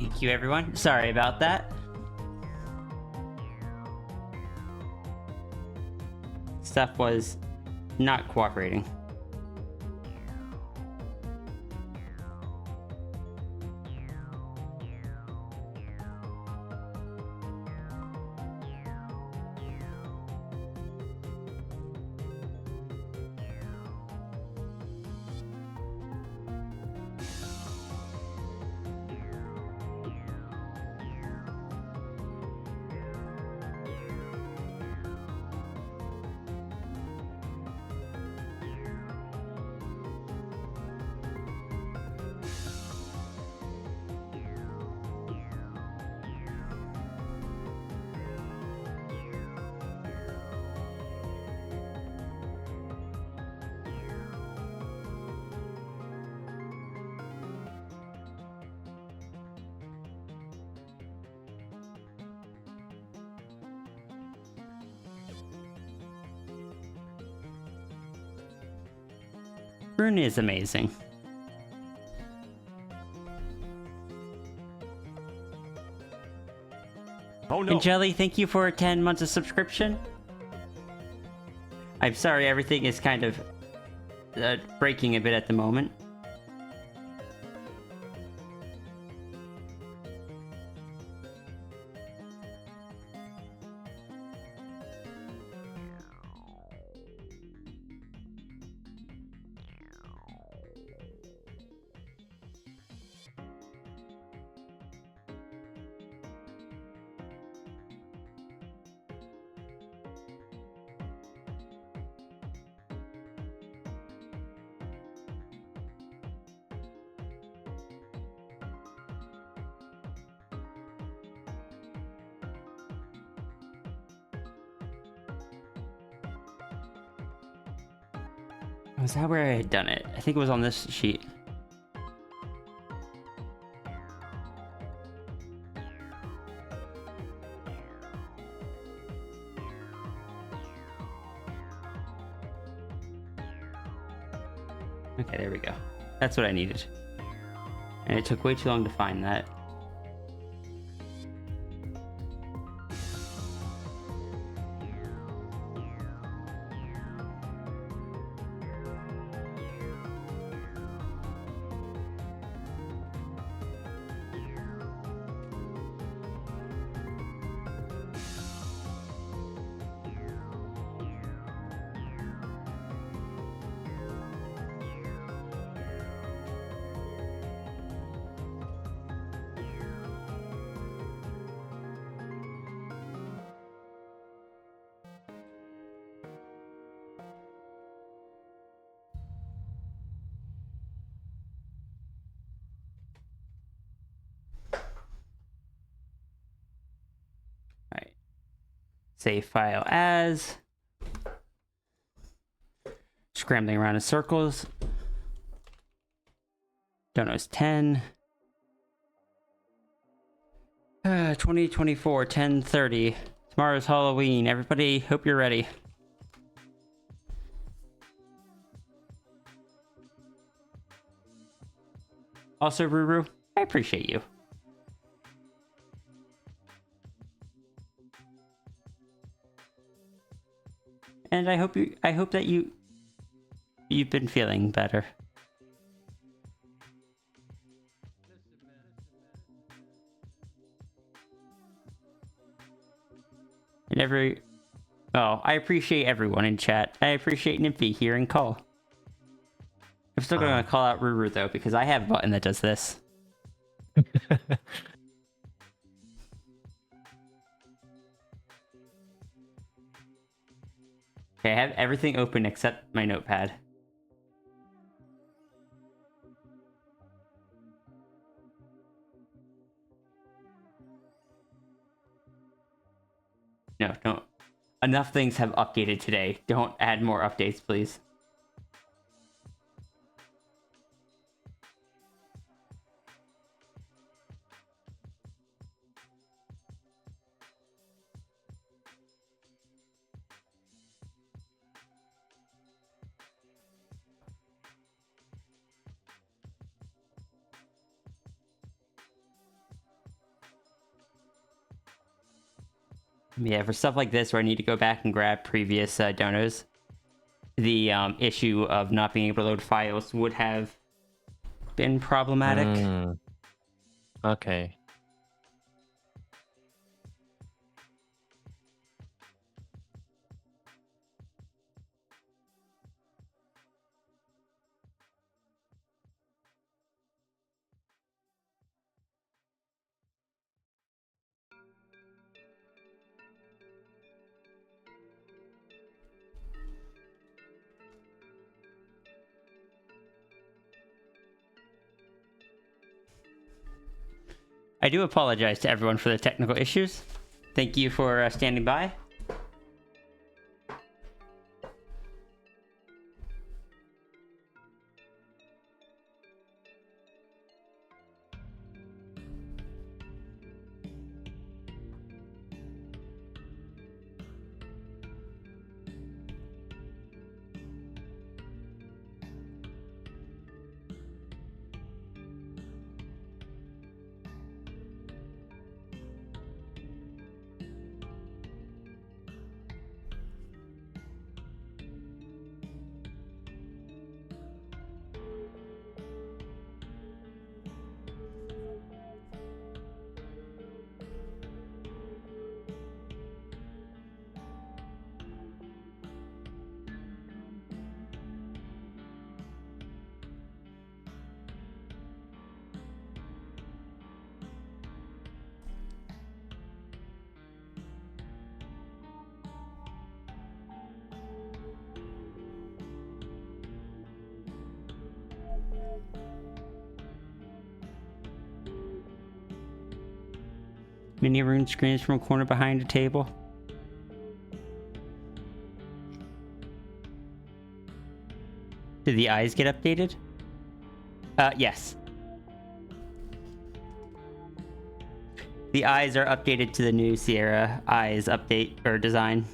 Thank you, everyone. Sorry about that. Stuff was not cooperating. Rune is amazing. Oh no. And Jelly, thank you for 10 months of subscription. I'm sorry, everything is kind of breaking a bit at the moment. Was that where I had done it? I think it was on this sheet. Okay, there we go. That's what I needed. And it took way too long to find that. Alright. Save file as. Scrambling around in circles. Donos 10. 2024, 10:30. Tomorrow's Halloween. Everybody, hope you're ready. Also, Ruru, I appreciate you. And I hope that you've been feeling better. And I appreciate everyone in chat. I appreciate Nymphy here and Call. I'm still gonna call out Ruru though, because I have a button that does this. Okay, I have everything open except my notepad. No, don't. Enough things have updated today. Don't add more updates, please. Yeah, for stuff like this where I need to go back and grab previous donos, the issue of not being able to load files would have been problematic. Okay. I do apologize to everyone for the technical issues. Thank you for standing by. Mini rune screams from a corner behind a table. Did the eyes get updated? Yes. The eyes are updated to the new Sierra eyes update or design.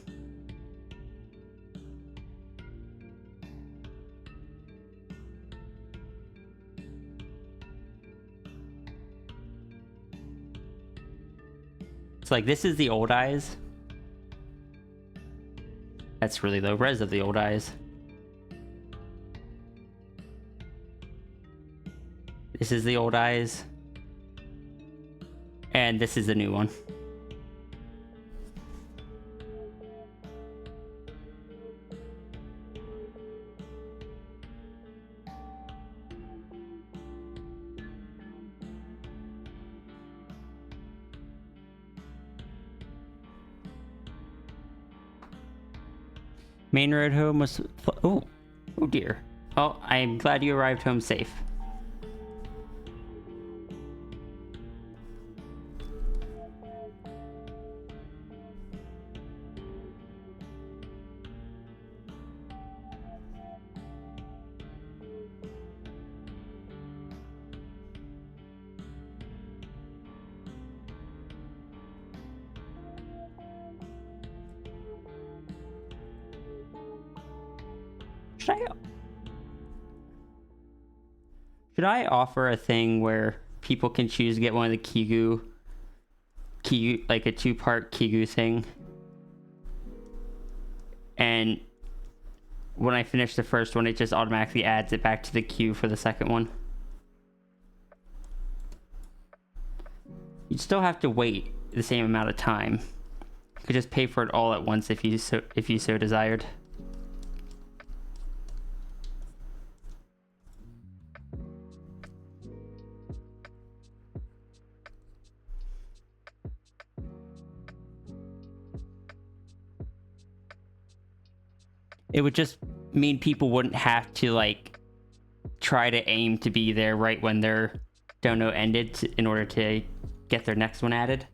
It's like, this is the old eyes. That's really low res of the old eyes. This is the old eyes. And this is the new one. Main road home was... Oh dear. Oh, I'm glad you arrived home safe. Should I offer a thing where people can choose to get one of the Kigu, like a 2-part Kigu thing? And when I finish the first one, it just automatically adds it back to the queue for the second one. You'd still have to wait the same amount of time. You could just pay for it all at once if you so desired. It would just mean people wouldn't have to like try to aim to be there right when their dono ended in order to get their next one added.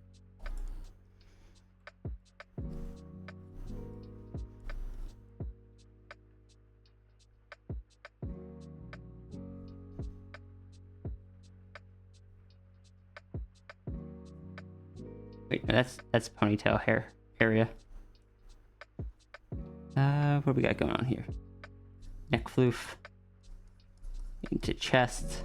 Wait, no, that's ponytail hair area. What do we got going on here? Neck floof. Into chest.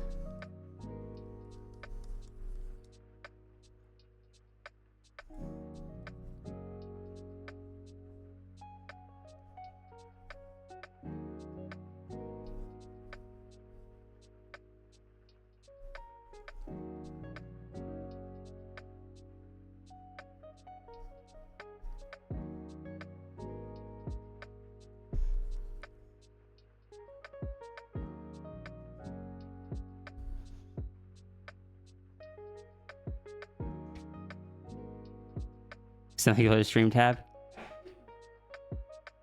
Something go to stream tab.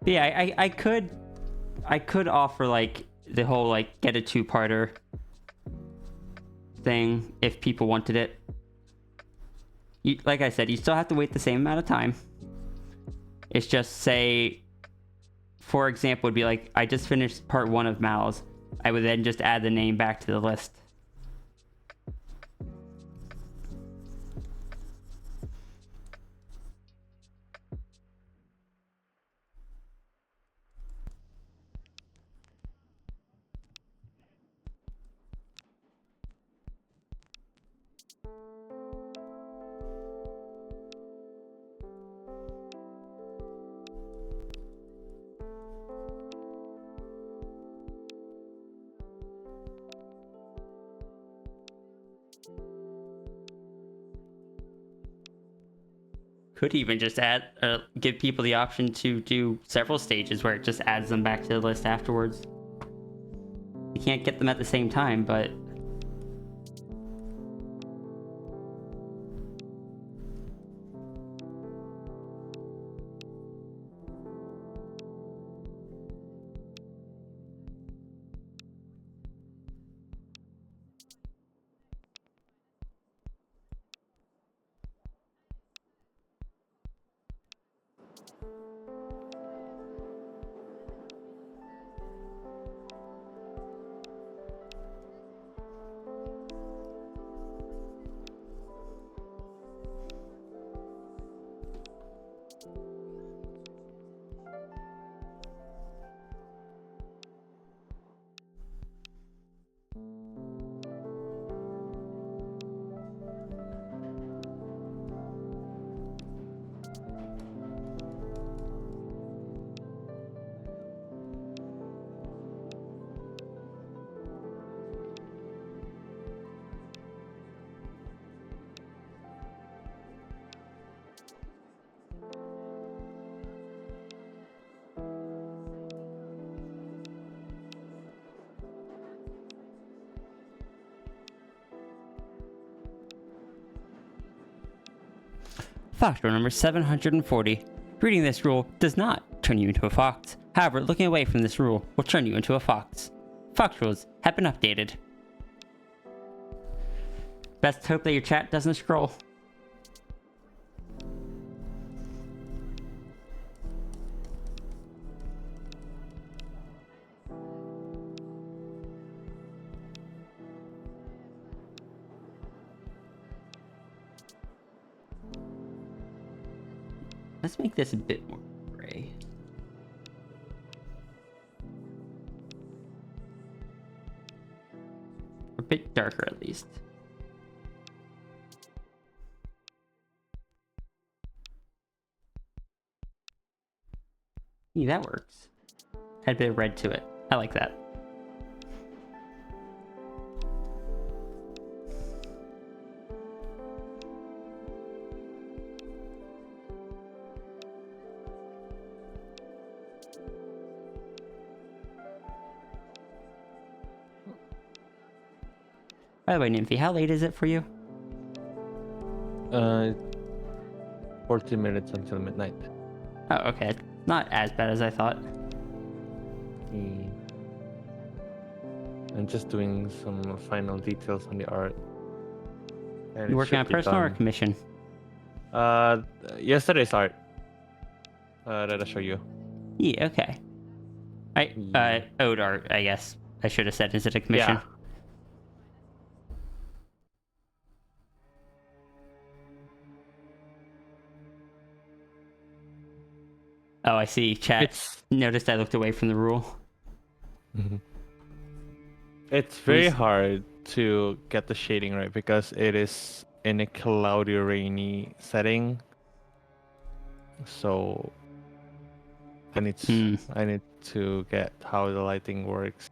But yeah, I could offer like the whole like get a 2-parter thing if people wanted it. Like I said, you still have to wait the same amount of time. It's just, say, for example, would be like, I just finished part 1 of Mal's. I would then just add the name back to the list. Could even just give people the option to do several stages where it just adds them back to the list afterwards. You can't get them at the same time, but Fox rule number 740. Reading this rule does not turn you into a fox. However, looking away from this rule will turn you into a fox. Fox rules have been updated. Best hope that your chat doesn't scroll. Let's make this a bit more gray. A bit darker, at least. Yeah, that works. Had a bit of red to it. I like that. By the way, Nymphy, how late is it for you? 40 minutes until midnight. Oh, okay. Not as bad as I thought. I'm just doing some final details on the art. And You working on personal or commission? Yesterday's art. That I'll show you. Yeah, okay. Ode art, I guess. I should have said instead of commission. Yeah. Oh, I see. Chat noticed I looked away from the rule. It's very hard to get the shading right because it is in a cloudy, rainy setting. So I need to get how the lighting works.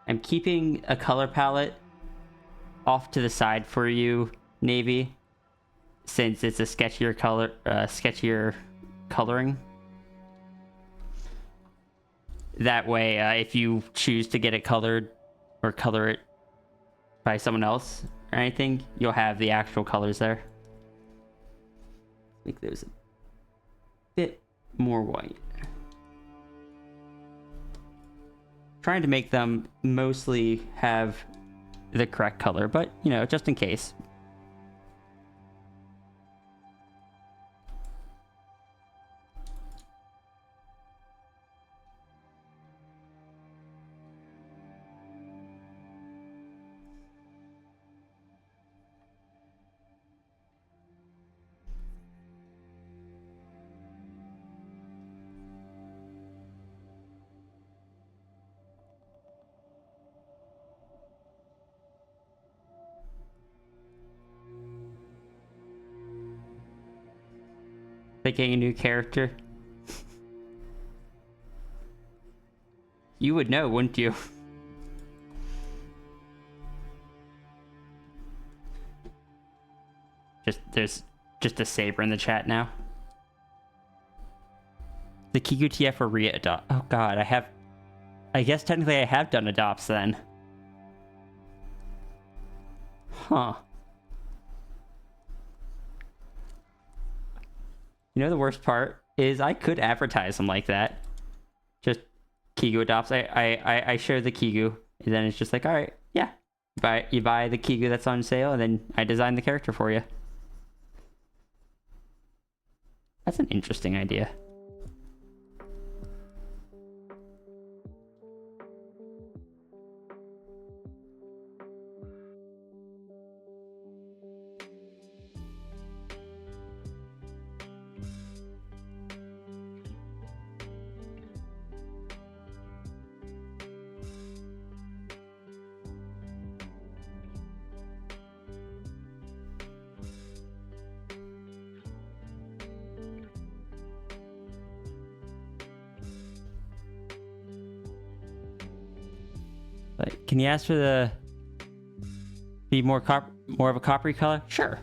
I'm keeping a color palette off to the side for you, Navy, since it's a sketchier coloring. That way, if you choose to get it colored or color it by someone else or anything, you'll have the actual colors there. Make those a bit more white. Trying to make them mostly have the correct color, but you know, just in case. Picking a new character. You would know, wouldn't you? There's just a saber in the chat now. The Kiku TF or Ria adopt. Oh god, I guess technically I have done adopts then. Huh. You know the worst part is I could advertise them like that. Just Kigu adopts. I share the Kigu, and then it's just like, all right, yeah, you buy the Kigu that's on sale, and then I design the character for you. That's an interesting idea. But can you ask for be more of a coppery color? Sure.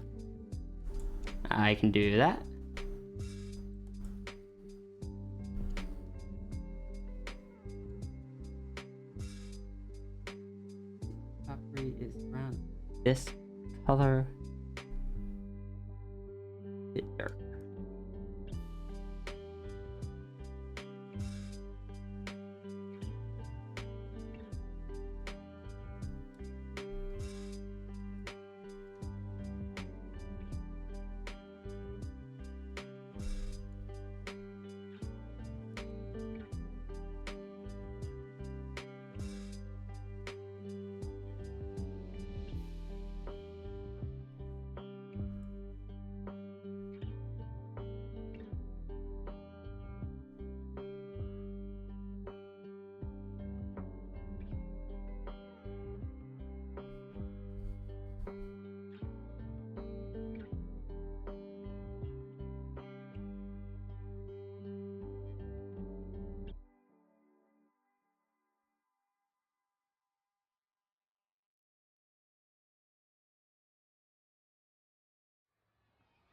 I can do that. Coppery is around this color. Bit dark.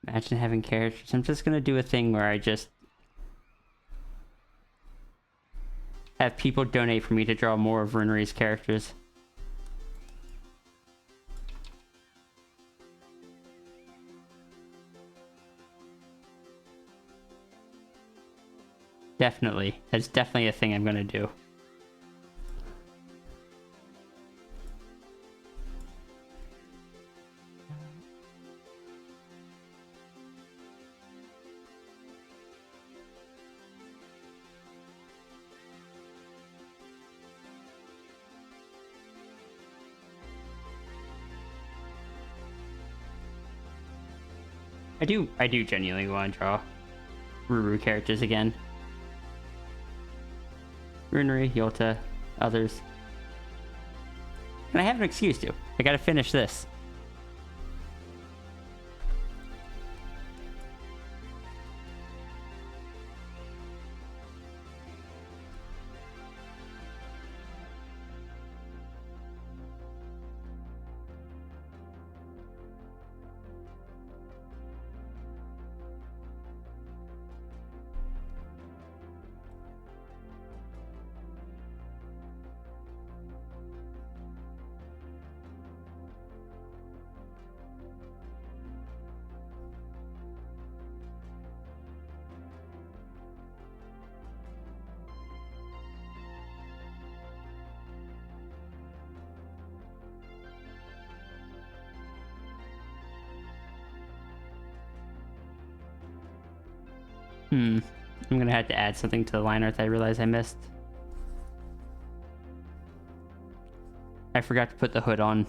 Imagine having characters. I'm just gonna do a thing where I just have people donate for me to draw more of Runeri's characters. Definitely. That's definitely a thing I'm gonna do. I do genuinely want to draw Ruru characters again. Runeri, Yota, others. And I have an excuse to. I gotta finish this. I'm gonna have to add something to the line art that I realized I missed. I forgot to put the hood on.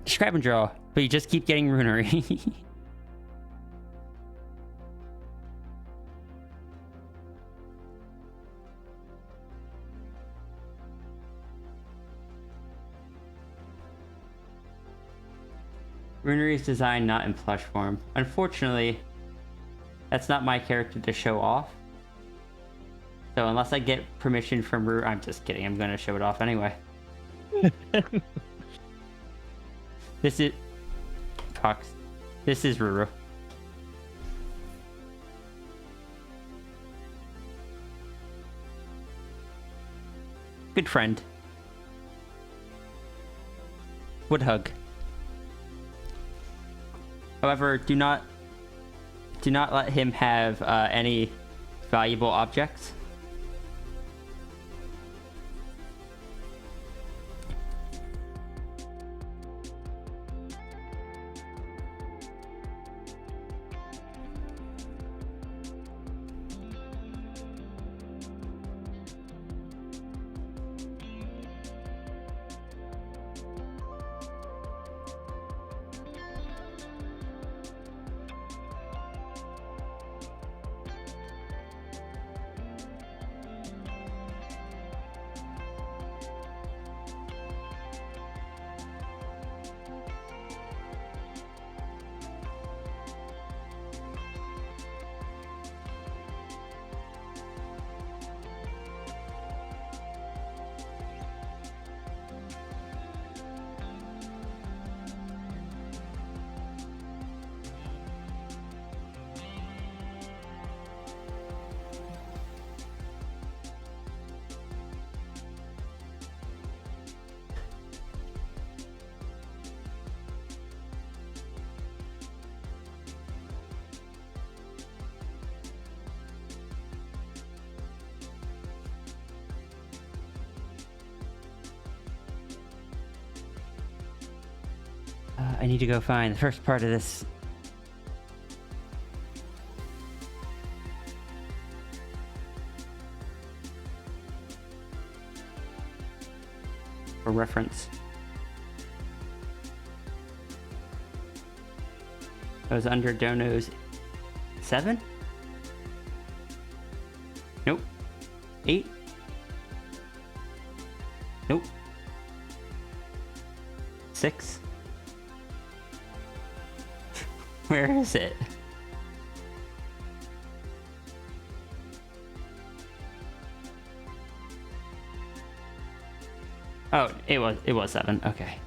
Scrap and draw, but you just keep getting runery. Runery is designed not in plush form. Unfortunately, that's not my character to show off. So unless I get permission from Ruru, I'm just kidding. I'm gonna show it off anyway. This is Fox. This is Ruru. Good friend. Would hug. However, do not let him have any valuable objects. I need to go find the first part of this. For reference. I was under Dono's 7? Nope. 8? Nope. 6? Where is it? Oh, it was 7. Okay.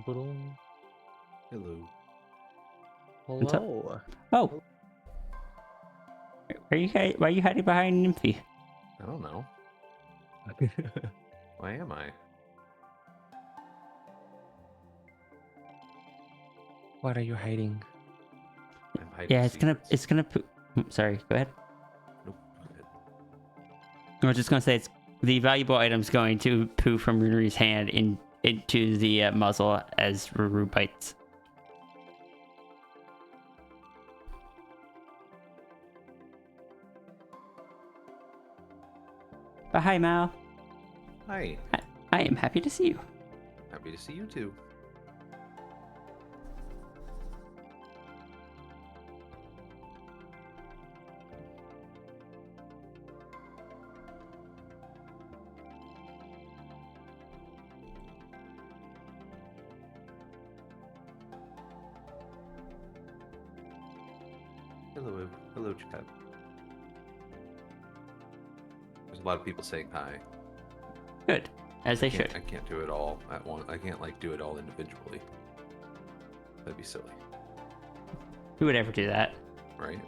Boom. Hello. What's up? Hello. Oh. Why are you hiding behind Nymphy? I don't know. Why am I? What are you hiding? I'm hiding Yeah, it's secrets. gonna sorry, go ahead. Nope. Go ahead. I was just gonna say it's the valuable item's going to poo from Runery's hand into the muzzle as Ruru bites. But hi, Mal. Hi. I am happy to see you. Happy to see you too. Hello, hello, chat. There's a lot of people saying hi. Good, as they should. I can't do it all at once. I can't like do it all individually. That'd be silly, Who would ever do that? right?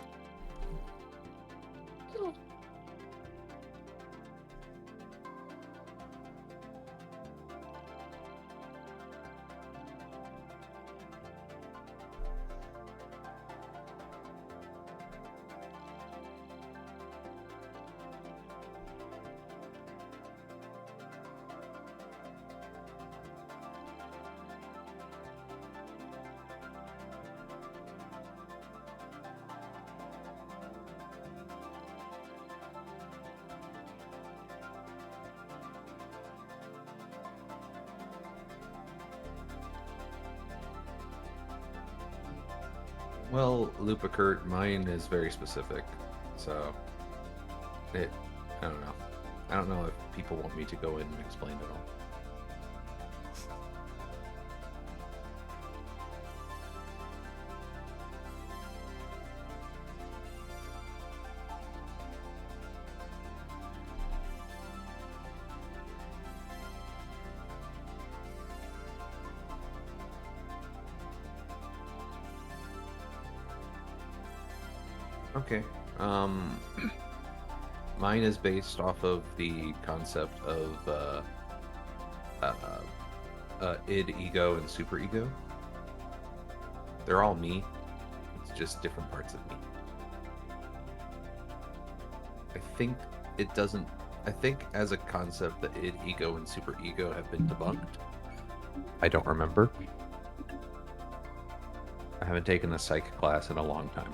Well, Lupicurt, mine is very specific, so I don't know. I don't know if people want me to go in and explain it all. Okay. Mine is based off of the concept of id, ego, and super ego. They're all me. It's just different parts of me. I think it doesn't. I think as a concept, the id, ego, and super ego have been debunked. I don't remember. I haven't taken a psych class in a long time.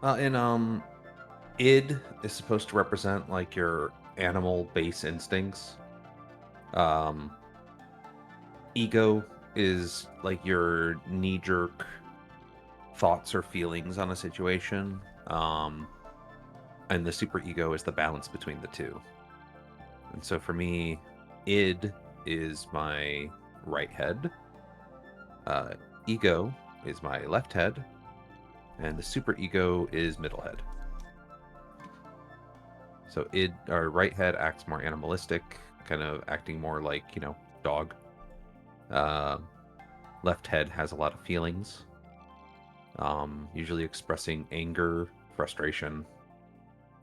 And id is supposed to represent like your animal base instincts. Um, ego is like your knee-jerk thoughts or feelings on a situation. And the super ego is the balance between the two. And so for me, id is my right head. Ego is my left head. And the super ego is middle head. So id, our right head, acts more animalistic, kind of acting more like, dog. Left head has a lot of feelings, usually expressing anger, frustration.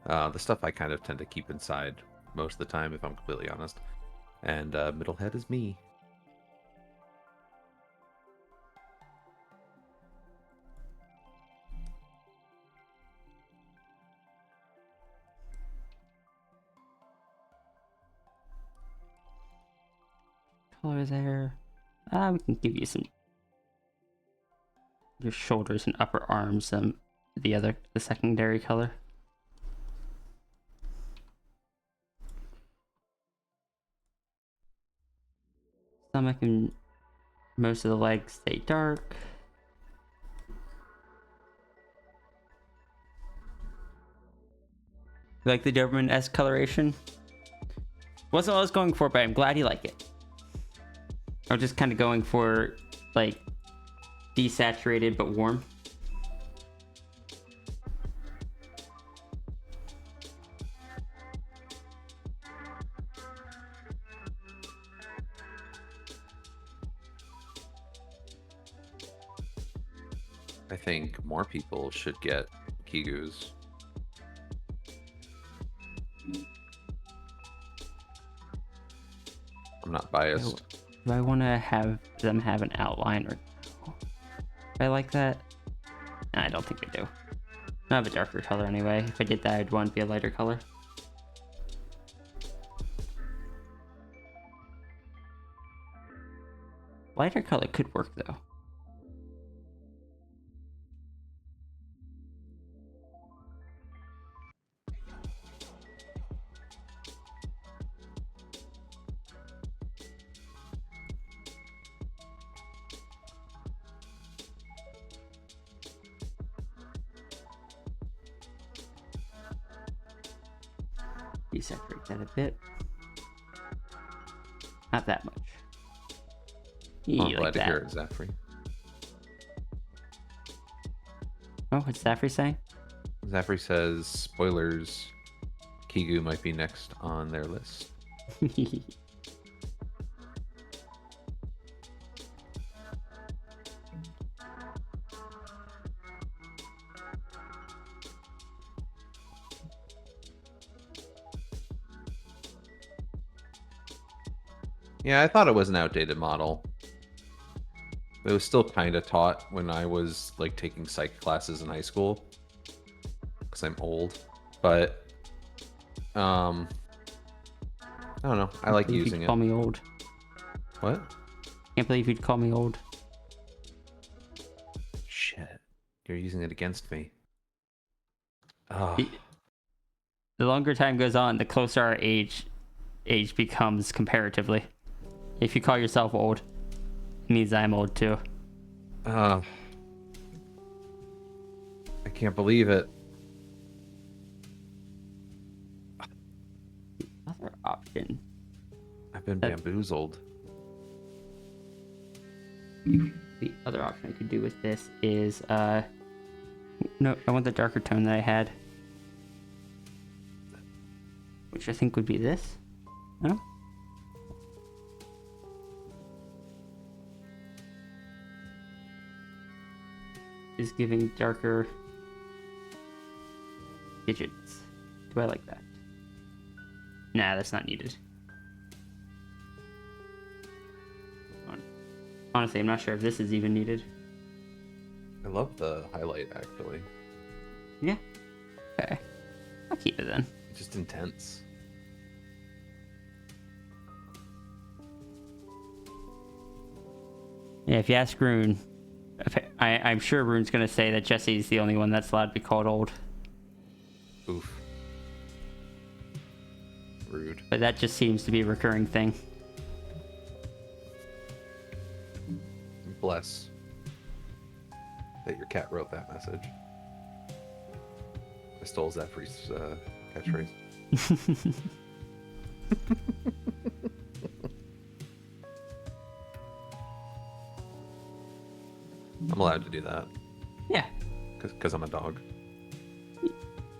The stuff I kind of tend to keep inside most of the time, if I'm completely honest. And middle head is me. Color there. We can give you some. Your shoulders and upper arms, the secondary color. Stomach and most of the legs stay dark. You like the Doberman-esque coloration? Wasn't what I was going for, but I'm glad you like it. I was just kind of going for, like, desaturated but warm. I think more people should get Kigus. I'm not biased. Do I want to have them have an outline or no? Do I like that? No, I don't think I do. I have a darker color anyway. If I did that, I'd want it to be a lighter color. Lighter color could work though. Desaturate that a bit. Not that much. I'm Like glad to that. hear it, Zafri. Oh, what's Zafri saying? Zafri says, spoilers, Kigu might be next on their list. Yeah, I thought it was an outdated model. It was still kind of taught when I was like taking psych classes in high school, because I'm old. But I don't know. I like using it. Call me old. What? Can't believe you'd call me old. Shit, you're using it against me. Oh, The longer time goes on, the closer our age becomes comparatively. If you call yourself old, it means I'm old too. I can't believe it. Other option. I've been bamboozled. The other option I could do with this is no, I want the darker tone that I had, which I think would be this. No. Is giving darker digits. Do I like that? Nah, that's not needed. Honestly, I'm not sure if this is even needed. I love the highlight, actually. Yeah. Okay. I'll keep it then. It's just intense. Yeah, if you ask Rune, I'm sure Rune's gonna say that Jesse's the only one that's allowed to be called old. Oof. Rude. But that just seems to be a recurring thing. Bless that your cat wrote that message. I stole Zephyri's catchphrase. I'm allowed to do that Yeah. because I'm a dog.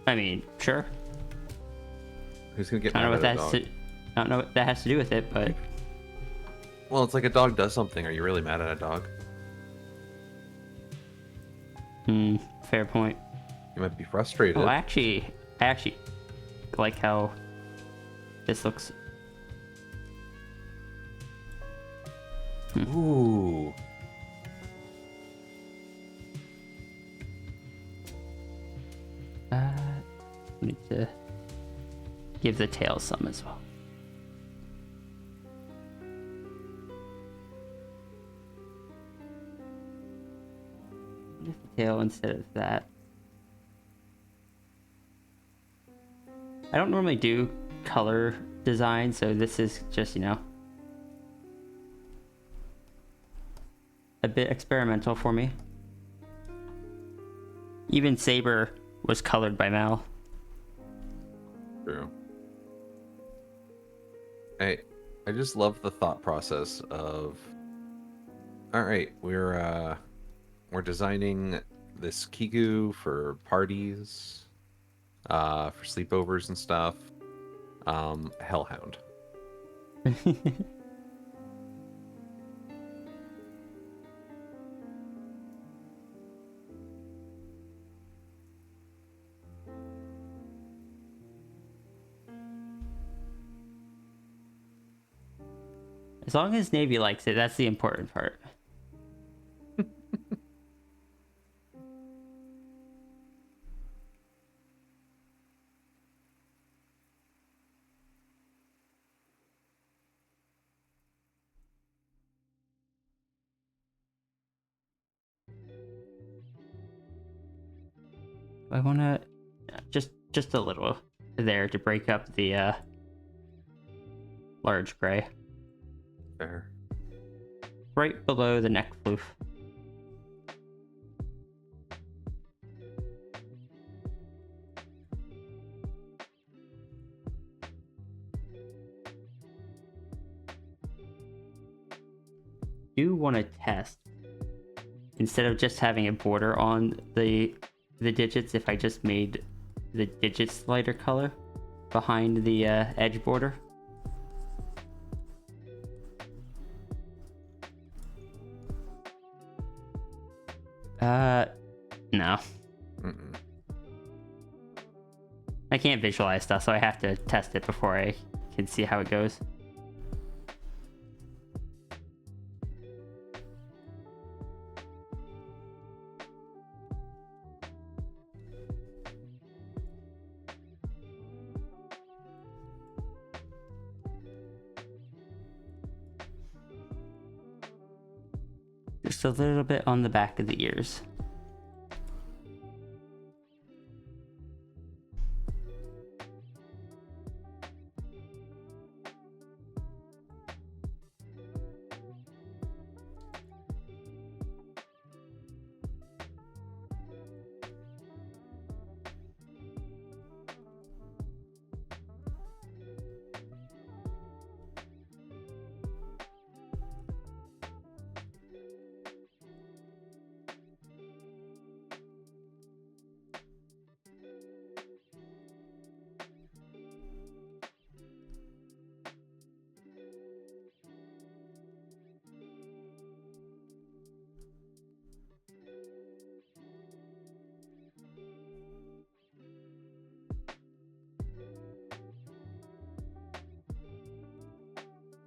I mean, sure. Who's gonna get I don't know mad what at a that's. dog? I don't know what that has to do with it, but Well, it's like a dog does something. Are you really mad at a dog? fair point. You might be frustrated. Oh, I actually like how this looks. Ooh. We need to give the tail some as well. What if the tail instead of that? I don't normally do color design, so this is just, a bit experimental for me. Even Saber was colored by Mal. True. I I just love the thought process of, all right, we're designing this Kigu for parties, for sleepovers and stuff. Hellhound. As long as Navy likes it, that's the important part. I want to just a little there to break up the large gray Fair. right below the neck floof. Do want to test, instead of just having a border on the digits, if I just made the digits lighter color behind the edge border. No. Mm-mm. I can't visualize stuff, so I have to test it before I can see how it goes. Just a little bit on the back of the ears.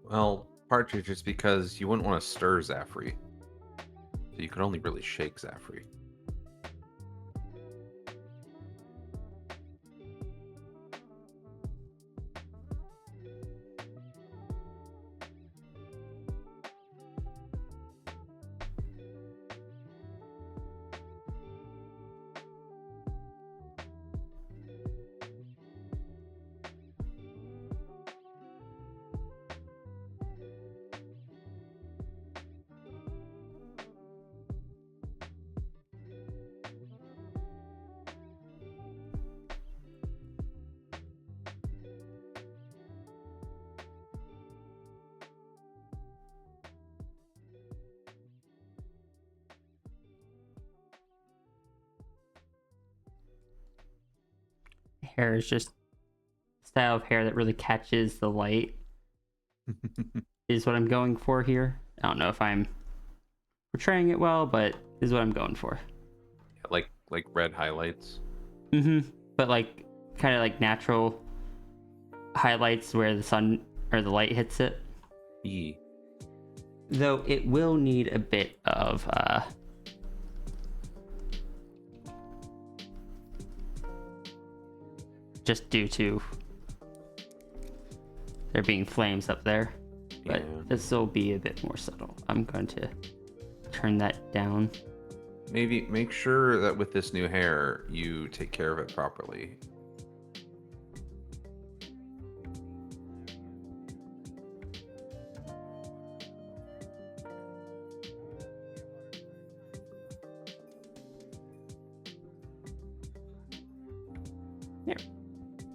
Well, partridge is because you wouldn't want to stir Zaffrey. So you could only really shake Zaffrey. Hair is just style of hair that really catches the light is what I'm going for here. I don't know if I'm portraying it well, but is what I'm going for. like red highlights. But like kind of like natural highlights where the sun or the light hits it. E. Though it will need a bit of just due to there being flames up there. But Yeah. this will be a bit more subtle. I'm going to turn that down. Maybe make sure that with this new hair, you take care of it properly.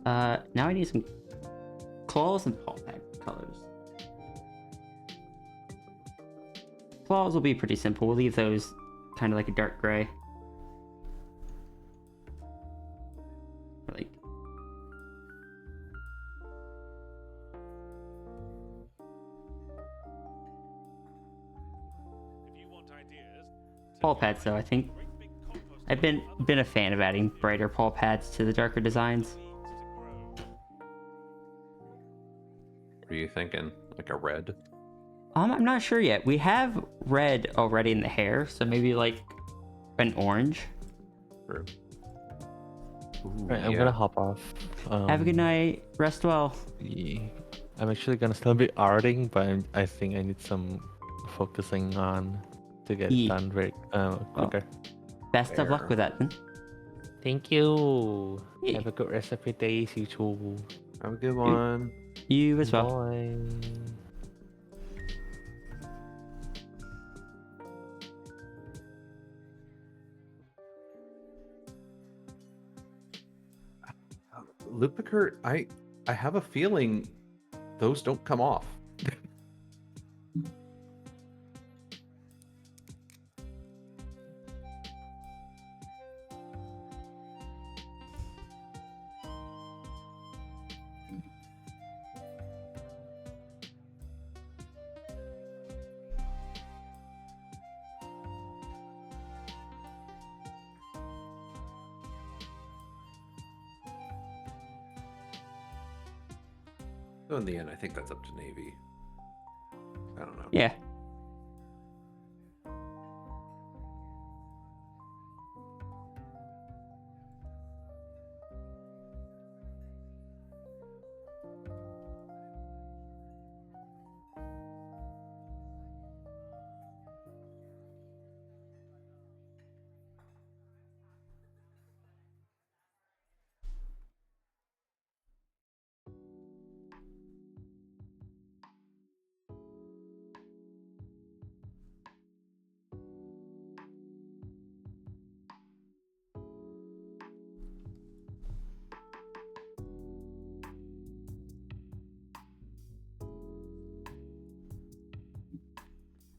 Now I need some claws and paw pad colors. Claws will be pretty simple. We'll leave those kind of like a dark gray. Like paw pads, though, I think I've been a fan of adding brighter paw pads to the darker designs. What are you thinking? Like a red? I'm not sure yet. We have red already in the hair, so maybe like an orange. Or... Ooh, Right, I'm yeah. gonna hop off. Have a good night. Rest well. Yeah. I'm actually gonna still be arting, but I think I need some focusing on to get it Yeah. done very quicker. Best of luck Fair. with that then. Thank you. Yeah. Have a good rest of your day, you too. Have a good one. You as well. Bye. Lupicurt, I have a feeling those don't come off. So in the end, I think that's up to Navy. I don't know. Yeah.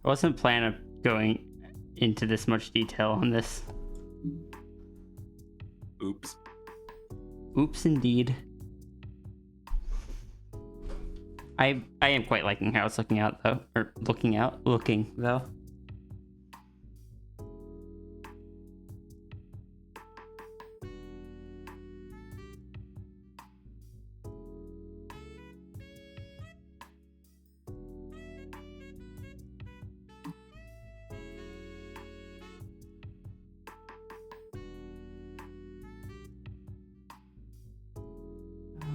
I wasn't planning on going into this much detail on this. Oops. Oops, indeed. I am quite liking how it's looking out though, or looking though.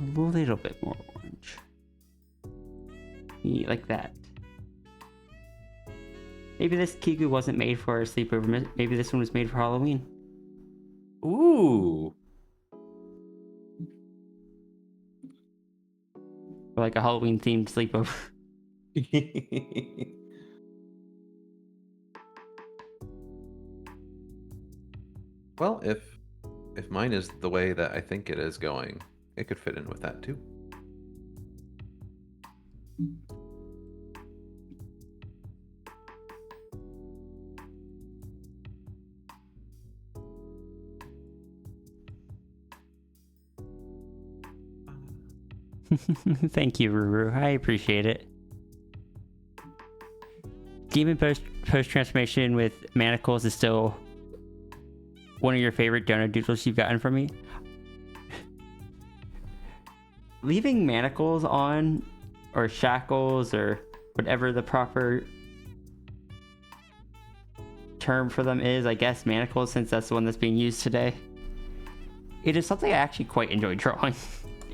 A little bit more orange. Yeah, like that. Maybe this Kiku wasn't made for a sleepover. Maybe this one was made for Halloween. Ooh. Or like a Halloween themed sleepover. Well, if mine is the way that I think it is going, it could fit in with that too. Thank you, Ruru. I appreciate it. Demon post transformation with manacles is still one of your favorite donut doodles you've gotten from me. Leaving manacles on, or shackles, or whatever the proper term for them is, I guess manacles, since that's the one that's being used today. It is something I actually quite enjoy drawing.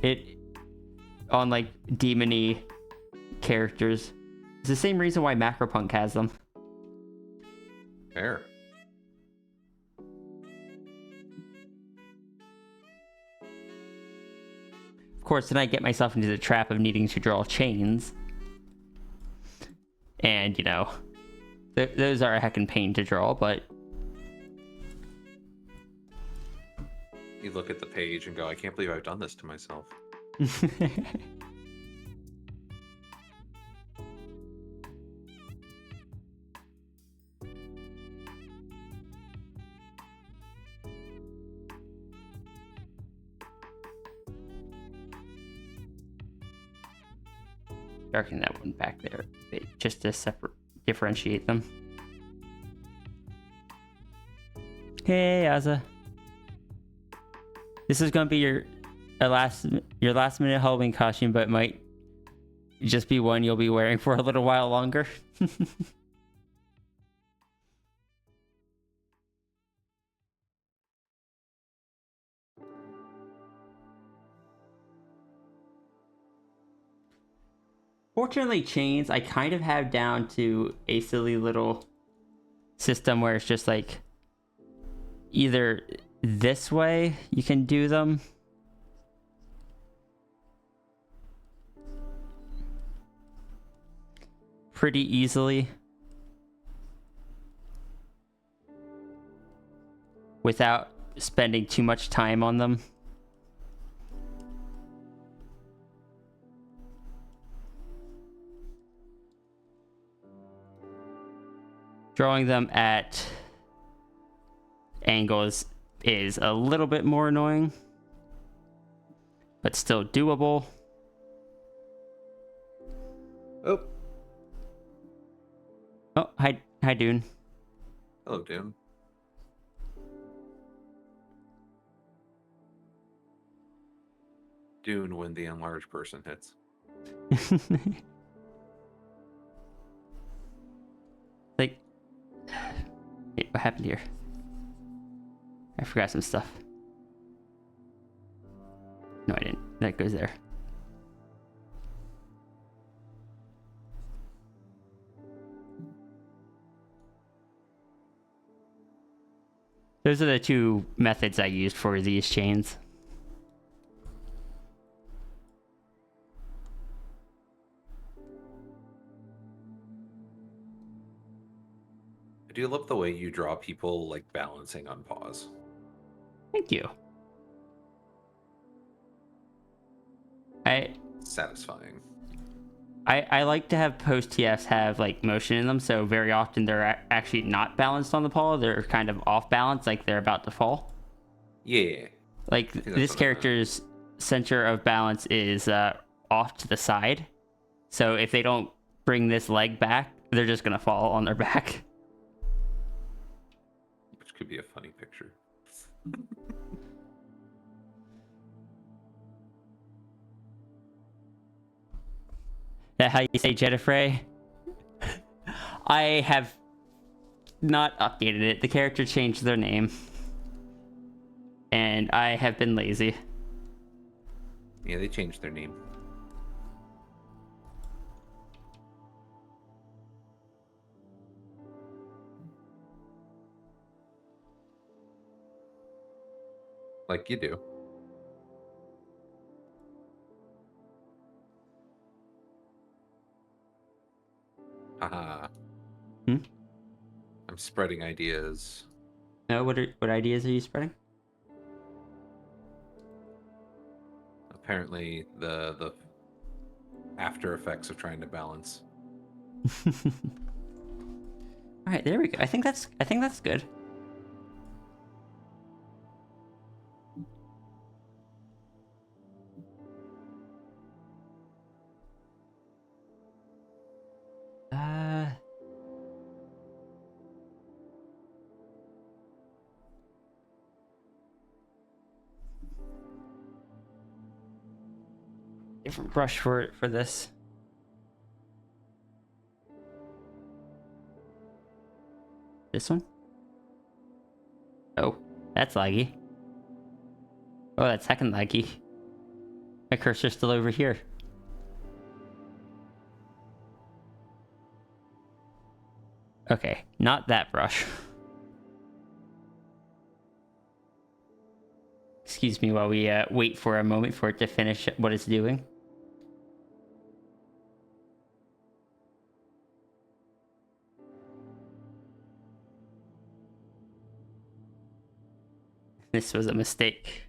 It on like demon-y characters. It's the same reason why Macropunk has them. Fair. Of course, then I get myself into the trap of needing to draw chains. And, you know, those are a heckin' pain to draw, but... You look at the page and go, I can't believe I've done this to myself. Darken that one back there, just to differentiate them. Hey, Aza. This is gonna be your last minute Halloween costume, but it might just be one you'll be wearing for a little while longer. Fortunately, chains I kind of have down to a silly little system where it's just like either this way you can do them, pretty easily without spending too much time on them. Drawing them at angles is a little bit more annoying, but still doable. Oh. Oh, hi Dune. Hello, Dune. Dune when the enlarged person hits. Like, wait, what happened here? I forgot some stuff. No, I didn't. That goes there. Those are the two methods I used for these chains. I do love the way you draw people like balancing on pause. Thank you. Satisfying. I like to have post TFs have like motion in them, so very often they're actually not balanced on the paw. They're kind of off balance, like they're about to fall. Yeah. Like this character's center of balance is off to the side, so if they don't bring this leg back, they're just gonna fall on their back. Which could be a funny picture. That how you say Jedifray? I have not updated it. The character changed their name, and I have been lazy. Yeah, they changed their name. Like you do. Haha. Hmm? I'm spreading ideas. No, what ideas are you spreading? Apparently the after effects of trying to balance. All right, there we go. I think that's good. Different brush for this. This one? Oh, that's laggy. Oh, that's heckin' laggy. My cursor's still over here. Okay, not that brush. Excuse me while we wait for a moment for it to finish what it's doing. This was a mistake.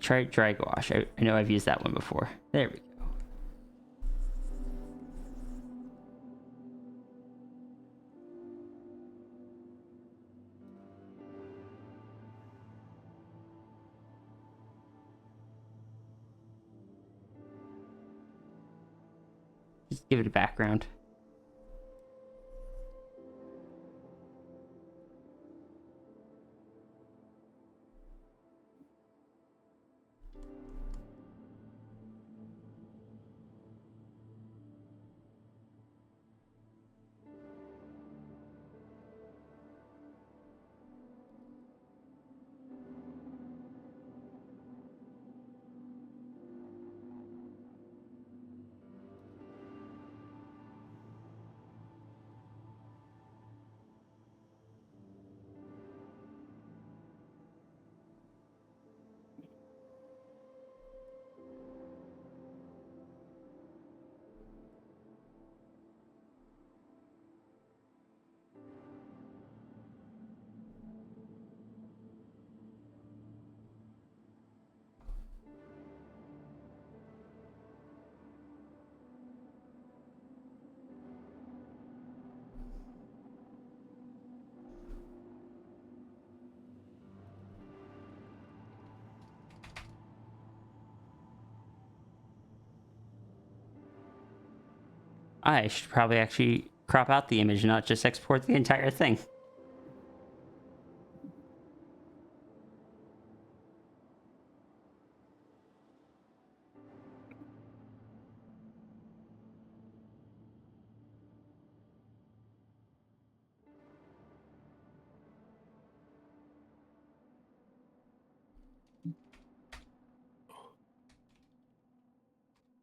Try dry gouache. I know I've used that one before. There we go. Just give it a background. I should probably actually crop out the image, not just export the entire thing.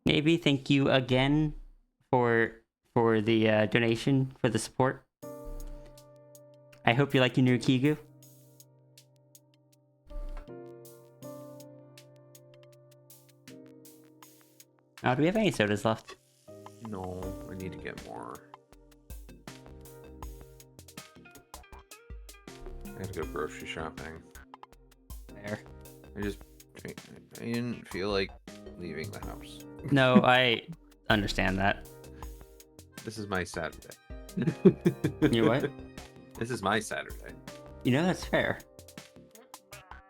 Maybe thank you again for the donation, for the support. I hope you like your new Kigu. Oh, do we have any sodas left? No, I need to get more. I gotta go grocery shopping. There. I didn't feel like leaving the house. No, I understand that. This is my Saturday. You what? This is my Saturday. You know, that's fair.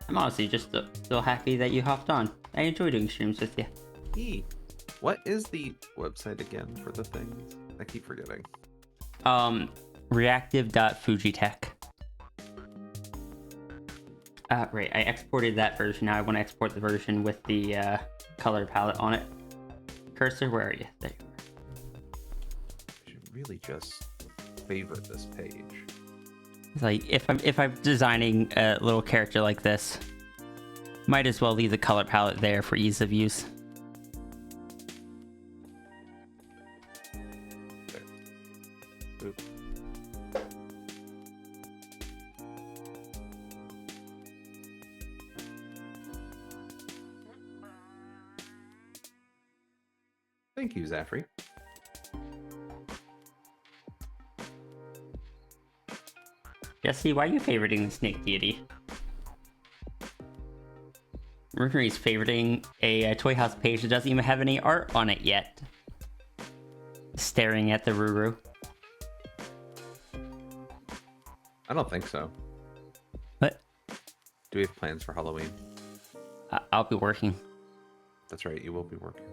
I'm honestly just so happy that you hopped on. I enjoy doing streams with you. Hey, what is the website again for the things? I keep forgetting. Reactive.fujitech. Right, I exported that version. Now I want to export the version with the color palette on it. Cursor, where are you? There you are. I should really just favorite this page. It's like if I'm designing a little character like this, might as well leave the color palette there for ease of use. Oop. Thank you, Zafri. Jesse, why are you favoriting the snake deity? Runery's favoriting a Toy House page that doesn't even have any art on it yet. Staring at the Ruru. I don't think so. What? Do we have plans for Halloween? I'll be working. That's right, you will be working.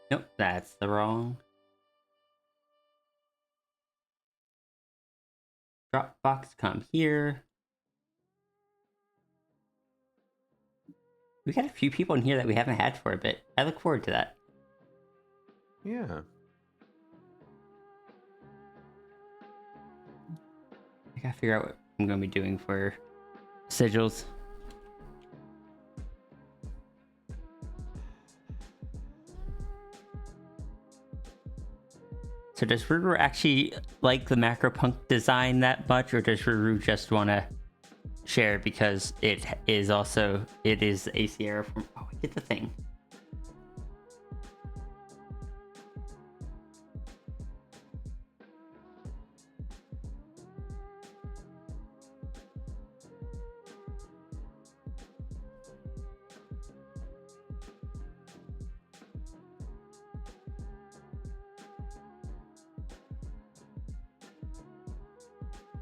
Nope, that's the wrong. Dropbox, come here. We got a few people in here that we haven't had for a bit. I look forward to that. Yeah. I gotta figure out what I'm gonna be doing for sigils. So does Ruru actually like the Macropunk design that much, or does Ruru just want to share because it is a Sierra form? Oh, I get the thing.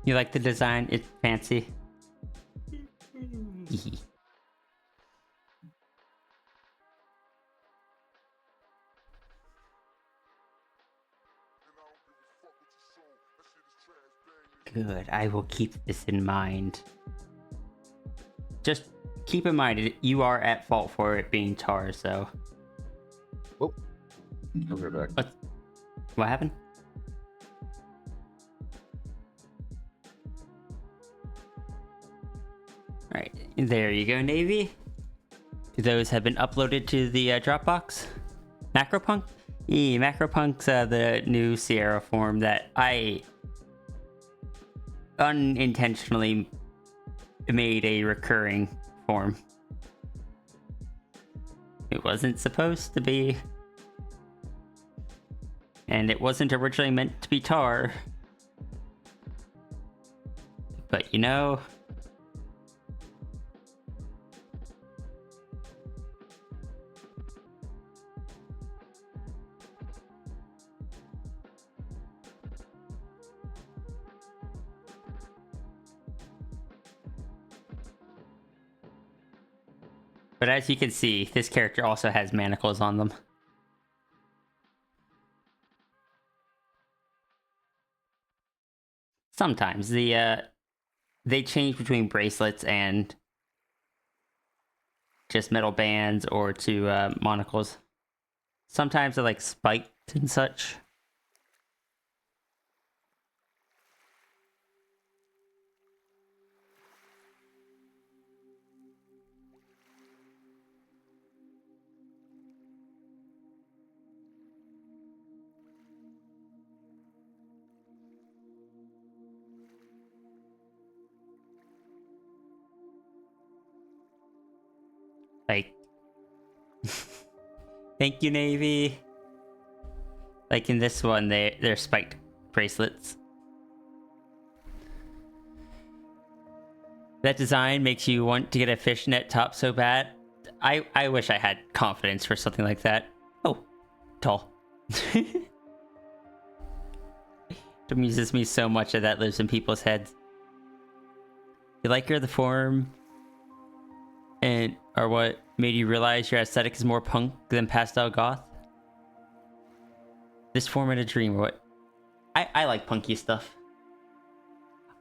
You like the design? It's fancy. Good. I will keep this in mind. Just keep in mind, you are at fault for it being tar, so... Oh. I'll be right back. What happened? Alright, there you go, Navy. Those have been uploaded to the Dropbox. Macropunk? Yeah, Macropunk's the new Sierra form that I unintentionally made a recurring form. It wasn't supposed to be. And it wasn't originally meant to be tar. But you know... But as you can see, this character also has manacles on them. Sometimes they change between bracelets and just metal bands or to monocles. Sometimes they're like spiked and such. Like, thank you, Navy. Like in this one, they're spiked bracelets. That design makes you want to get a fishnet top so bad. I wish I had confidence for something like that. Oh, tall. It amuses me so much that that lives in people's heads. You like the form, and or what made you realize your aesthetic is more punk than pastel goth? This form in a dream, or what? I like punky stuff.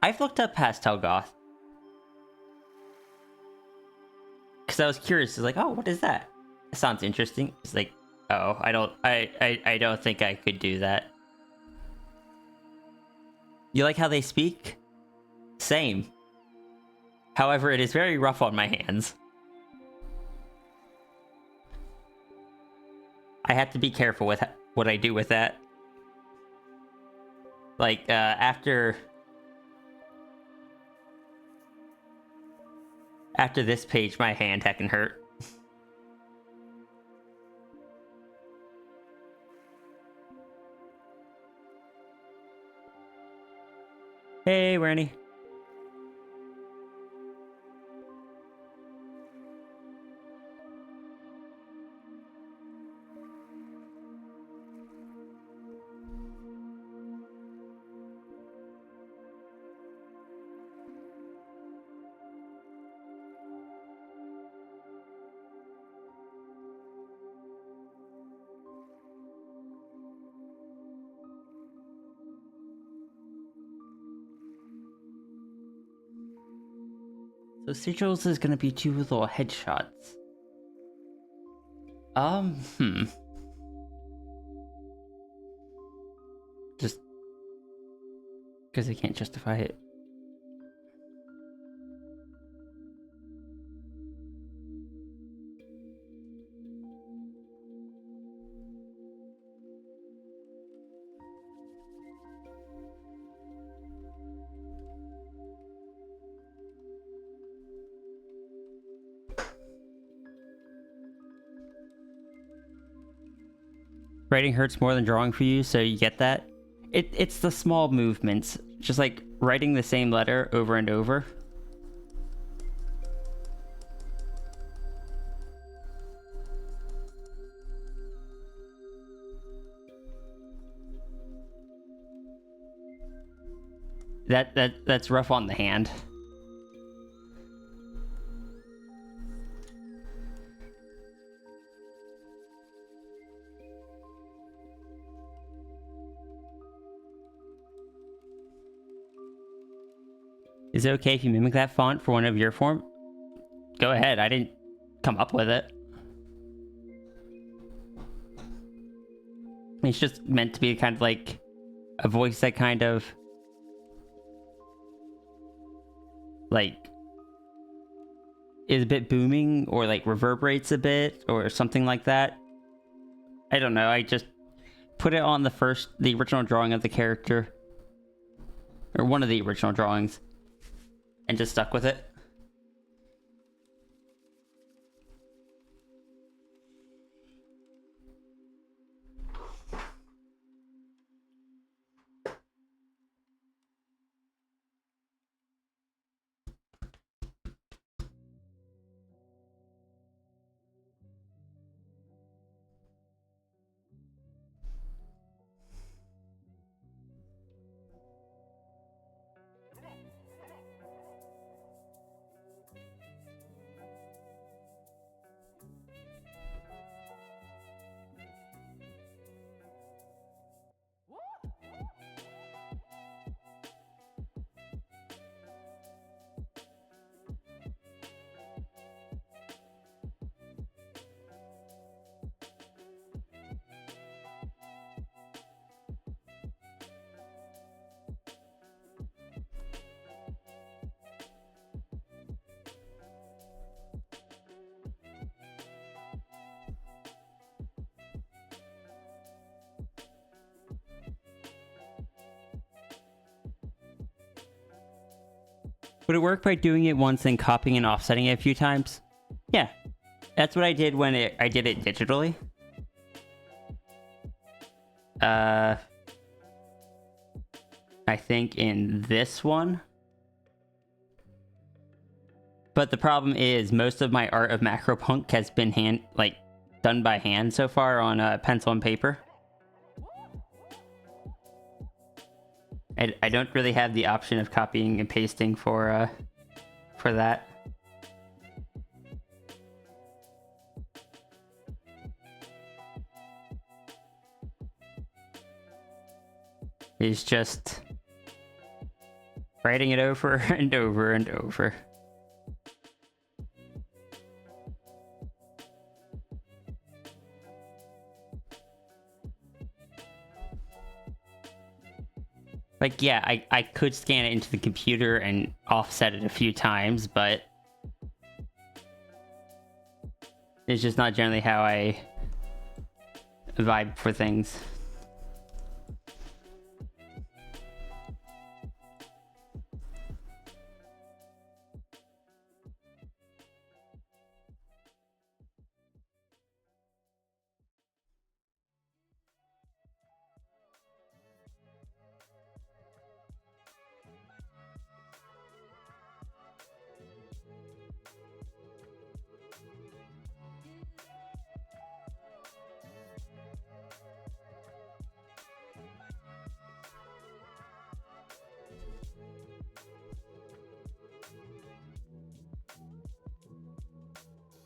I've looked up pastel goth because I was curious. It's like, oh, what is that? It sounds interesting. It's like, oh, I don't think I could do that. You like how they speak? Same. However, it is very rough on my hands. I have to be careful with what I do with that. Like, after this page, my hand heckin' hurt. Hey, Wernie. So sigils is gonna be 2 little headshots. Hmm. Just because I can't justify it. Writing hurts more than drawing for you, so you get that. It's the small movements, just like writing the same letter over and over. That's rough on the hand. Is it okay if you mimic that font for one of your form? Go ahead, I didn't come up with it. It's just meant to be kind of like a voice that kind of like is a bit booming or like reverberates a bit or something like that. I don't know, I just put it on the original drawing of the character, or one of the original drawings, and just stuck with it. Would it work by doing it once and copying and offsetting it a few times? Yeah, that's what I did when I did it digitally. I think in this one. But the problem is most of my art of macropunk has been done by hand so far on pencil and paper. I don't really have the option of copying and pasting for that. It's just writing it over and over and over. Like, yeah, I could scan it into the computer and offset it a few times, but it's just not generally how I vibe for things.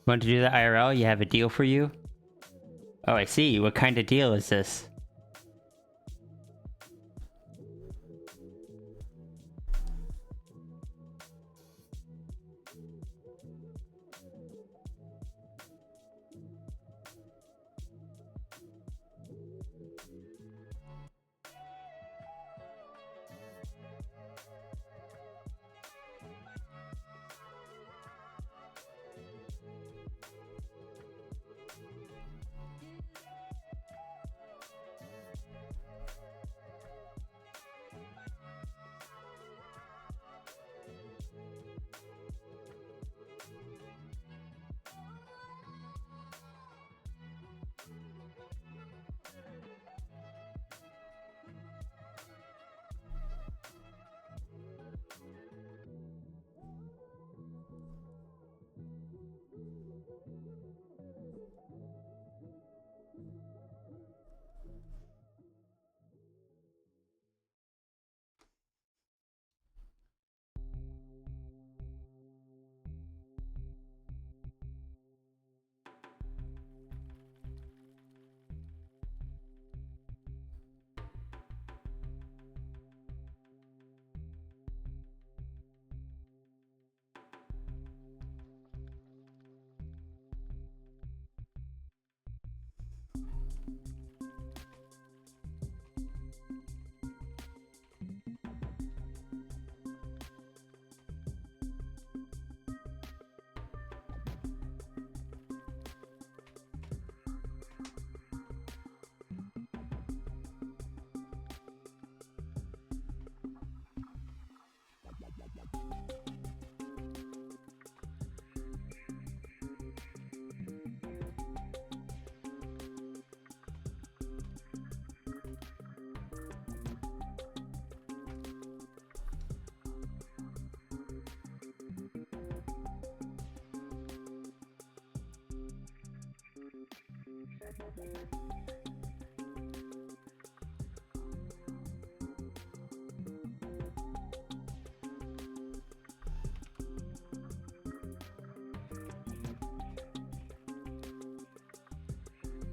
Want to do that IRL? You have a deal for you? Oh, I see. What kind of deal is this?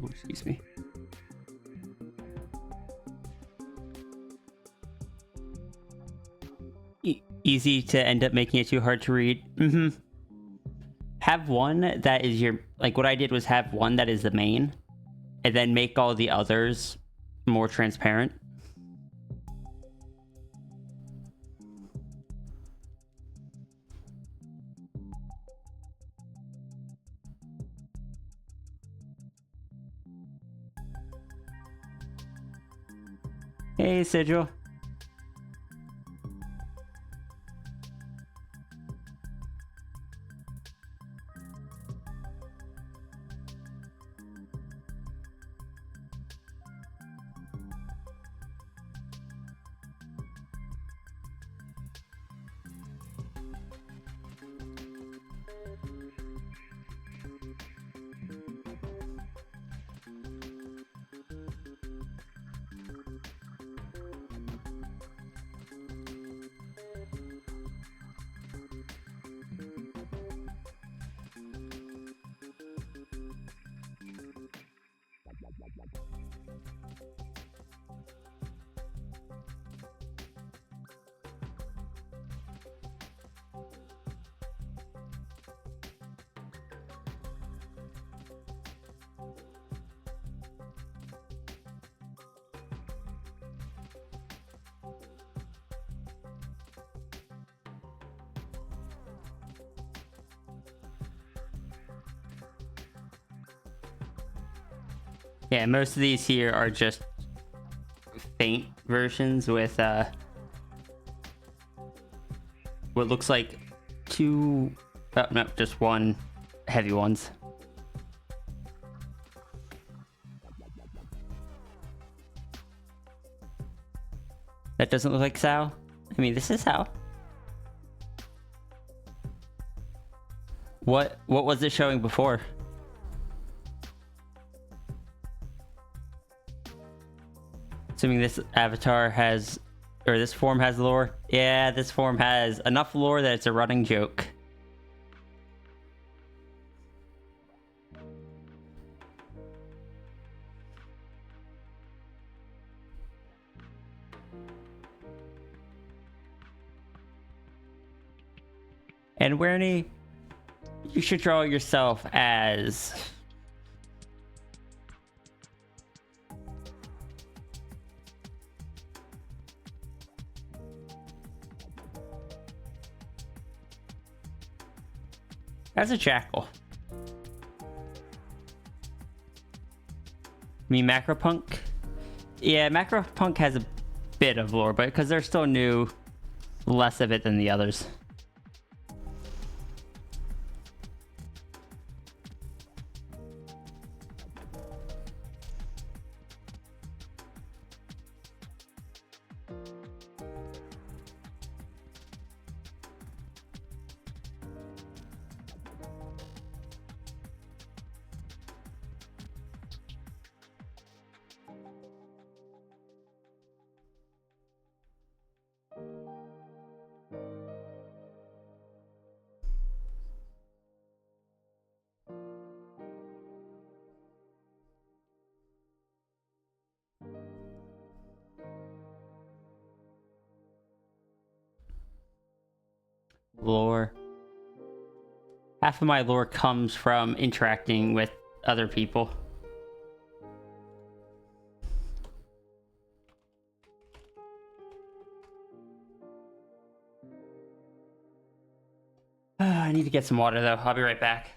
Oh, excuse me. Easy to end up making it too hard to read. Have one that is your, like what I did was have one that is the main, and then make all the others more transparent. Hey, Sigil. Yeah, most of these here are just faint versions with what looks like two, oh no, just one heavy ones. That doesn't look like Sao. I mean, this is Sao. What was it showing before? Assuming this avatar has, or this form has lore. Yeah, this form has enough lore that it's a running joke. And Werny, you should draw yourself as... as a jackal. I mean, Macropunk? Yeah, Macropunk has a bit of lore, but because they're still new, less of it than the others. Lore. Half of my lore comes from interacting with other people. I need to get some water though. I'll be right back.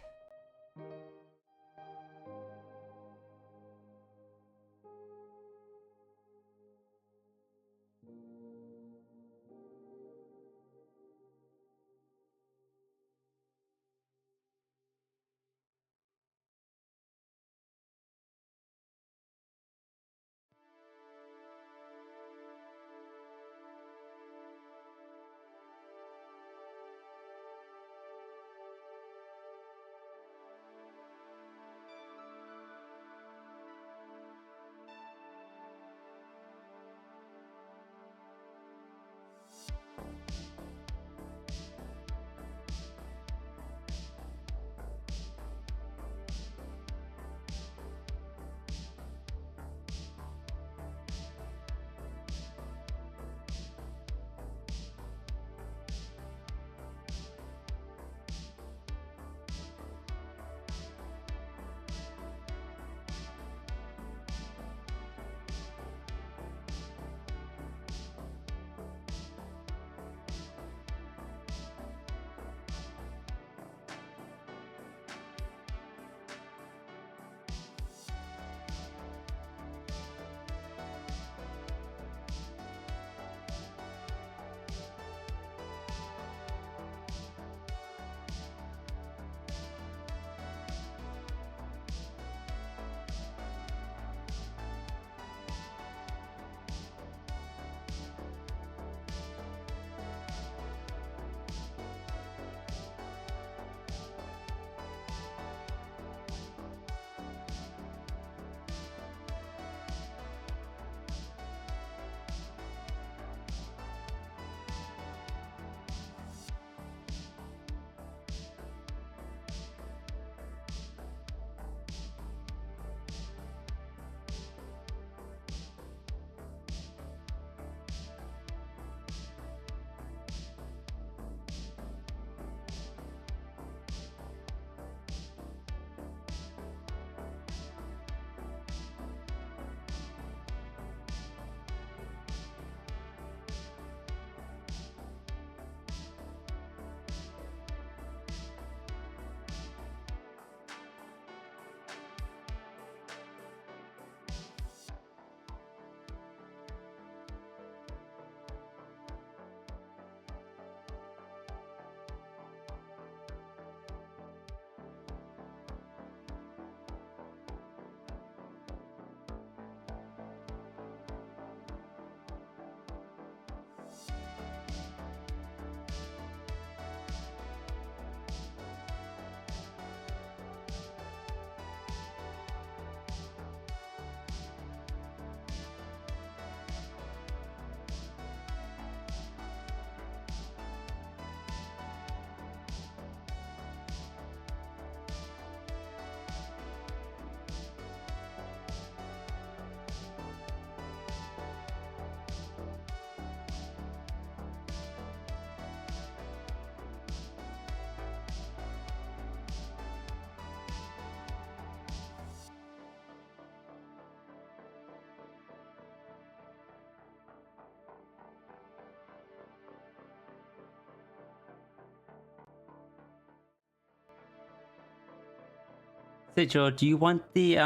Sigil, do you want the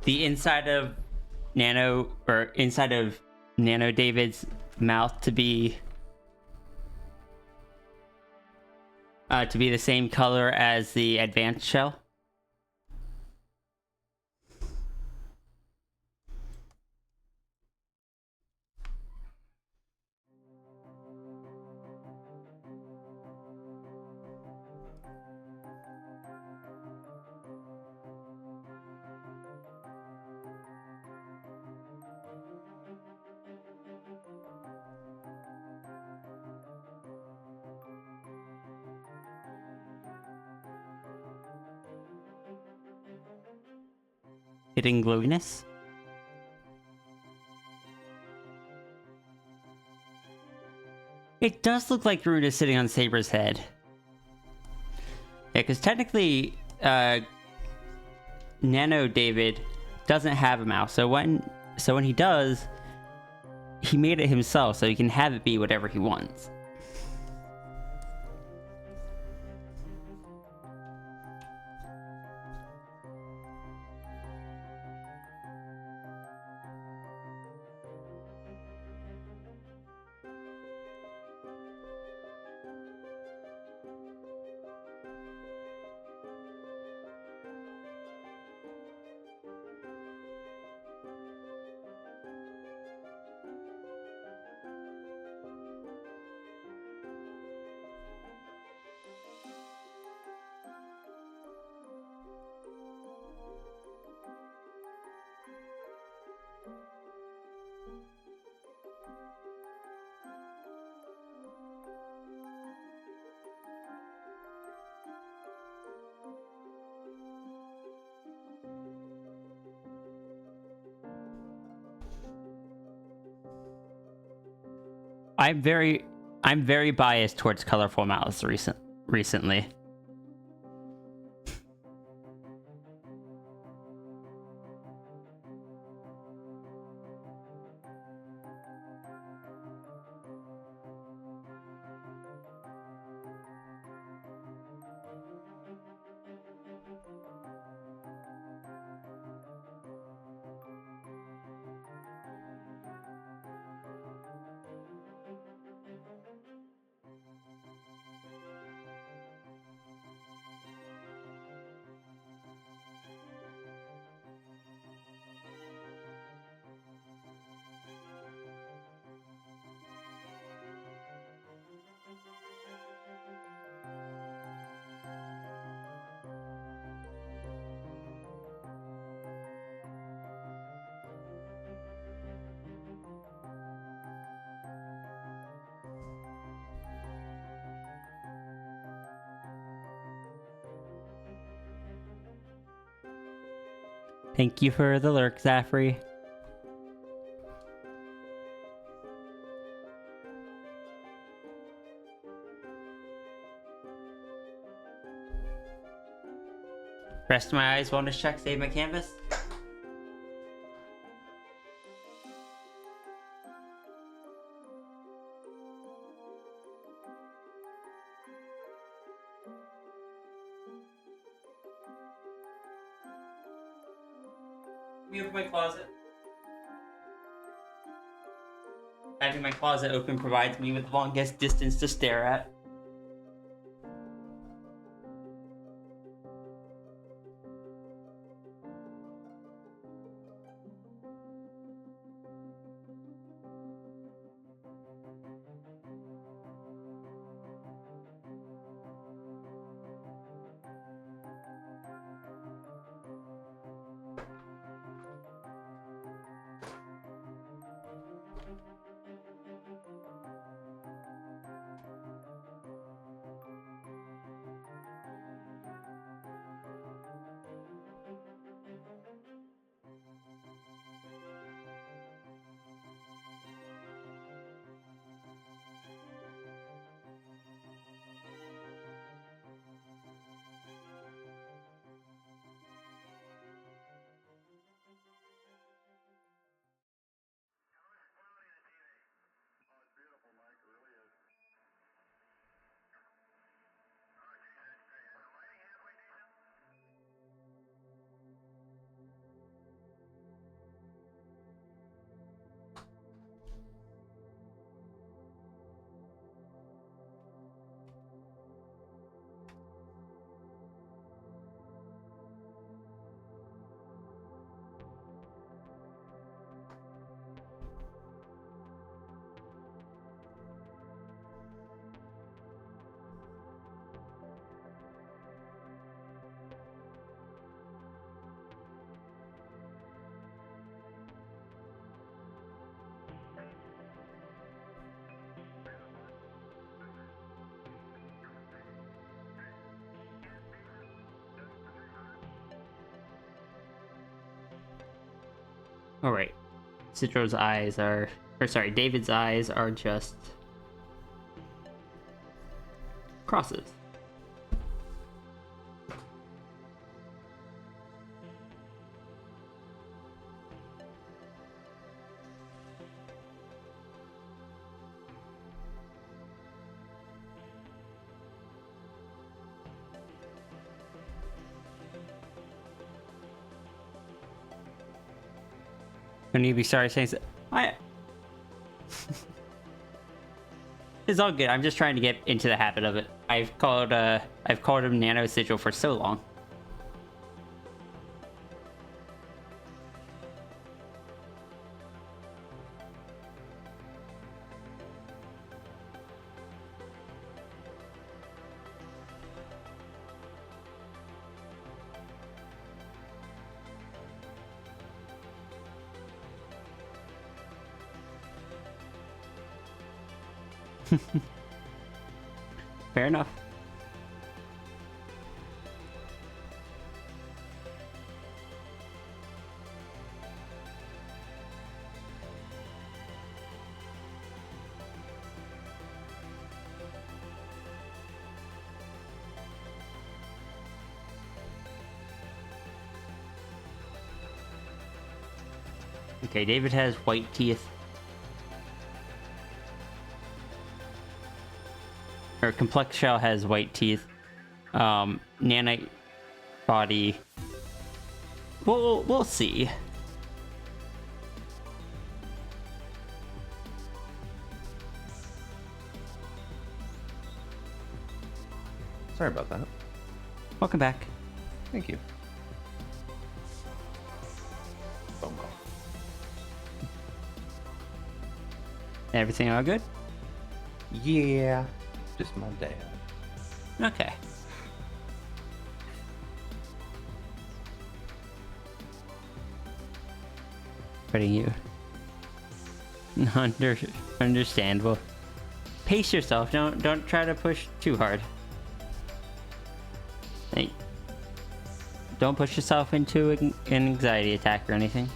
inside of Nano David's mouth to be the same color as the advanced shell? Hidden glowiness? It does look like Rune is sitting on Saber's head. Yeah, because technically, Nano David doesn't have a mouth, so when he does, he made it himself, so he can have it be whatever he wants. I'm very biased towards colorful mouths recently. Thank you for the lurk, Zafri. Rest of my eyes, bonus check, save my canvas. Me open my closet. Having my closet open provides me with the longest distance to stare at. All right. Citro's eyes are, or sorry, David's eyes are just crosses. I need to be sorry saying It's all good. I'm just trying to get into the habit of it. I've called him Nano Sigil for so long. Fair enough. Okay, David has white teeth. Or Complex Shell has white teeth. Nanite body. We'll see. Sorry about that. Welcome back. Thank you. Phone call. Everything all good? Yeah. Just my dad. Okay. Putting you. Understandable. Pace yourself. Don't try to push too hard. Hey. Don't push yourself into an anxiety attack or anything.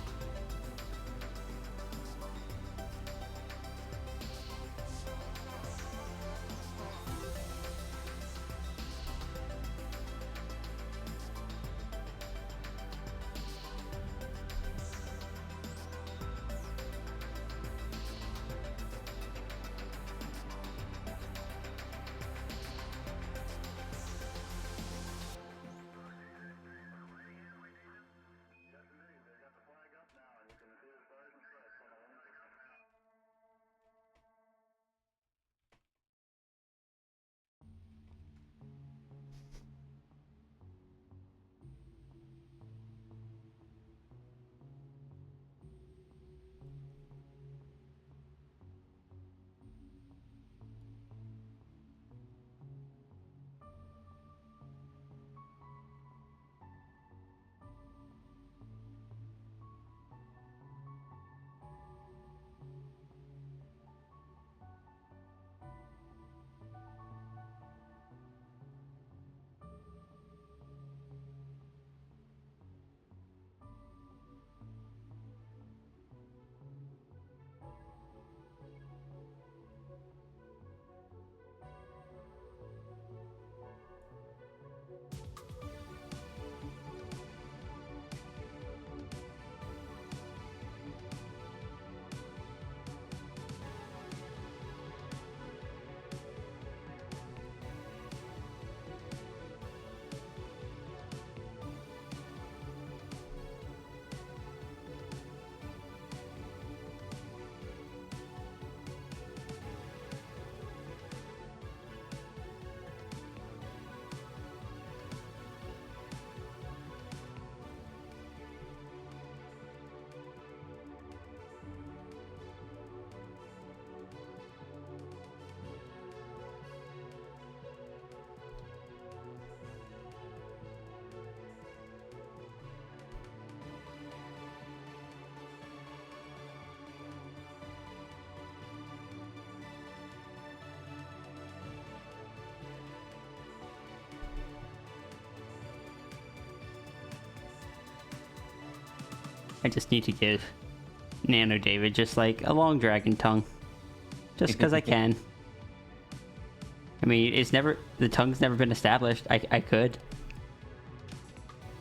I just need to give Nano David, just like a long dragon tongue. Just because I can. I mean, the tongue's never been established. I could.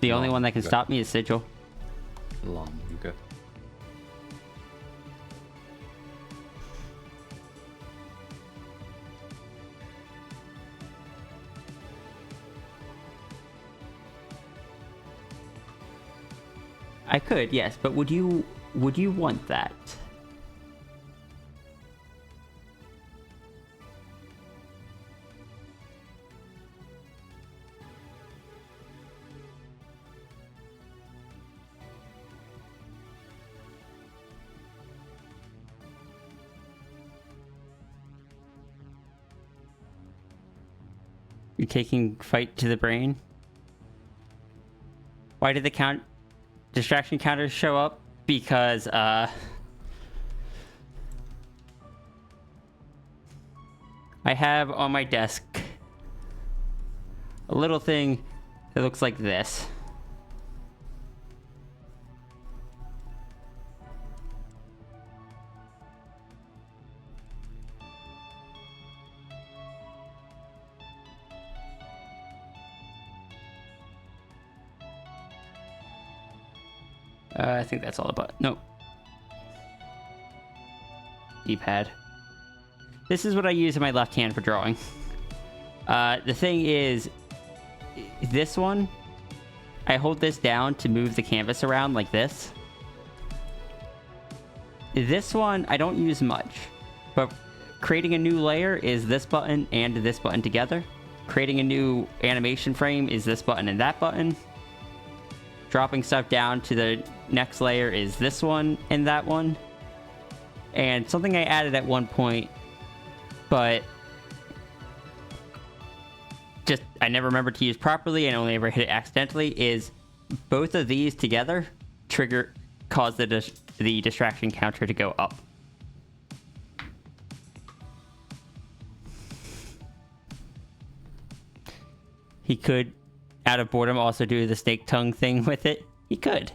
The only one that can stop me is Sigil. Long, okay. I could, yes, but would you want that? You're taking fight to the brain? Why did the distraction counters show up? Because, I have on my desk a little thing that looks like this. I think that's all about. Nope. D-pad. This is what I use in my left hand for drawing. The thing is, this one, I hold this down to move the canvas around like this. This one, I don't use much, but creating a new layer is this button and this button together. Creating a new animation frame is this button and that button. Dropping stuff down to the next layer is this one and that one. And something I added at one point, but just I never remembered to use properly and only ever hit it accidentally, is both of these together cause the distraction counter to go up. He could, out of boredom, also do the snake tongue thing with it. He could.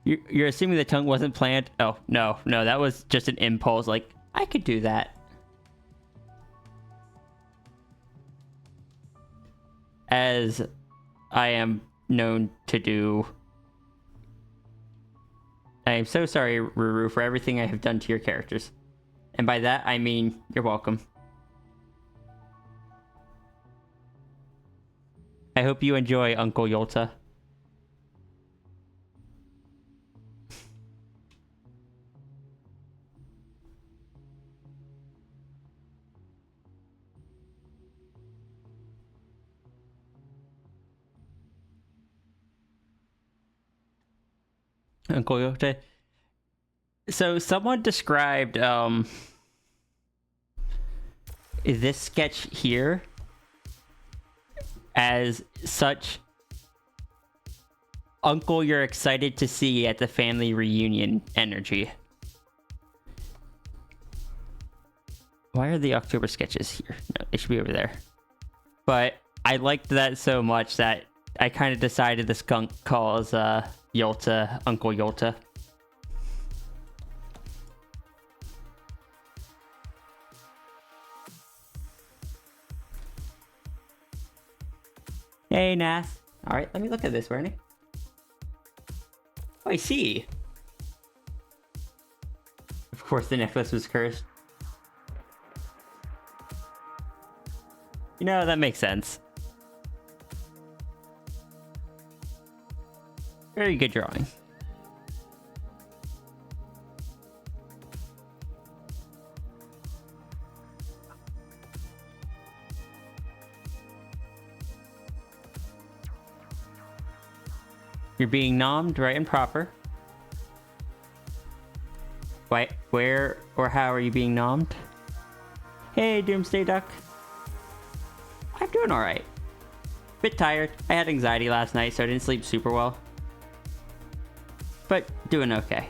You're assuming the tongue wasn't planned? Oh, no, that was just an impulse. Like, I could do that. As I am known to do. I am so sorry, Ruru, for everything I have done to your characters. And by that, I mean, you're welcome. I hope you enjoy, Uncle Yolta. Uncle Yolta. So someone described this sketch here as such uncle you're excited to see at the family reunion energy. Why are the October sketches here? No, they should be over there. But I liked that so much that I kind of decided the skunk calls Yolta Uncle Yolta. Hey, Nath. All right, let me look at this, Bernie. Oh, I see. Of course, the necklace was cursed. You know, that makes sense. Very good drawing. You're being nommed right and proper. Why, where or how are you being nommed? Hey, Doomsday Duck. I'm doing alright. Bit tired. I had anxiety last night, so I didn't sleep super well. But doing okay.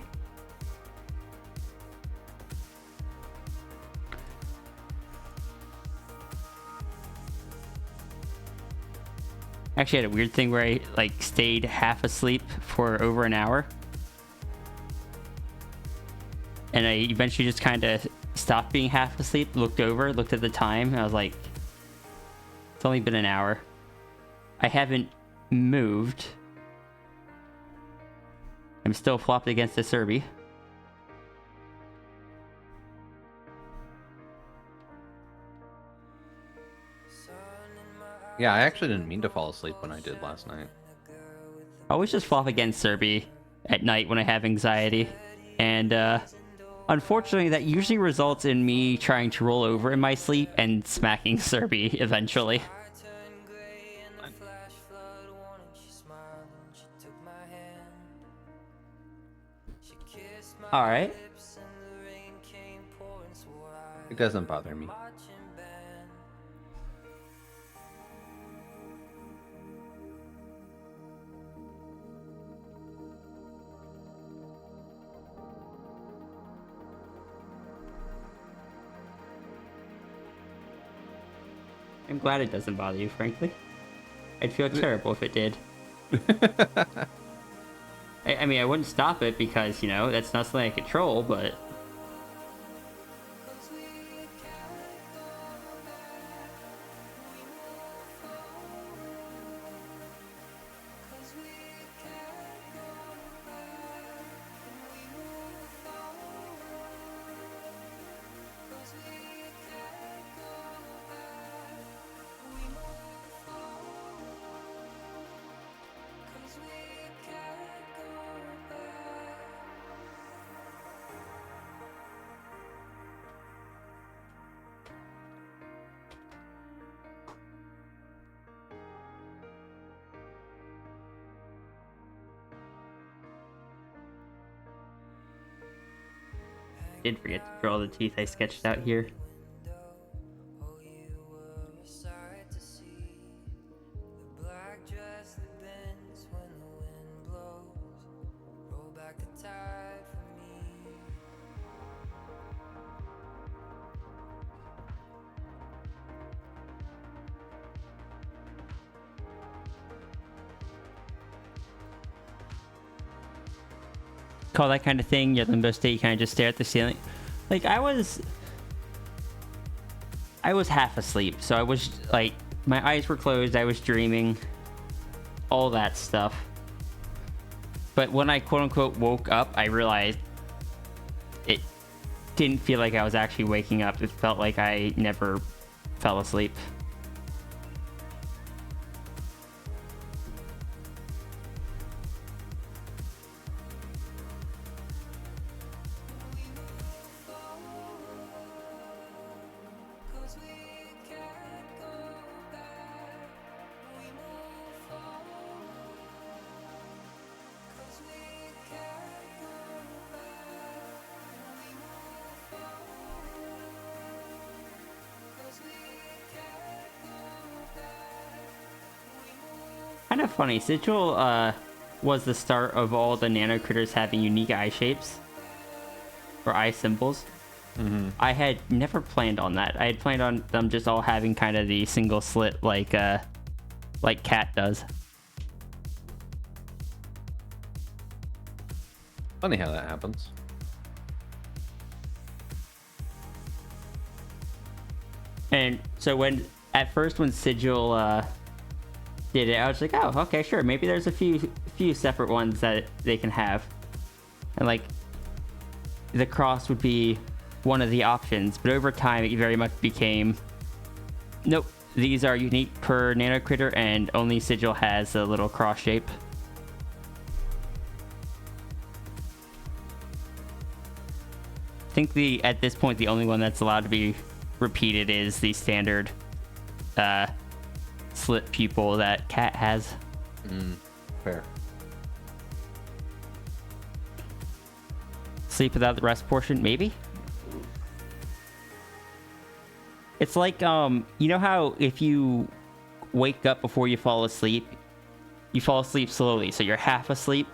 Actually had a weird thing where I like stayed half asleep for over an hour. and I eventually just kind of stopped being half asleep, looked over, looked at the time, and I was like, it's only been an hour. I haven't moved. I'm still flopped against the Serbi. Yeah, I actually didn't mean to fall asleep when I did last night. I always just flop against Serbi at night when I have anxiety. And unfortunately, that usually results in me trying to roll over in my sleep and smacking Serbi eventually. Alright. It doesn't bother me. I'm glad it doesn't bother you, frankly. I'd feel terrible if it did. I mean, I wouldn't stop it because, you know, that's not something I control, but... Did forget to draw the teeth I sketched out here. Call that kind of thing your limbo state. You kind of just stare at the ceiling. Like I was half asleep, so I was like, my eyes were closed, I was dreaming, all that stuff. But when I quote unquote woke up, I realized it didn't feel like I was actually waking up. It felt like I never fell asleep. Kind of funny. Sigil was the start of all the nano critters having unique eye shapes or eye symbols. Mm-hmm. I had never planned on that. I had planned on them just all having kind of the single slit like Cat does. Funny how that happens. And so at first when Sigil did it, I was like, oh, okay, sure. Maybe there's a few separate ones that they can have. And like the cross would be one of the options, but over time it very much became, nope, these are unique per nano critter and only Sigil has a little cross shape. I think at this point the only one that's allowed to be repeated is the standard slit pupil that Cat has. Fair. Sleep without the rest portion, maybe? It's like, you know how if you wake up before you fall asleep slowly, so you're half asleep.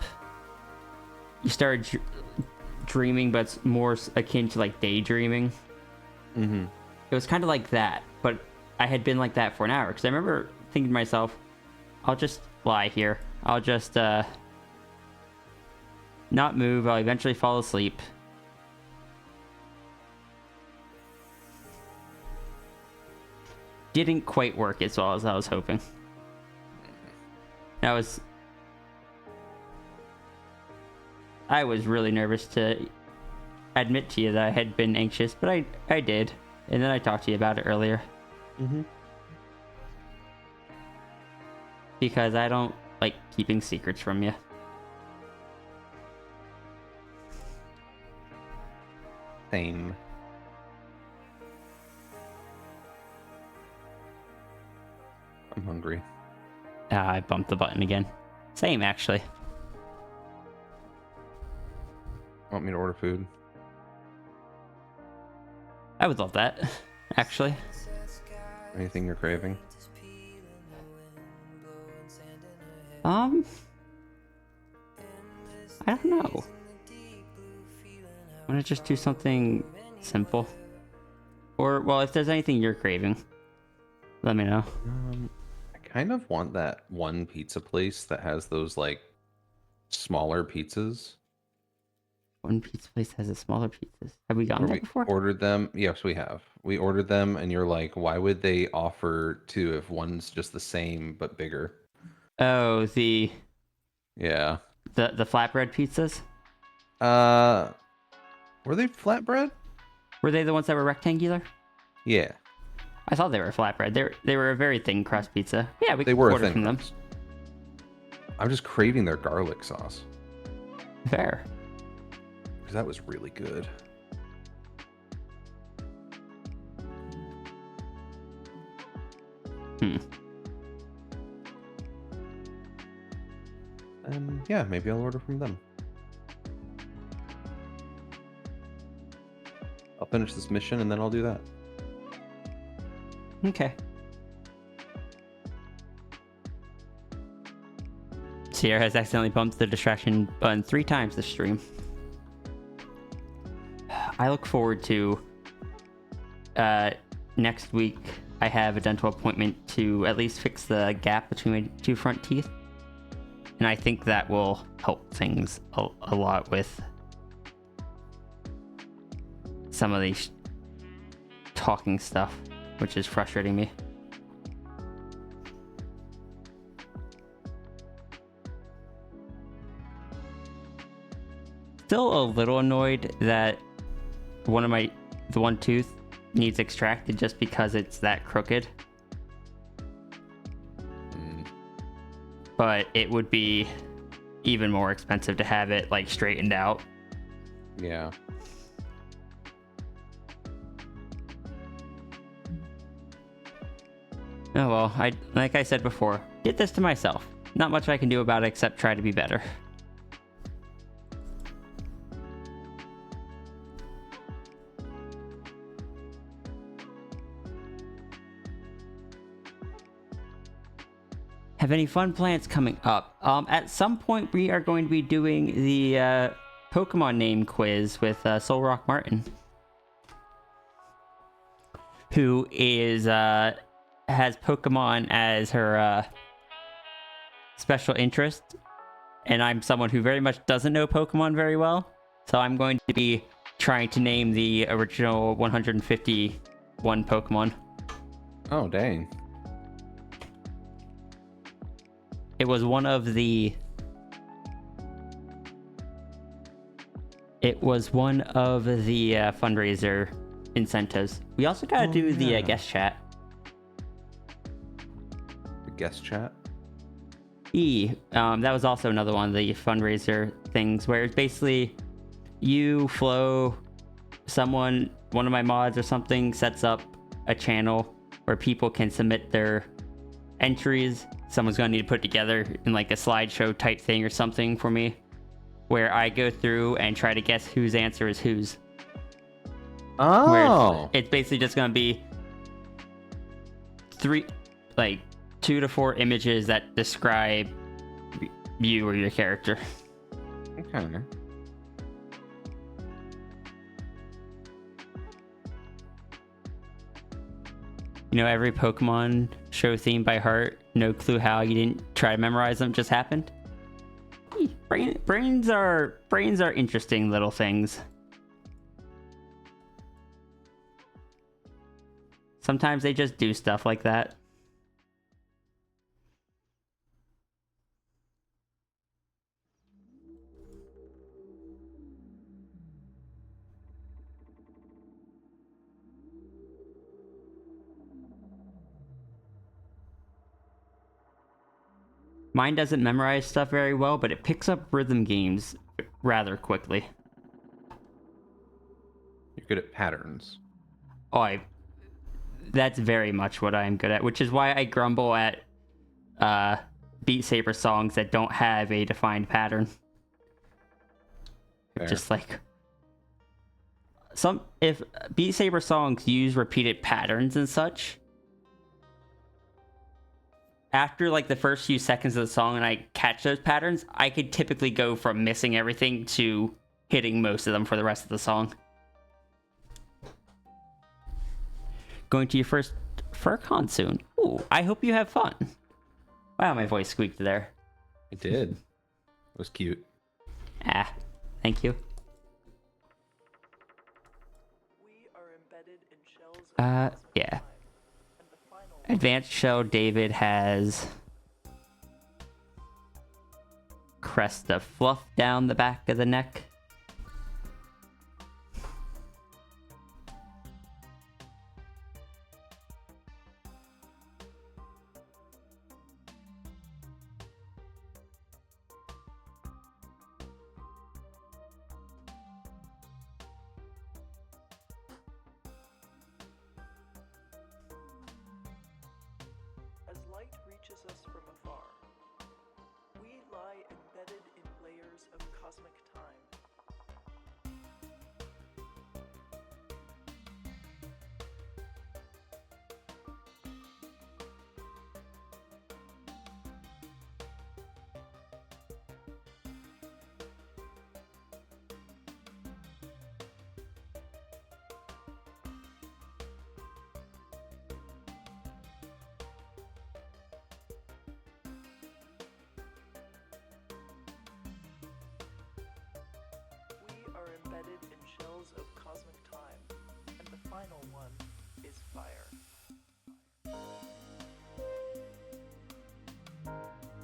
You start dreaming, but it's more akin to like daydreaming. Mm-hmm. It was kind of like that, but I had been like that for an hour, because I remember thinking to myself, I'll just lie here. I'll just not move. I'll eventually fall asleep. didn't quite work as well as I was hoping. I was really nervous to admit to you that I had been anxious, but I did. And then I talked to you about it earlier. Mm-hmm. Because I don't like keeping secrets from you. Same. I'm hungry. Ah, I bumped the button again. Same, actually. Want me to order food? I would love that, actually. Anything you're craving? I don't know. Want to just do something simple? Or, well, if there's anything you're craving, let me know. I kind of want that one pizza place that has those like smaller pizzas. One pizza place has a smaller pizzas. Have we gone Where there we before? ordered them. Yes, we have. We ordered them, and you're like, why would they offer two if one's just the same but bigger? Oh, Yeah. the flatbread pizzas? Were they flatbread? Were they the ones that were rectangular? Yeah, I thought they were flatbread. They were a very thin crust pizza. Yeah, we they could were a order thin from them. crust. I'm just craving their garlic sauce Fair. because that was really good. Yeah, maybe I'll order from them. I'll finish this mission and then I'll do that. Okay. Sierra has accidentally bumped the distraction button 3 times this stream. I look forward to next week. I have a dental appointment to at least fix the gap between my 2 front teeth. And I think that will help things a lot with some of these talking stuff, which is frustrating me. Still a little annoyed that the one tooth needs extracted just because it's that crooked. But it would be even more expensive to have it like straightened out. Yeah. Oh well, like I said before, did this to myself. Not much I can do about it except try to be better. Have any fun plans coming up? At some point we are going to be doing the Pokemon name quiz with Soul Rock Martin, who is has Pokemon as her special interest, and I'm someone who very much doesn't know Pokemon very well, so I'm going to be trying to name the original 151 Pokemon. Oh, dang. It was one of the fundraiser incentives. We also gotta do the yeah. guest chat. The guest chat? That was also another one of the fundraiser things where it's basically you, Flo, one of my mods or something sets up a channel where people can submit their entries. Someone's gonna need to put it together in like a slideshow type thing or something for me, where I go through and try to guess whose answer is whose. Oh. It's basically just gonna be 2 to 4 images that describe you or your character. Okay. You know every Pokemon show theme by heart. No clue how you didn't try to memorize them. Just happened. Brains are interesting little things. Sometimes they just do stuff like that. Mine doesn't memorize stuff very well, but it picks up rhythm games rather quickly. You're good at patterns. Oh, that's very much what I'm good at, which is why I grumble at Beat Saber songs that don't have a defined pattern. Fair. Just like if Beat Saber songs use repeated patterns and such, after like the first few seconds of the song and I catch those patterns, I could typically go from missing everything to hitting most of them for the rest of the song. Going to your first FurCon soon. Ooh, I hope you have fun. Wow, my voice squeaked there. It did. It was cute. Ah, thank you. Yeah. Advanced Shell David has crest of fluff down the back of the neck.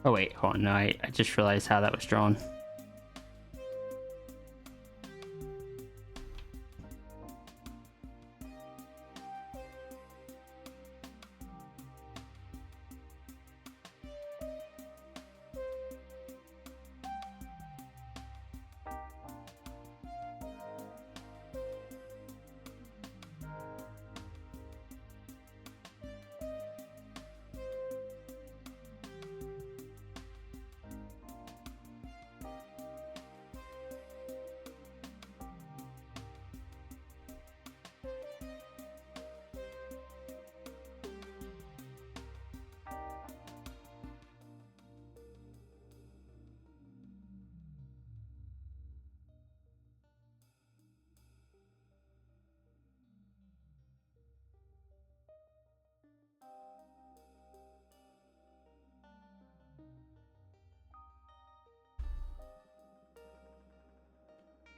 Oh wait, hold on, no, I just realized how that was drawn.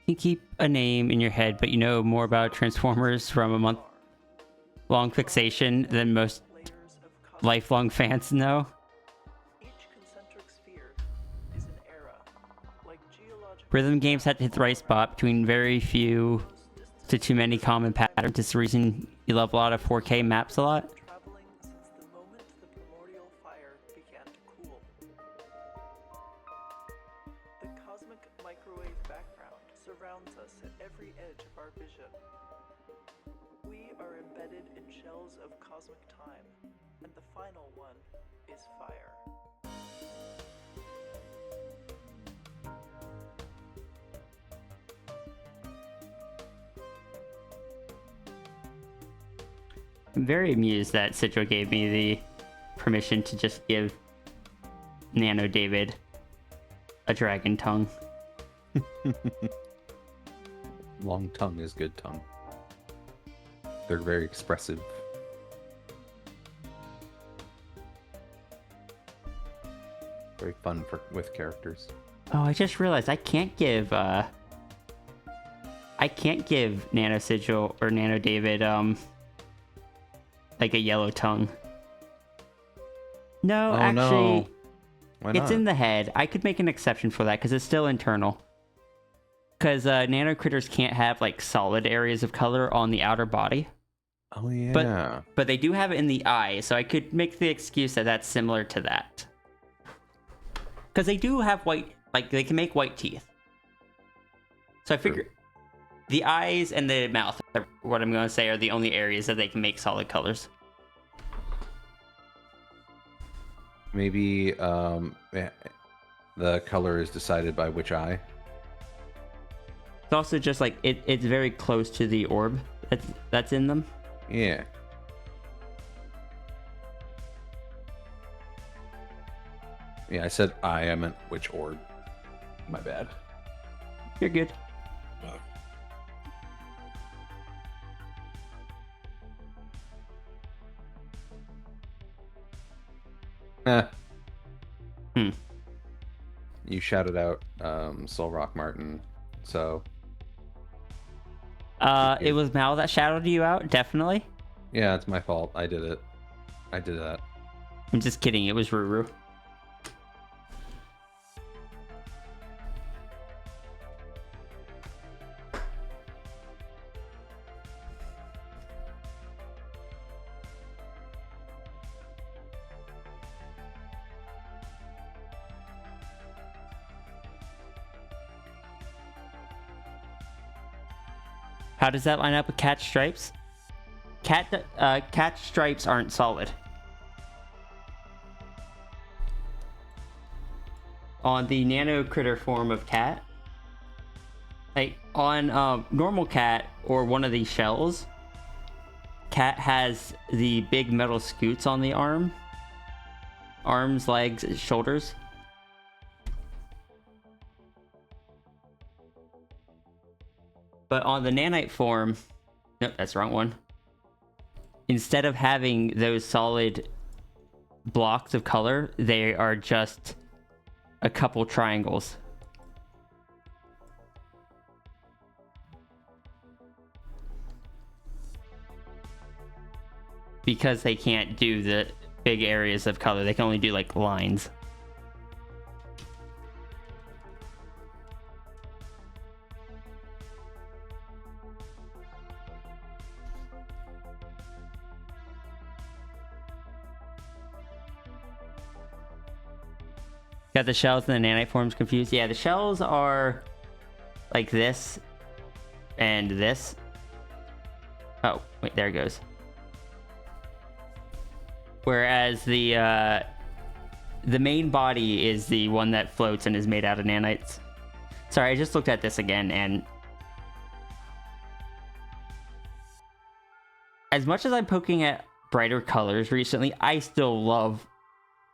You can keep a name in your head, but you know more about Transformers from a month-long fixation than most lifelong fans know. Rhythm games had to hit the right spot between very few to too many common patterns. It's the reason you love a lot of 4K maps a lot. I'm very amused that Citro gave me the permission to just give Nano David a dragon tongue. Long tongue is good tongue. They're very expressive. Very fun with characters. Oh, I just realized I can't give Nano Sigil or Nano David like a yellow tongue. No, Oh, actually, no. Why it's not? in the head. I could make an exception for that because it's still internal. Because nano critters can't have like solid areas of color on the outer body, Oh yeah. but they do have it in the eye. So I could make the excuse that that's similar to that. Because they do have white, like they can make white teeth. So I figure the eyes and the mouth, are what I'm going to say, are the only areas that they can make solid colors. Maybe the color is decided by which eye. It's also just like it's very close to the orb that's in them. Yeah. Yeah, I said eye. I meant which orb. My bad. You're good. Eh. Hmm. You shouted out Soul Rock Martin, so It was Mal that shouted you out, definitely. yeah, it's my fault. I did it. I did that. I'm just kidding, it was Ruru. How does that line up with cat stripes? Cat stripes aren't solid. On the nano critter form of cat, like on normal cat or one of these shells, cat has the big metal scoots on the arms, legs, shoulders. But on the nanite form, nope, that's the wrong one. Instead of having those solid blocks of color, they are just a couple triangles. Because they can't do the big areas of color, they can only do like lines. Got the shells and the nanite forms confused. Yeah, the shells are like this and this. Oh, wait, there it goes. Whereas the main body is the one that floats and is made out of nanites. Sorry, I just looked at this again, and as much as I'm poking at brighter colors recently, I still love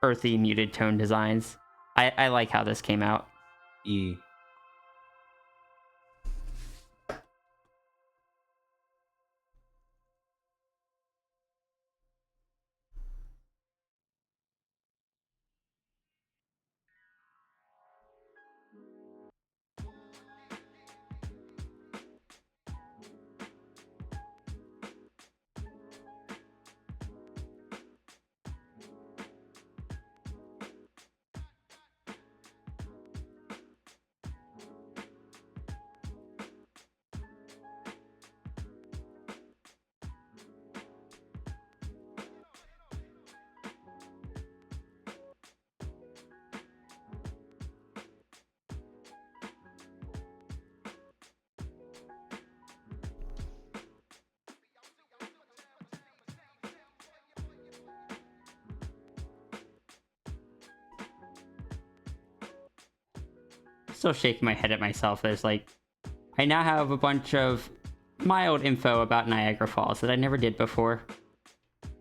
earthy muted tone designs. I like how this came out. E. Still shaking my head at myself. There's like, I now have a bunch of mild info about Niagara Falls that I never did before.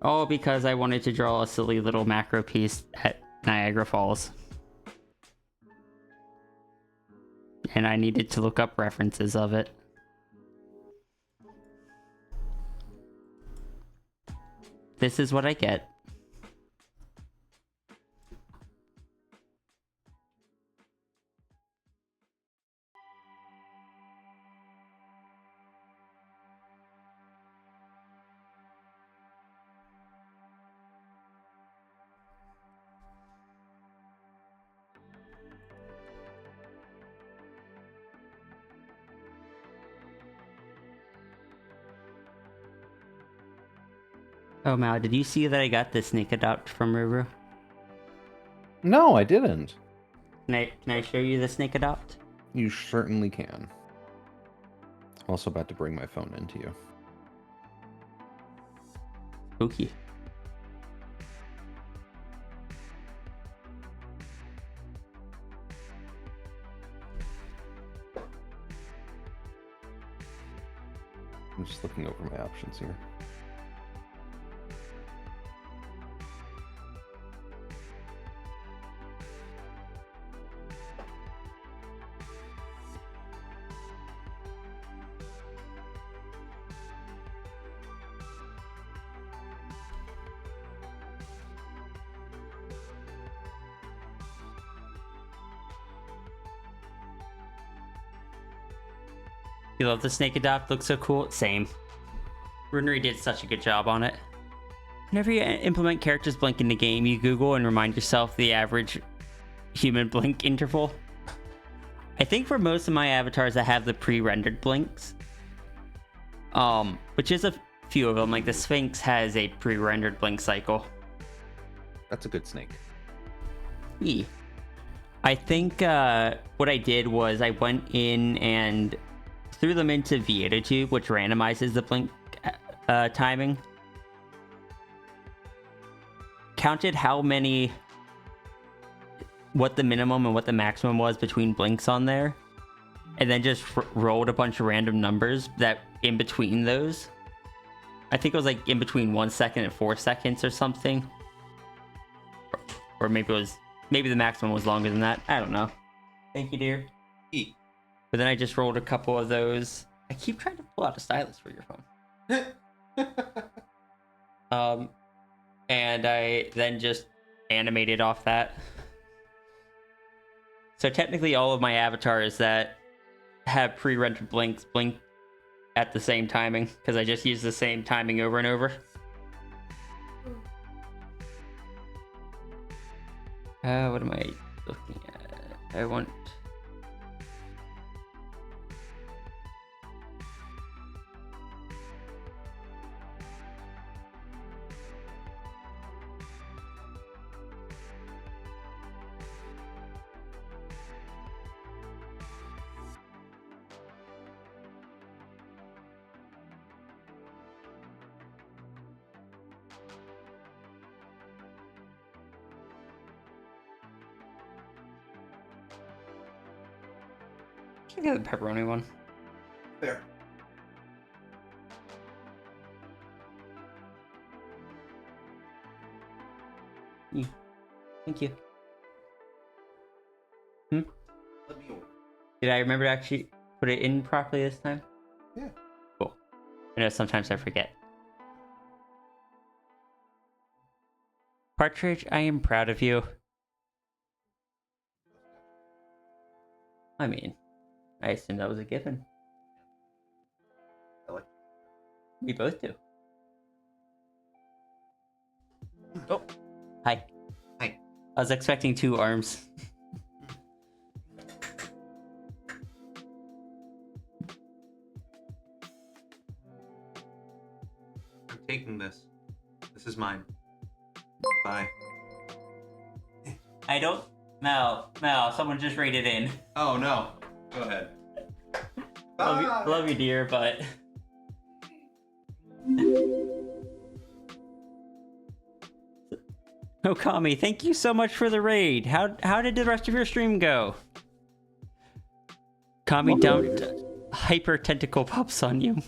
All because I wanted to draw a silly little macro piece at Niagara Falls. And I needed to look up references of it. This is what I get. Oh, Mao, did you see that I got the snake adopt from Ruru? No, I didn't. Can I show you the snake adopt? You certainly can. I'm also about to bring my phone into you. Spooky. I'm just looking over my options here. You love the snake adopt? Looks so cool. Same. Runery did such a good job on it. Whenever you implement characters blink in the game, you Google and remind yourself the average human blink interval. I think for most of my avatars, I have the pre-rendered blinks. Which is a few of them. Like the Sphinx has a pre-rendered blink cycle. That's a good snake. Yee. I think what I did was I went in and threw them into VietoTube, which randomizes the blink timing. Counted what the minimum and what the maximum was between blinks on there, and then just rolled a bunch of random numbers that in between those. I think it was like in between 1 second and 4 seconds or something, or maybe the maximum was longer than that. I don't know. Thank you, dear. E. But then I just rolled a couple of those. I keep trying to pull out a stylus for your phone. And I then just animated off that. So technically all of my avatars that have pre-rendered blinks blink at the same timing, because I just use the same timing over and over. What am I looking at? I want... Can I get the pepperoni one? There. Thank you. Let me order. Did I remember to actually put it in properly this time? Yeah. Cool. I know sometimes I forget. Partridge, I am proud of you. I mean, I assume that was a given. I like We both do. Oh, hi. Hi. I was expecting 2 arms. I'm taking this. This is mine. Bye. I don't... Mel, someone just raided in. Oh no. Go ahead. Love you, dear, but... Okami, thank you so much for the raid. How did the rest of your stream go? Kami dumped hyper tentacle pups on you.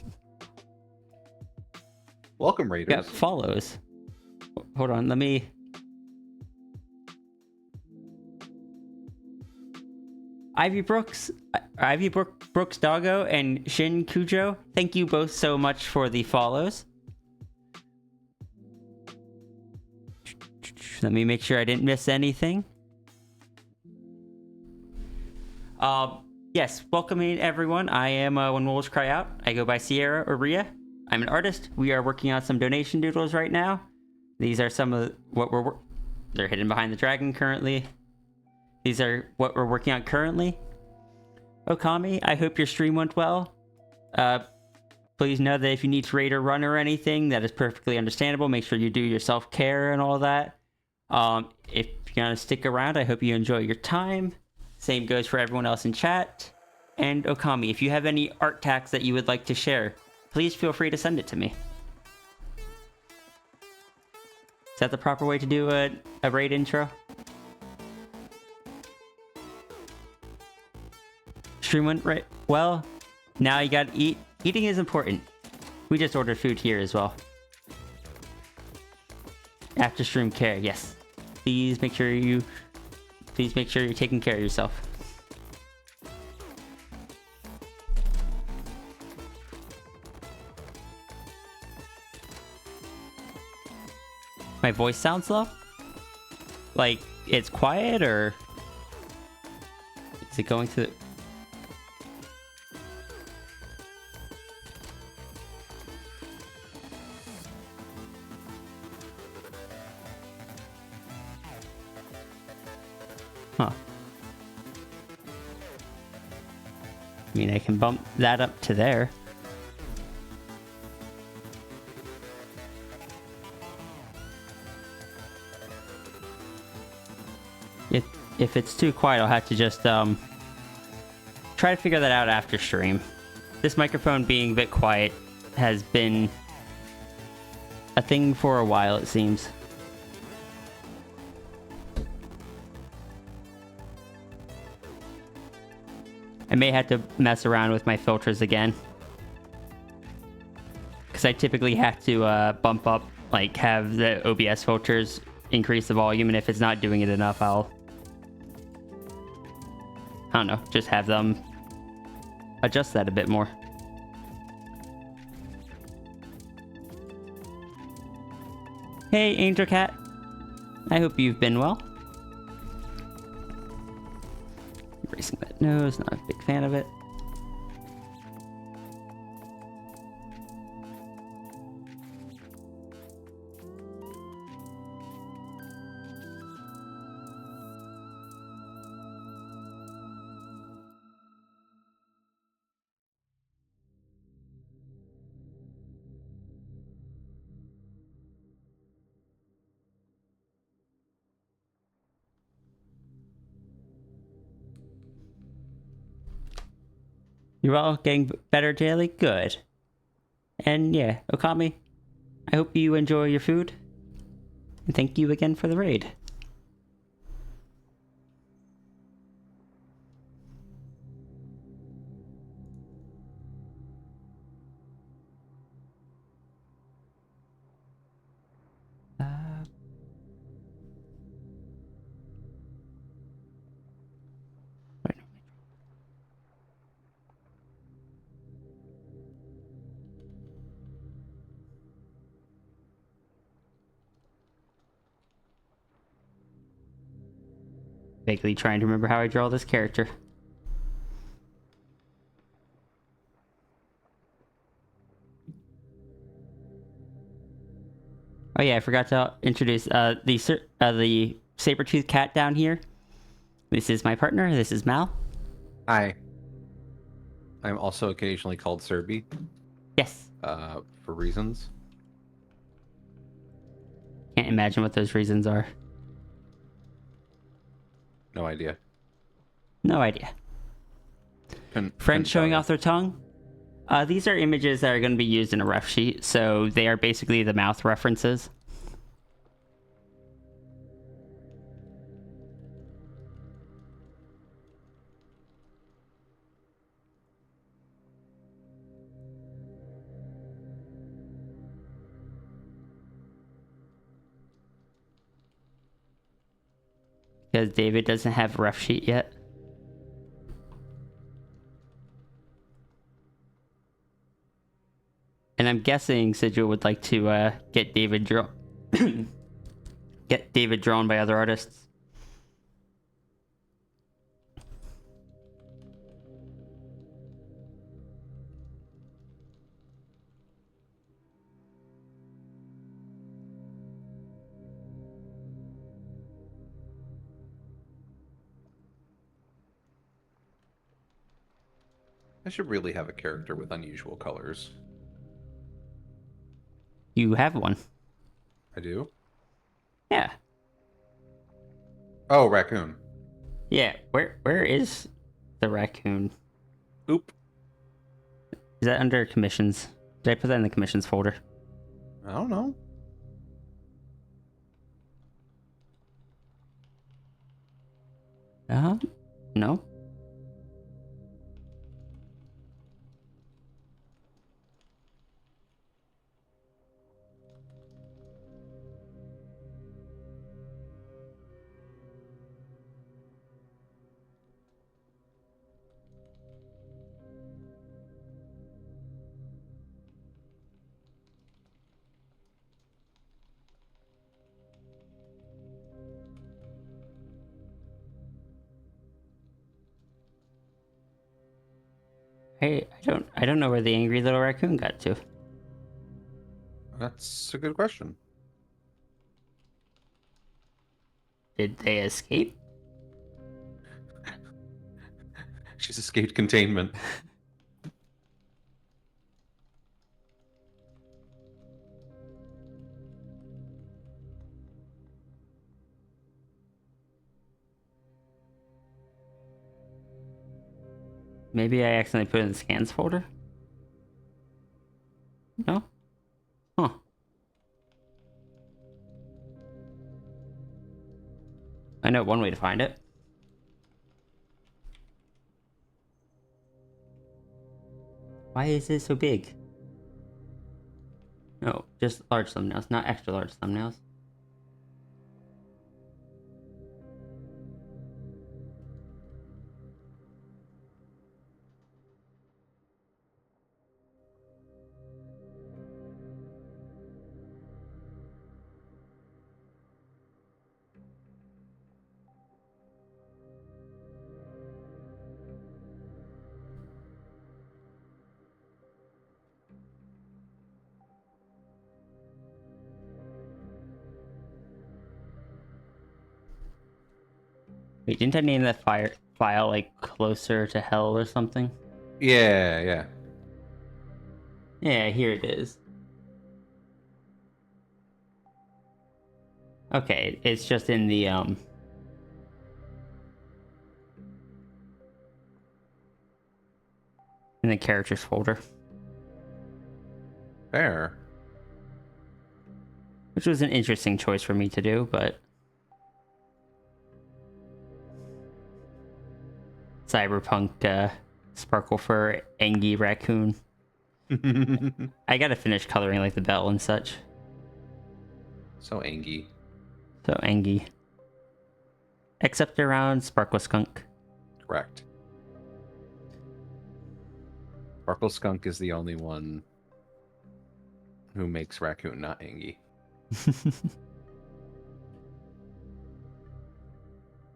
Welcome, Raiders. Got follows. Hold on, let me... Ivy Brooks Doggo, and Shin Kujo, thank you both so much for the follows. Let me make sure I didn't miss anything. Yes, welcome in everyone. I am When Wolves Cry Out. I go by Sierra or Ria. I'm an artist. We are working on some donation doodles right now. These are some of what they're hidden behind the dragon currently. These are what we're working on currently. Okami, I hope your stream went well. Please know that if you need to raid or run or anything, that is perfectly understandable. Make sure you do your self-care and all that. If you're gonna stick around, I hope you enjoy your time. Same goes for everyone else in chat. And Okami, if you have any art tags that you would like to share, please feel free to send it to me. Is that the proper way to do a raid intro? Stream went right well. Now you gotta eat. Eating is important. We just ordered food here as well. After stream care, yes. Please make sure you're taking care of yourself. My voice sounds low? Like it's quiet, or is it going to? Huh. I mean, I can bump that up to there. If it's too quiet, I'll have to just try to figure that out after stream. This microphone being a bit quiet has been a thing for a while, it seems. I may have to mess around with my filters again, because I typically have to bump up, like have the OBS filters increase the volume, and if it's not doing it enough, I don't know, just have them adjust that a bit more. Hey, Angel Cat. I hope you've been well. Erasing that nose, not a big fan of it. You're all getting better daily? Good. And yeah, Okami, I hope you enjoy your food. And thank you again for the raid. Wait. Vaguely trying to remember how I draw this character. Oh yeah, I forgot to introduce the saber-toothed cat down here. This is my partner. This is Mal. Hi. I'm also occasionally called Serby, Yes. for reasons. Can't imagine what those reasons are. No idea. No idea. Friends showing off their tongue? These are images that are going to be used in a ref sheet, so they are basically the mouth references. Because David doesn't have a ref sheet yet. And I'm guessing Sigil would like to get David drawn by other artists. I should really have a character with unusual colors. You have one. I do. Yeah. Oh, raccoon. Yeah. Where is the raccoon? Oop. Is that under commissions? Did I put that in the commissions folder? I don't know. No. Hey, I don't know where the angry little raccoon got to. That's a good question. Did they escape? She's escaped containment. Maybe I accidentally put it in the scans folder? No? Huh. I know one way to find it. Why is it so big? No, just large thumbnails, not extra large thumbnails. Wait, didn't I name that file like closer to hell or something? Yeah, yeah. Yeah, here it is. Okay, it's just in the characters folder, Fair. which was an interesting choice for me to do, but cyberpunk sparkle fur Angie raccoon. I gotta finish coloring like the bell and such. So angy. So Angie. Except around Sparkle Skunk. Correct. Sparkle Skunk is the only one who makes raccoon not angy.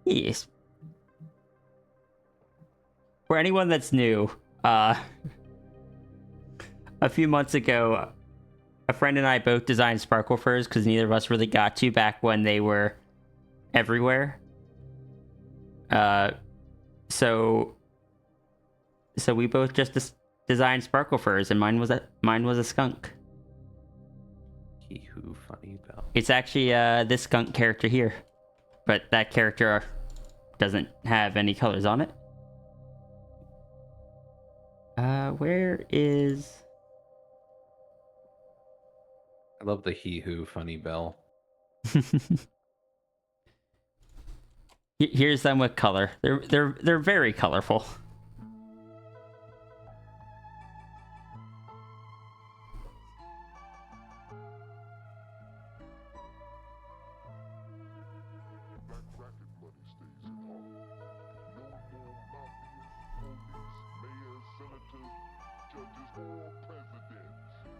Yes. For anyone that's new, a few months ago, a friend and I both designed sparkle furs because neither of us really got to back when they were everywhere. So we both just designed sparkle furs, and mine was a skunk. He who funny bell. It's actually this skunk character here, but that character doesn't have any colors on it. Where is? I love the he who funny bell. Here's them with color. They're very colorful.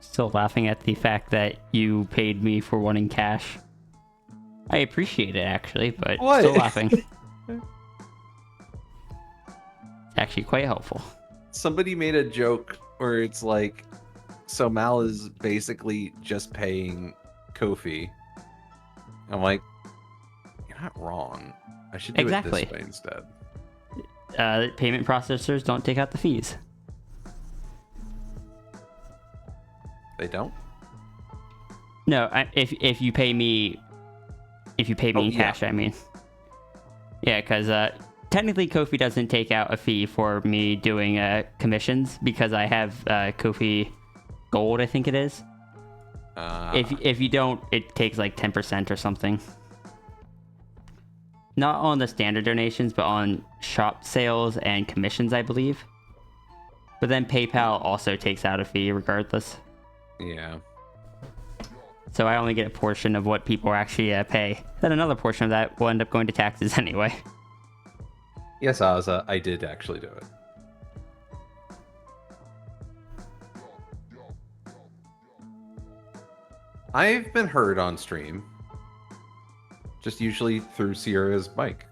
Still laughing at the fact that you paid me for one in cash. I appreciate it actually, but What? still laughing. It's actually quite helpful. Somebody made a joke where it's like, so Mal is basically just paying Kofi. I'm like, you're not wrong. I should do Exactly. it this way instead. Payment processors don't take out the fees. They don't? No, if you pay me, Oh, in yeah. cash, I mean. Yeah, because technically Kofi doesn't take out a fee for me doing commissions because I have Kofi Gold, I think it is. If you don't, it takes like 10% or something. Not on the standard donations, but on shop sales and commissions, I believe. But then PayPal also takes out a fee regardless. Yeah. So I only get a portion of what people actually pay. Then another portion of that will end up going to taxes anyway. Yes, Ozza, I did actually do it. I've been heard on stream. Just usually through Sierra's mic.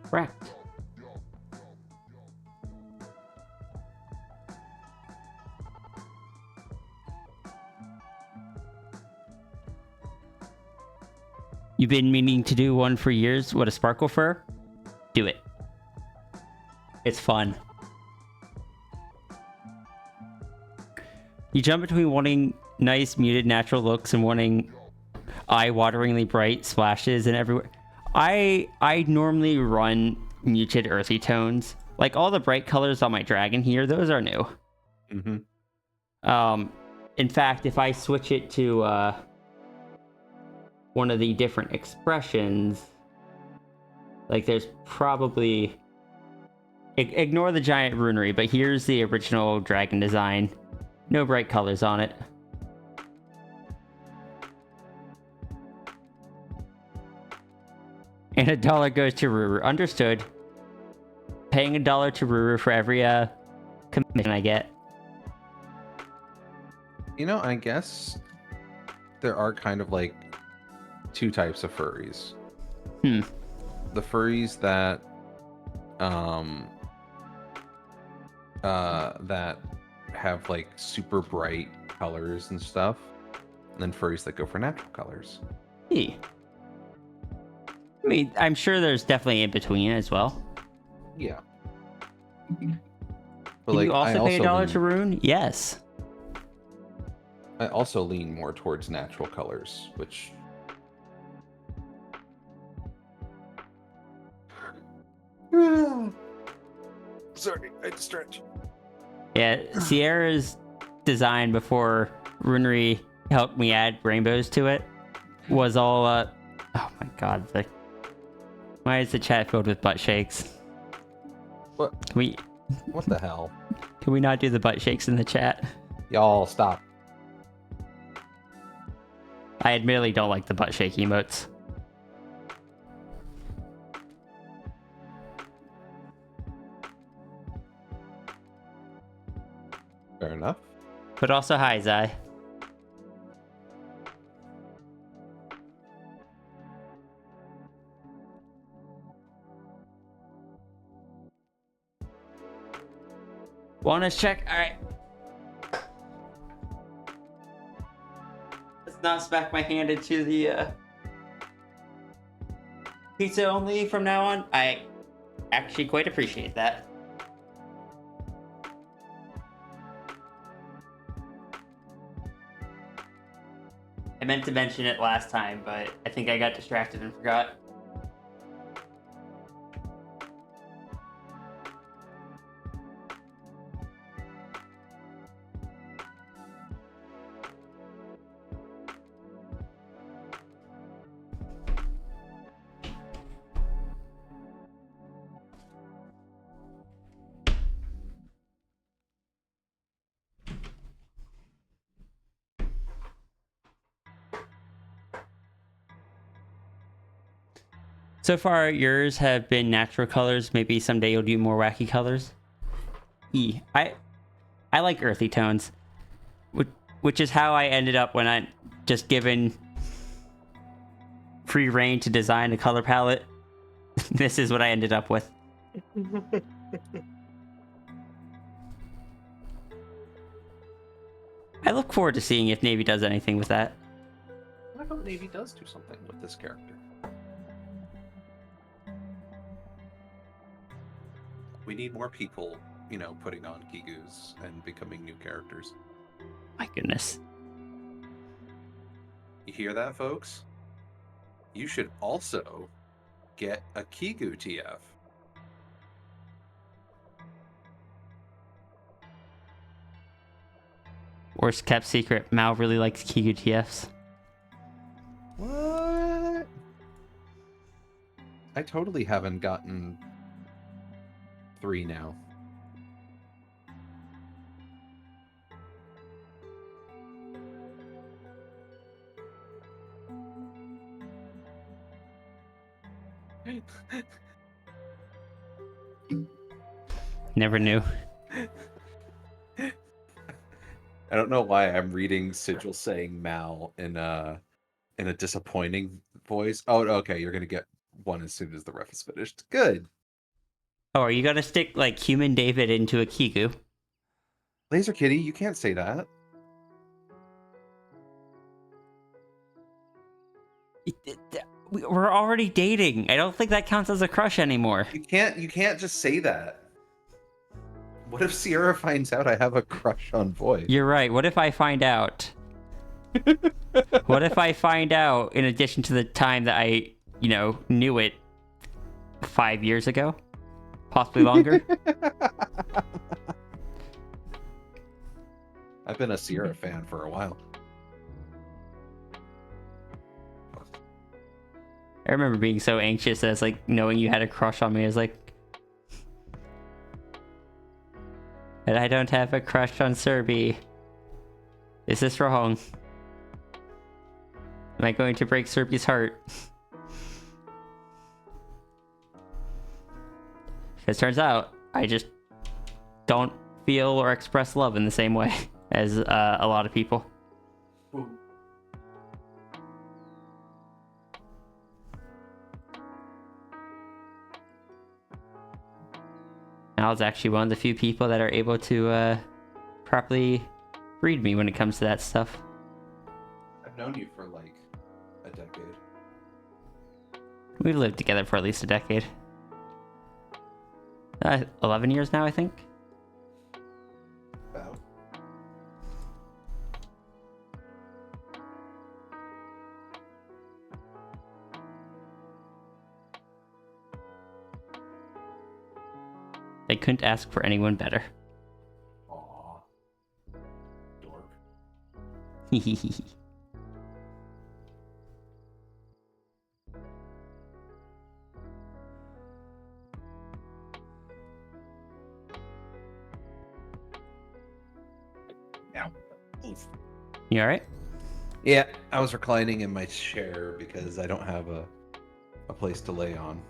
Correct. You've been meaning to do one for years. What, a sparkle fur? Do it. It's fun. You jump between wanting nice muted natural looks and wanting eye-wateringly bright splashes and everywhere. I normally run muted earthy tones. Like all the bright colors on my dragon here, those are new. Mm-hmm. In fact, if I switch it to one of the different expressions, like there's probably ignore the giant runery, but here's the original dragon design. No bright colors on it. And $1 goes to Ruru. Understood. Paying $1 to Ruru for every commission I get. You know, I guess there are kind of like two types of furries. Hmm. The furries that that have like super bright colors and stuff, and then furries that go for natural colors. Hey. I mean, I'm sure there's definitely in between as well. Yeah. But Can like, you also I pay $1 lean, to Rune? Yes. I also lean more towards natural colors, which sorry, I had to stretch. Yeah, Sierra's design before Runery helped me add rainbows to it was all, oh my god, why is the chat filled with butt shakes? What? What the hell? Can we not do the butt shakes in the chat? Y'all stop. I admittedly don't like the butt shake emotes. Fair enough. But also, hi, Zai. Wellness check? Alright. Let's not smack my hand into the pizza only from now on. I actually quite appreciate that. I meant to mention it last time, but I think I got distracted and forgot. So far, yours have been natural colors. Maybe someday you'll do more wacky colors. I like earthy tones, which is how I ended up when I just given free reign to design a color palette. This is what I ended up with. I look forward to seeing if Navy does anything with that. I hope Navy does do something with this character. We need more people, you know, putting on Gigus and becoming new characters. My goodness. You hear that, folks? You should also get a Kigu TF. Worst kept secret. Mal really likes Kigu TFs. What? I totally haven't gotten 3 now. Never knew. I don't know why I'm reading Sigil saying Mal in a disappointing voice. Oh, okay, you're gonna get one as soon as the ref is finished. Good. Oh, are you gonna stick like human David into a Kigu? Laser Kitty, you can't say that. We're already dating. I don't think that counts as a crush anymore. You can't just say that. What if Sierra finds out I have a crush on Void? You're right. What if I find out? What if I find out in addition to the time that I, knew it 5 years ago? Possibly longer? I've been a Sierra fan for a while. I remember being so anxious as knowing you had a crush on me. I was like, and I don't have a crush on Serby. Is this wrong? Am I going to break Serby's heart? Because turns out I just don't feel or express love in the same way as a lot of people. Al's actually one of the few people that are able to properly read me when it comes to that stuff. I've known you for like a decade. We've lived together for at least a decade. 11 years now, I think. About. They couldn't ask for anyone better. Aw. Dork. Ow. Oof. You alright? Yeah, I was reclining in my chair because I don't have a place to lay on.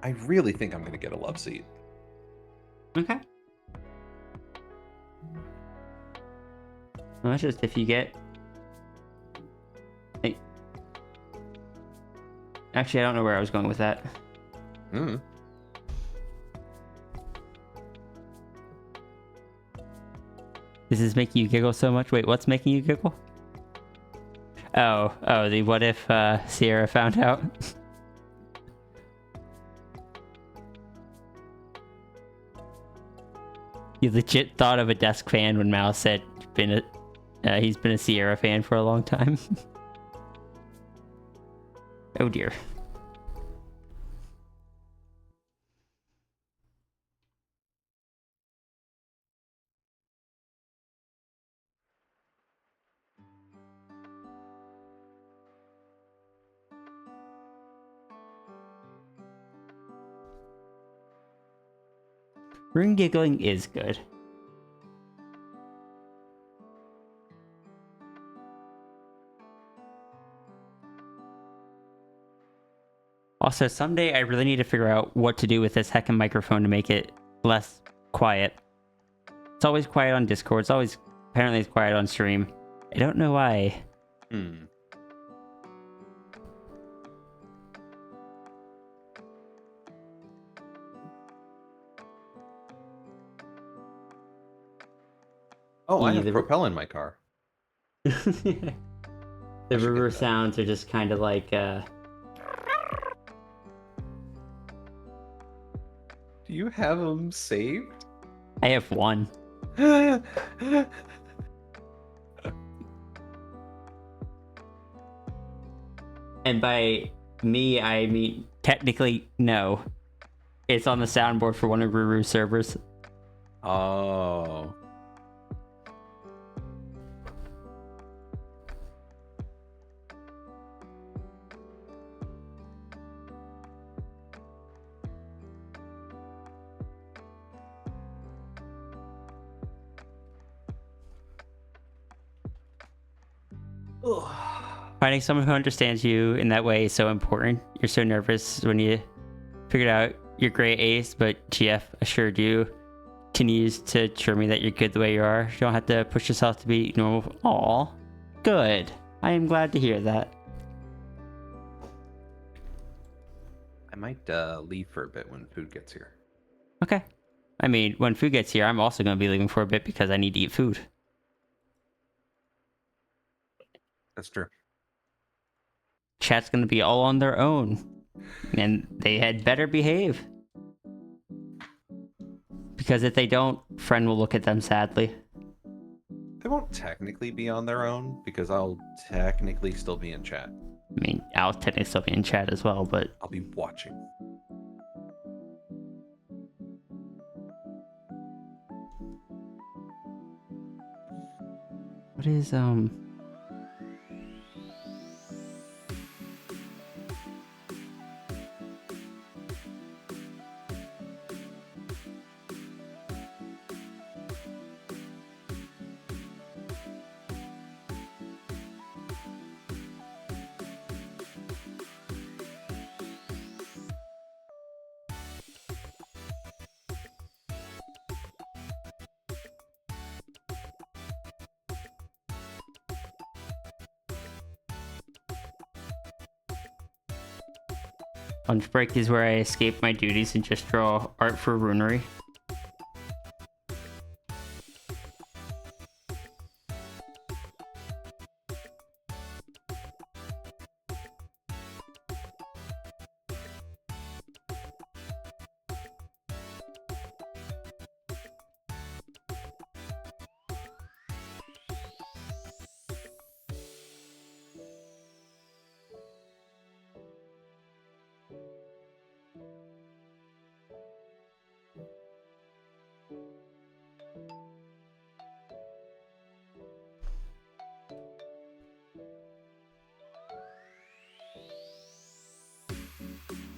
I really think I'm going to get a love seat. Okay. Well, that's just if you get... Hey. Actually, I don't know where I was going with that. Mm. This is making you giggle so much. Wait, what's making you giggle? Oh, the what if Sierra found out? You legit thought of a desk fan when Mal said he's been a Sierra fan for a long time. Oh dear. Rune giggling is good. Also, someday I really need to figure out what to do with this heckin' microphone to make it less quiet. It's always quiet on Discord. Apparently it's quiet on stream. I don't know why. Hmm. Oh, I have Either- Propel in my car. The river sounds are just kind of like, Do you have them saved? I have one. And by me, I mean technically no. It's on the soundboard for one of Ruru's servers. Oh. Finding someone who understands you in that way is so important. You're so nervous when you figured out your great ace, but GF assured you, continues to assure me that you're good the way you are. You don't have to push yourself to be normal. Aw, good. I am glad to hear that. I might leave for a bit when food gets here. Okay. I mean, when food gets here, I'm also going to be leaving for a bit because I need to eat food. That's true. Chat's going to be all on their own. And they had better behave. Because if they don't, friend will look at them sadly. They won't technically be on their own because I'll technically still be in chat. I mean, I'll technically still be in chat as well, but I'll be watching. what is, lunch break is where I escape my duties and just draw art for runery.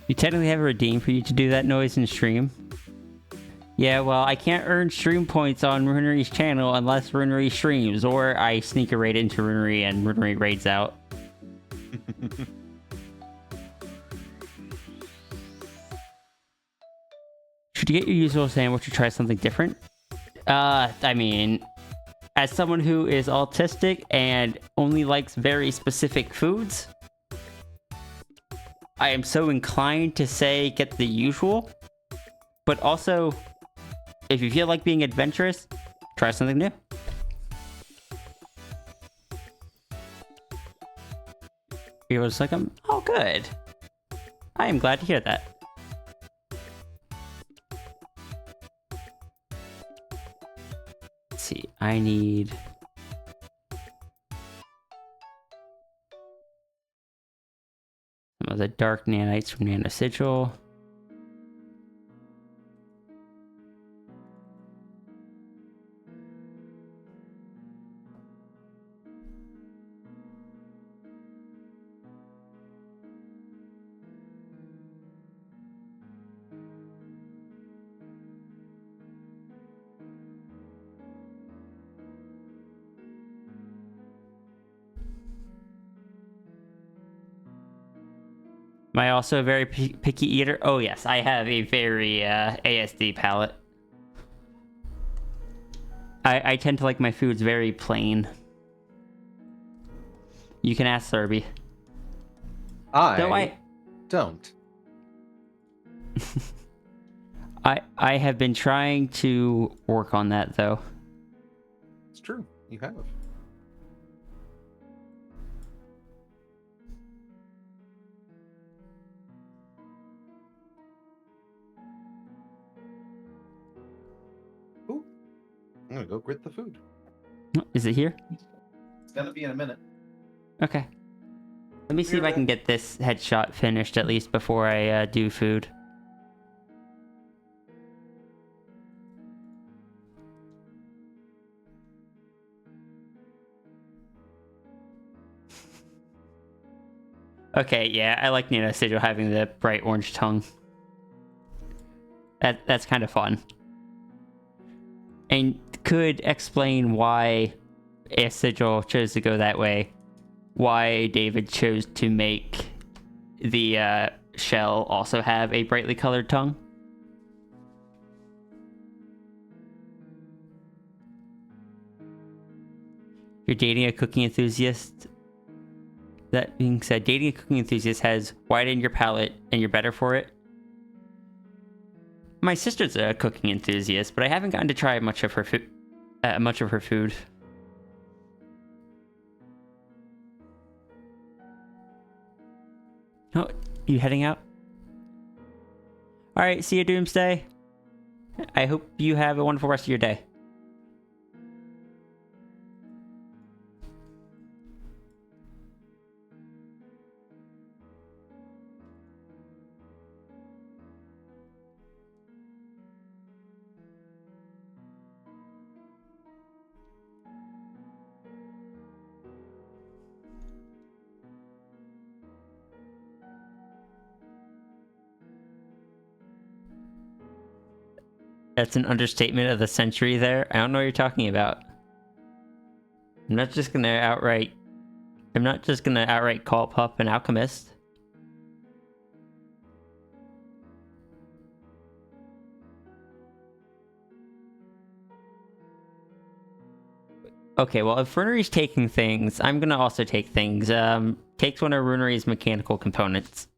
You technically have a redeem for you to do that noise in stream. Yeah, well, I can't earn stream points on Runery's channel unless Runery streams, or I sneak a raid into Runery and Runery raids out. Should you get your usual sandwich or try something different? I mean, as someone who is autistic and only likes very specific foods, I am so inclined to say get the usual, but also, if you feel like being adventurous, try something new. He was like, oh good. I am glad to hear that. Let's see, I need... some of the dark nanites from Nano Sigil. Am I also a very picky eater? Oh yes, I have a very ASD palate. I tend to like my foods very plain. You can ask Serby. I don't. I have been trying to work on that though. It's true. You have. I'm gonna go grit the food. Oh, is it here? It's gonna be in a minute. Okay. Let me see if I can get this headshot finished at least before I do food. Okay, yeah, I like Nina Sigil having the bright orange tongue. That's kind of fun. And could explain why, if Sigil chose to go that way, why David chose to make the shell also have a brightly colored tongue. You're dating a cooking enthusiast. That being said, dating a cooking enthusiast has widened your palate and you're better for it. My sister's a cooking enthusiast, but I haven't gotten to try much of her food. Oh, you heading out? All right, see you, Doomsday. I hope you have a wonderful rest of your day. That's an understatement of the century there. I don't know what you're talking about. I'm not just gonna outright call Pup an alchemist. Okay, well, if Runery's taking things, I'm gonna also take things. Takes one of Runery's mechanical components.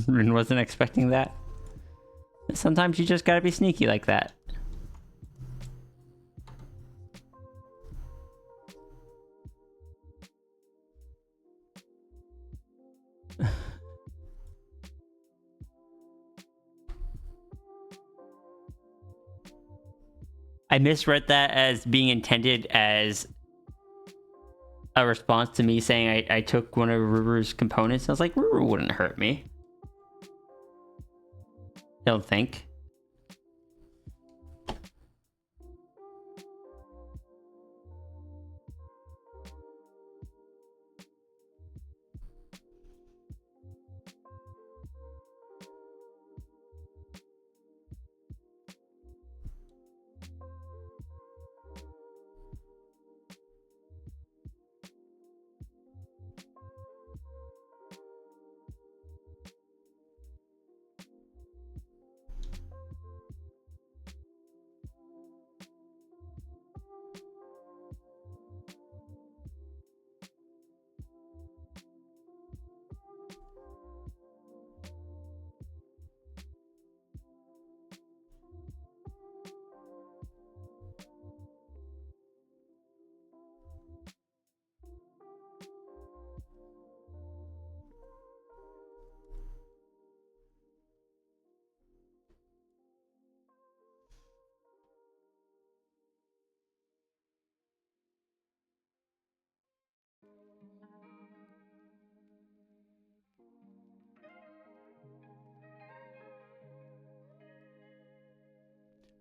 Rune wasn't expecting that. Sometimes you just gotta be sneaky like that. I misread that as being intended as a response to me saying I took one of Ruru's components. I was like, Ruru wouldn't hurt me. Don't think.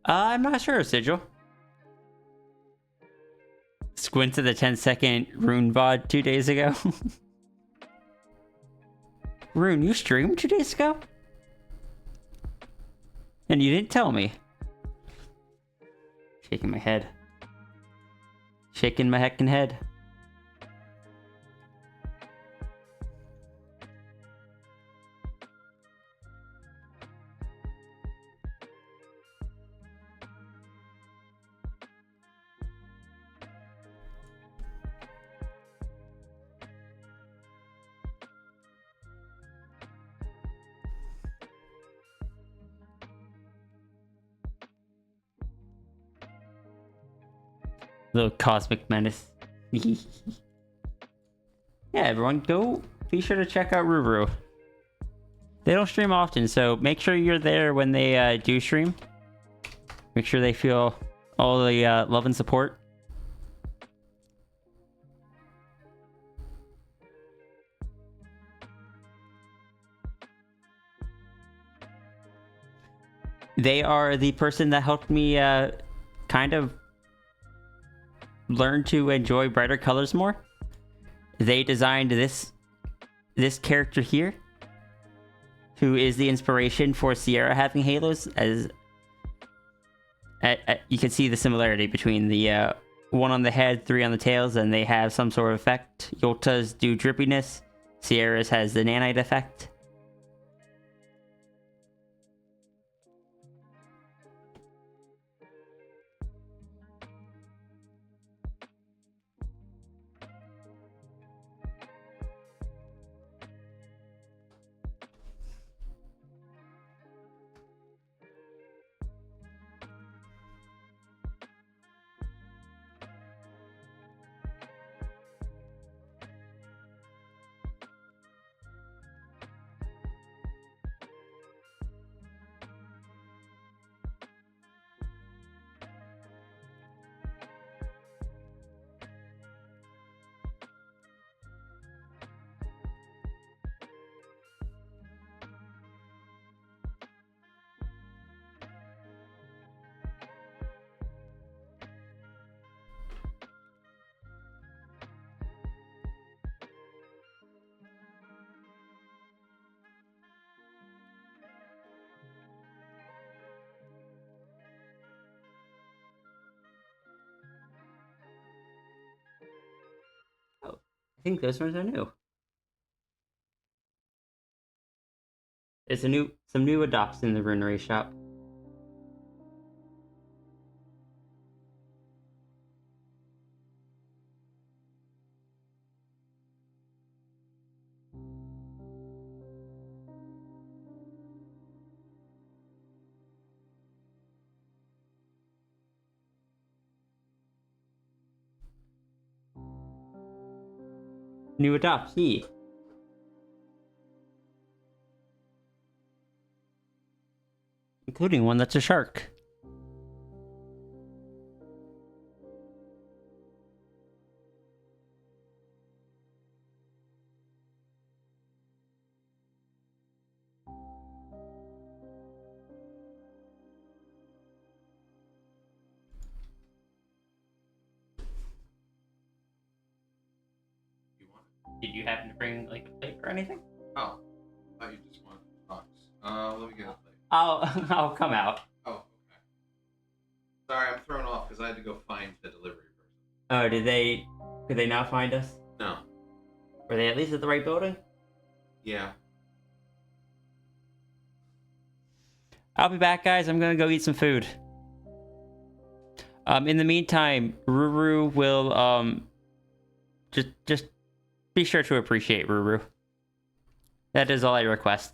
I'm not sure, Sigil. Squint to the 10-second rune VOD 2 days ago. Rune, you streamed 2 days ago? And you didn't tell me. Shaking my head. Shaking my heckin' head. Little cosmic menace. Yeah, everyone, be sure to check out Ruru. They don't stream often, so make sure you're there when they do stream. Make sure they feel all the love and support. They are the person that helped me kind of learn to enjoy brighter colors more. They designed this character here, who is the inspiration for Sierra having halos. As you can see the similarity between the 1 on the head, 3 on the tails, and they have some sort of effect. Yolta's do drippiness. Sierra's has the nanite effect. I think those ones are new. There's some new adopts in the Runery shop. New adoptee. Including one that's a shark. Did you happen to bring like a plate or anything? Oh, I thought you just wanted a box. Let me get a plate. I'll come out. Oh, okay. Sorry, I'm thrown off because I had to go find the delivery person. Oh, could they not find us? No. Were they at least at the right building? Yeah. I'll be back, guys. I'm gonna go eat some food. In the meantime, Ruru will just be sure to appreciate Ruru. That is all I request.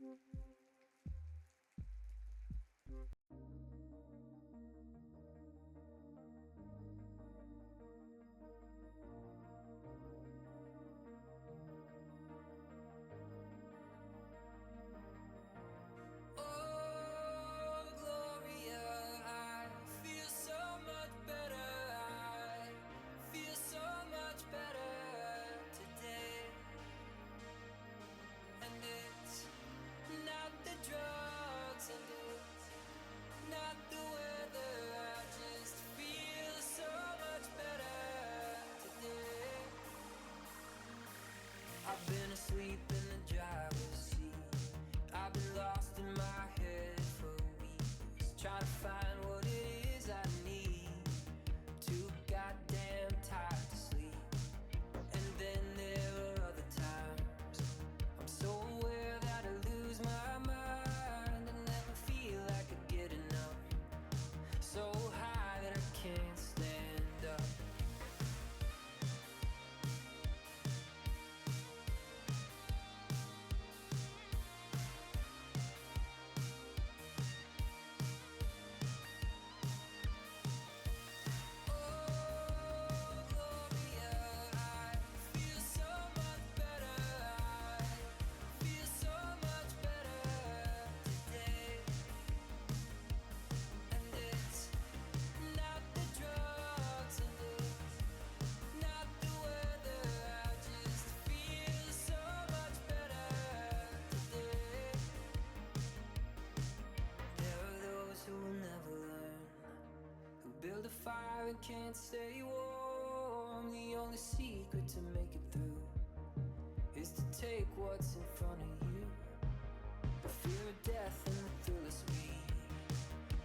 Oh, Gloria, I feel so much better. I feel so much better today. And it's not the drugs, and it's not the weather. I just feel so much better today. I've been asleep in the driver's seat. I've been lost in my head for weeks, trying to find what it is I need. Too goddamn tired to sleep. And then there are other times I'm so aware that I lose my mind and never feel like I get enough. So high that I can't stand up. Oh, Gloria, I feel so much better. I feel so much better today. And it's not the drugs, and it's not the weather. I just feel so much better today. There are those who will never learn, who build a fire and can't stay warm. The only secret to make it through is to take what's in front of you. The fear of death and the thrill of speed,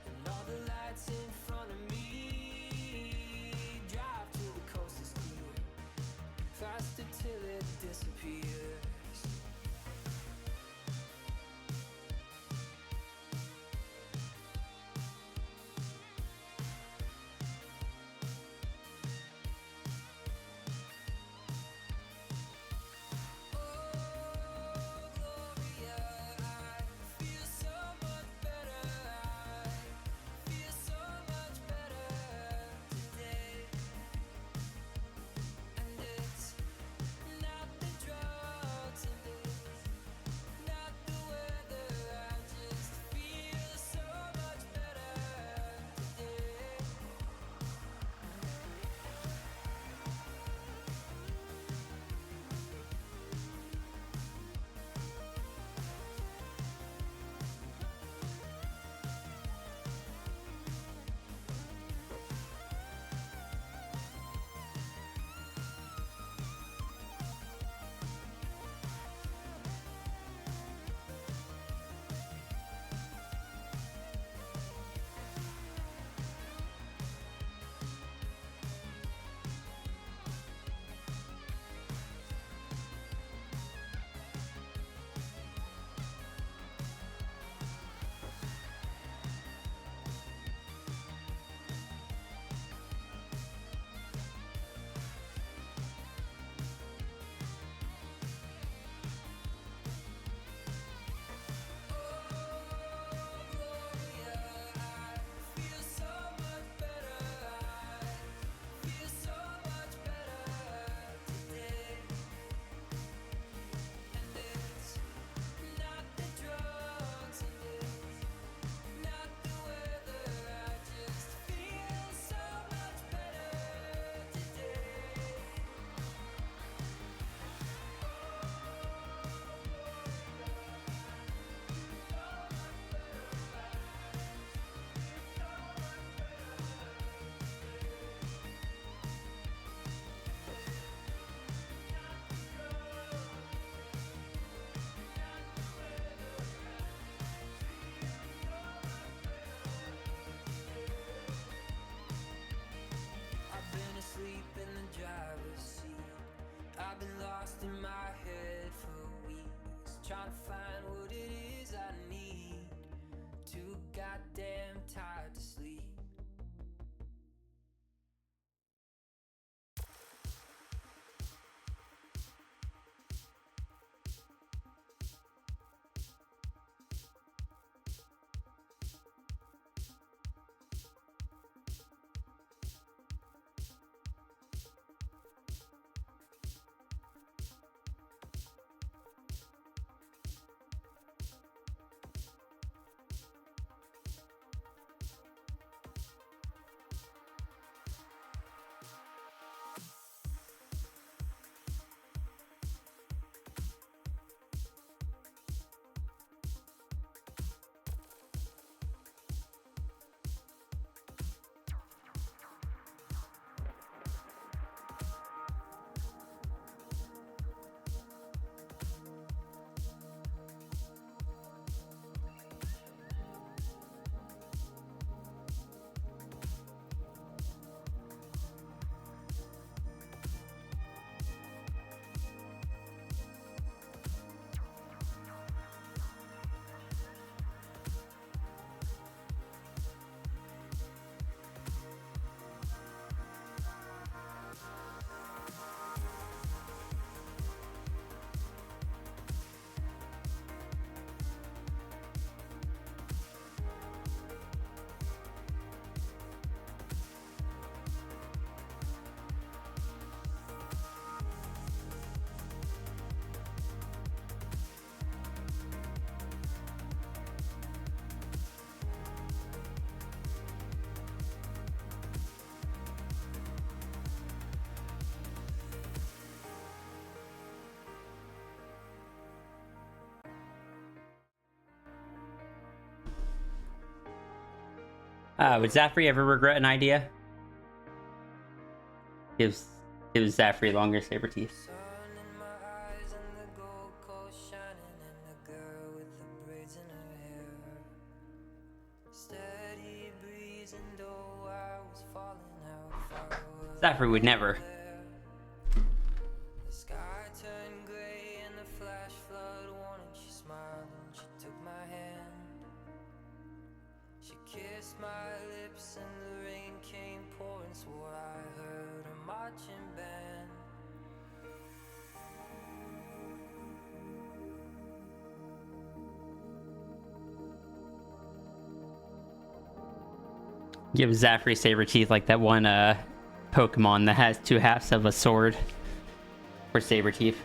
and all the lights in front of me. Drive till the coast is clear, faster till it disappears. Oh, Gloria, I feel so much better. I feel so much better today. And it's not the drugs, and it's not the weather. I just feel so much better today. Oh, Gloria, I feel so much better. I feel so much better today. And it's not the drugs, and it's not the weather. I just feel so much better today. I've been asleep in the driver's seat. I've been lost in my head for weeks, trying to find what it is I need. Too goddamn tired to sleep. Would Zafri ever regret an idea? Gives Zafri longer saber teeth. Sun in my eyes and the gold coast shining and the girl with the braids in her hair. Steady breeze and though I was falling out far away. Zafri would never. The sky turned gray and the flash flood warning. She smiled and she took my hand. She kissed my lips and the rain came pouring. Swore I heard a marching band. Give Zafri saber teeth like that one Pokemon that has two halves of a sword for saber teeth.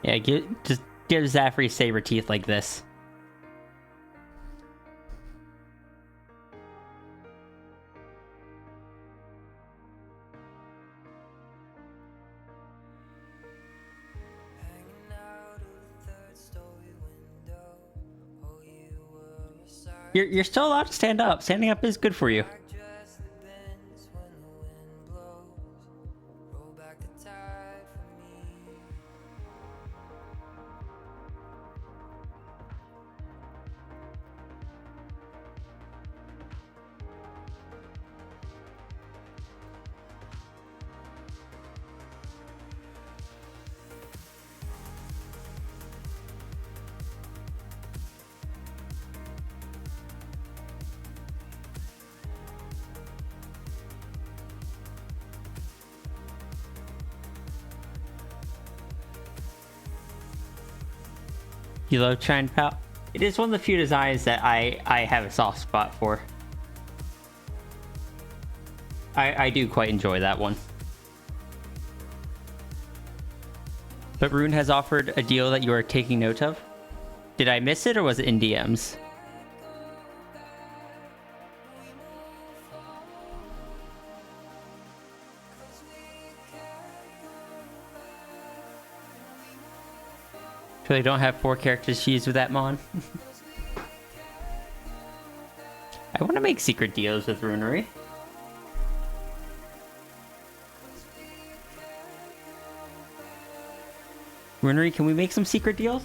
Yeah, just give Zafri saber teeth like this. Hanging out of the third story window. Oh, you were a sight. You're still allowed to stand up. Standing up is good for you. Black dress that bends when the wind blows. Roll back the tide for me. You love Chine Pal? It is one of the few designs that I have a soft spot for. I do quite enjoy that one. But Rune has offered a deal that you are taking note of. Did I miss it or was it in DMs? So they don't have 4 characters to use with that mon. I want to make secret deals with Runery. Runery, can we make some secret deals?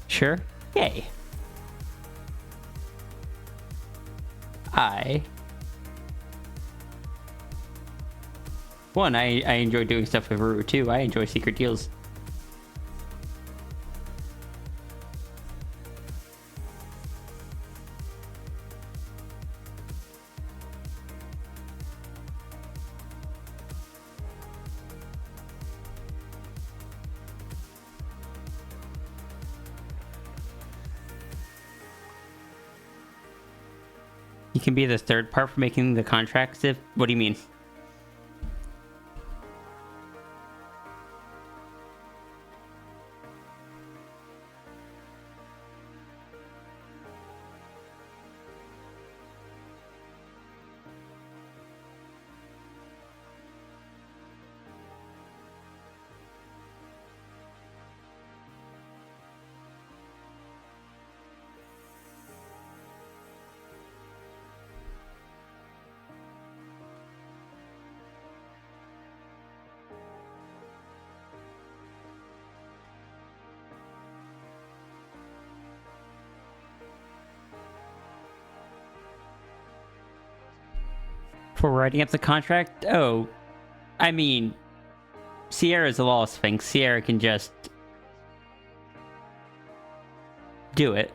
Sure. Yay. One, I enjoy doing stuff with Ruru too. I enjoy secret deals. You can be the third part for making the contracts if... What do you mean? For writing up the contract? Oh, I mean, Sierra's a law sphinx. Sierra can just do it.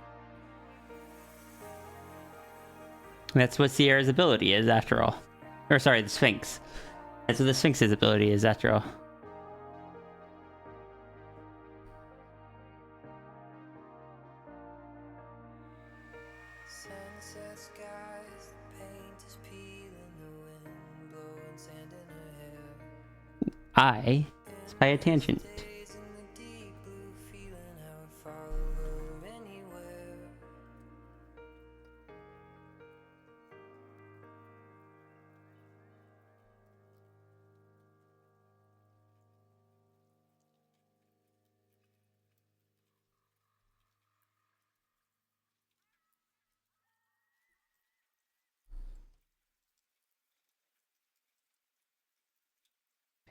That's what Sierra's ability is, after all. Or sorry, the Sphinx. That's what the Sphinx's ability is, after all. Sunset skies, the paint is peeling, the wind blowing sand in her hair. I spy a tangent. Days in the deep blue, feeling how I follow her anywhere.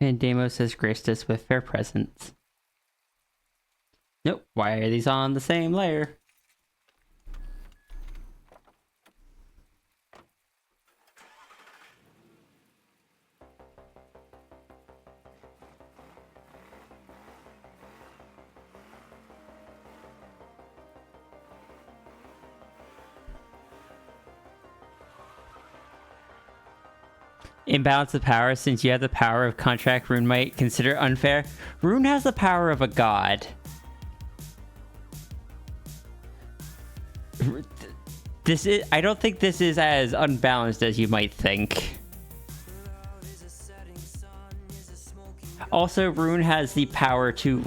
And Deimos has graced us with fair presence. Nope, why are these on the same layer? Imbalance of power. Since you have the power of contract, Rune might consider unfair. Rune has the power of a god. This is. I don't think this is as unbalanced as you might think. Also, Rune has the power to.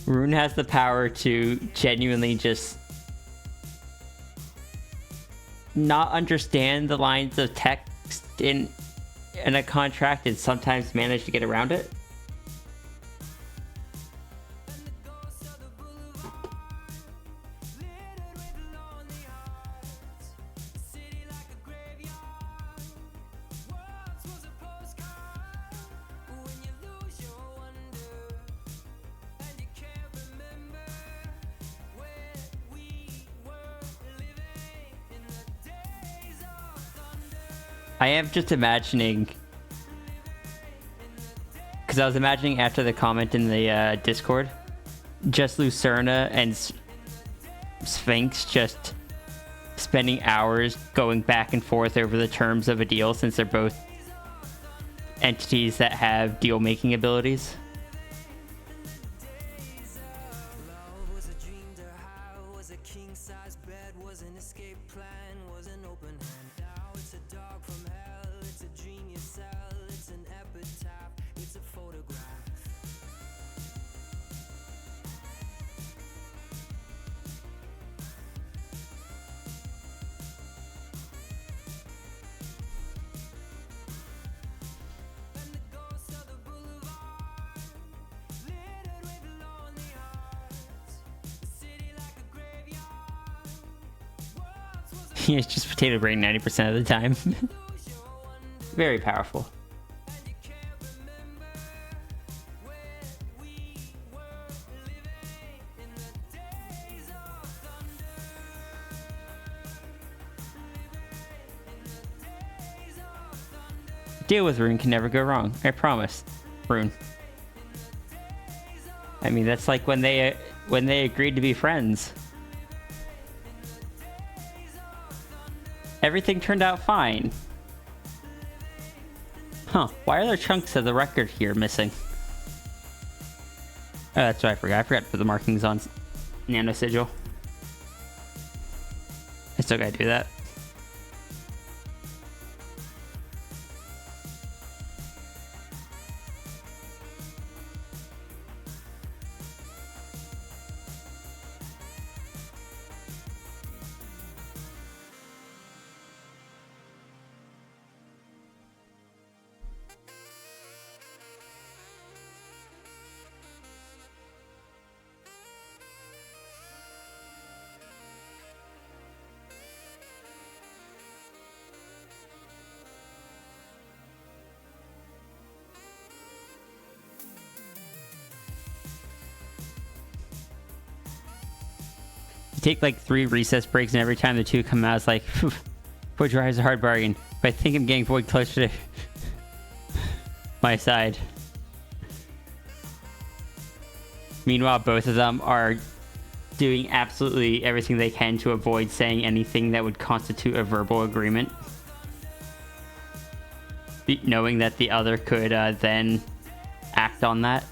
Rune has the power to genuinely just not understand the lines of text in a contract and sometimes manage to get around it. I am just imagining, because I was imagining after the comment in the Discord, just Lucerna and Sphinx just spending hours going back and forth over the terms of a deal, since they're both entities that have deal-making abilities. It's just potato brain 90% of the time. Very powerful. Deal with Rune can never go wrong. I promise. Rune. I mean, that's like when they agreed to be friends. Everything turned out fine. Huh, why are there chunks of the record here missing? Oh, that's what I forgot. I forgot to put the markings on Nano Sigil. I still gotta do that. take like 3 recess breaks, and every time the 2 come out, it's like, Void Drive is a hard bargain. But I think I'm getting Void closer to my side. Meanwhile, both of them are doing absolutely everything they can to avoid saying anything that would constitute a verbal agreement, knowing that the other could then act on that.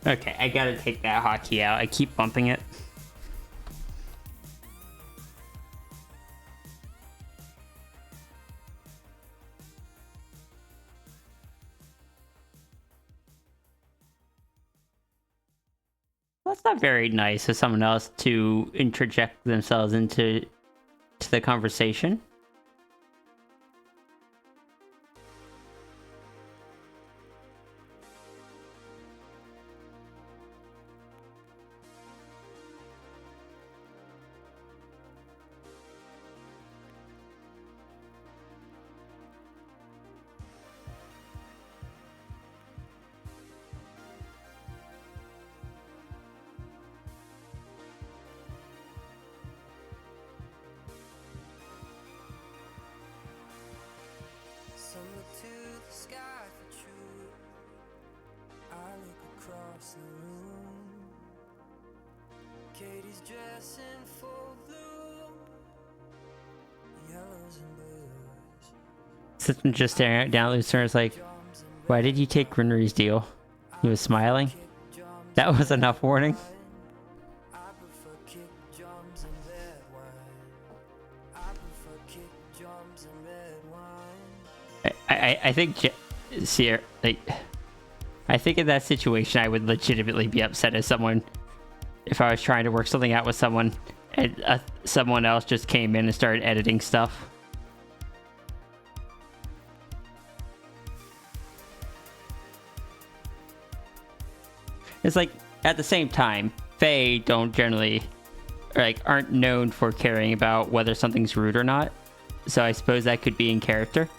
Okay, I gotta take that hotkey out. I keep bumping it. Well, that's not very nice of someone else to interject themselves into the conversation. Some look to the sky for truth. I look across the room. Katie's dressing full blue, yellows and blues. System just staring down at Lucifer's like, why did you take Grinnery's deal? He was smiling. That was enough warning. I prefer kick drums and red wine. I prefer kick drums and red wine. I think Sierra, like, I think in that situation I would legitimately be upset as someone if I was trying to work something out with someone and someone else just came in and started editing stuff. It's like, at the same time, Fae don't generally, aren't known for caring about whether something's rude or not. So I suppose that could be in character.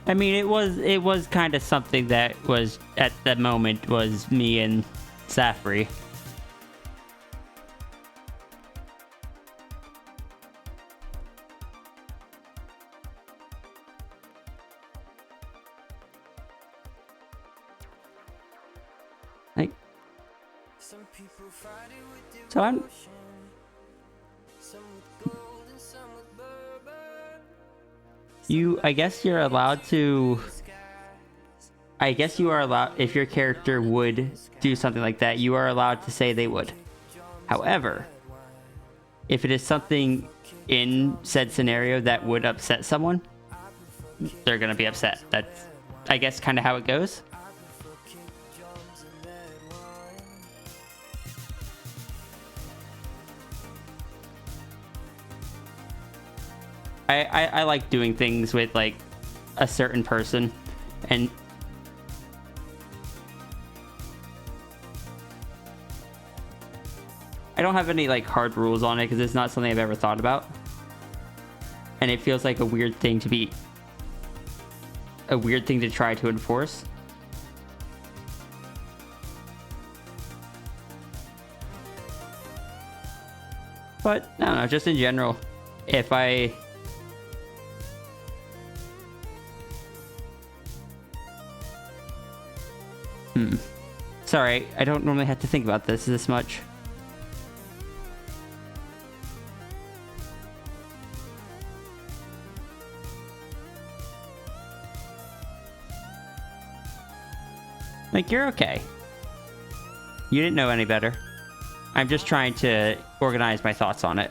I mean, it was kind of something that was, at the moment, was me and Safri. Like, Some people fight it with so I'm, devotion. Some with gold and some with bourbon. I guess you're allowed to, I guess you are allowed, if your character would do something like that, you are allowed to say they would. However, if it is something in said scenario that would upset someone, they're gonna be upset. That's, I guess, kind of how it goes. I like doing things with like a certain person, and I don't have any like hard rules on it because it's not something I've ever thought about, and it feels like a weird thing to try to enforce. But I don't know, just in general, if I sorry, I don't normally have to think about this much. Like, you're okay. You didn't know any better. I'm just trying to organize my thoughts on it.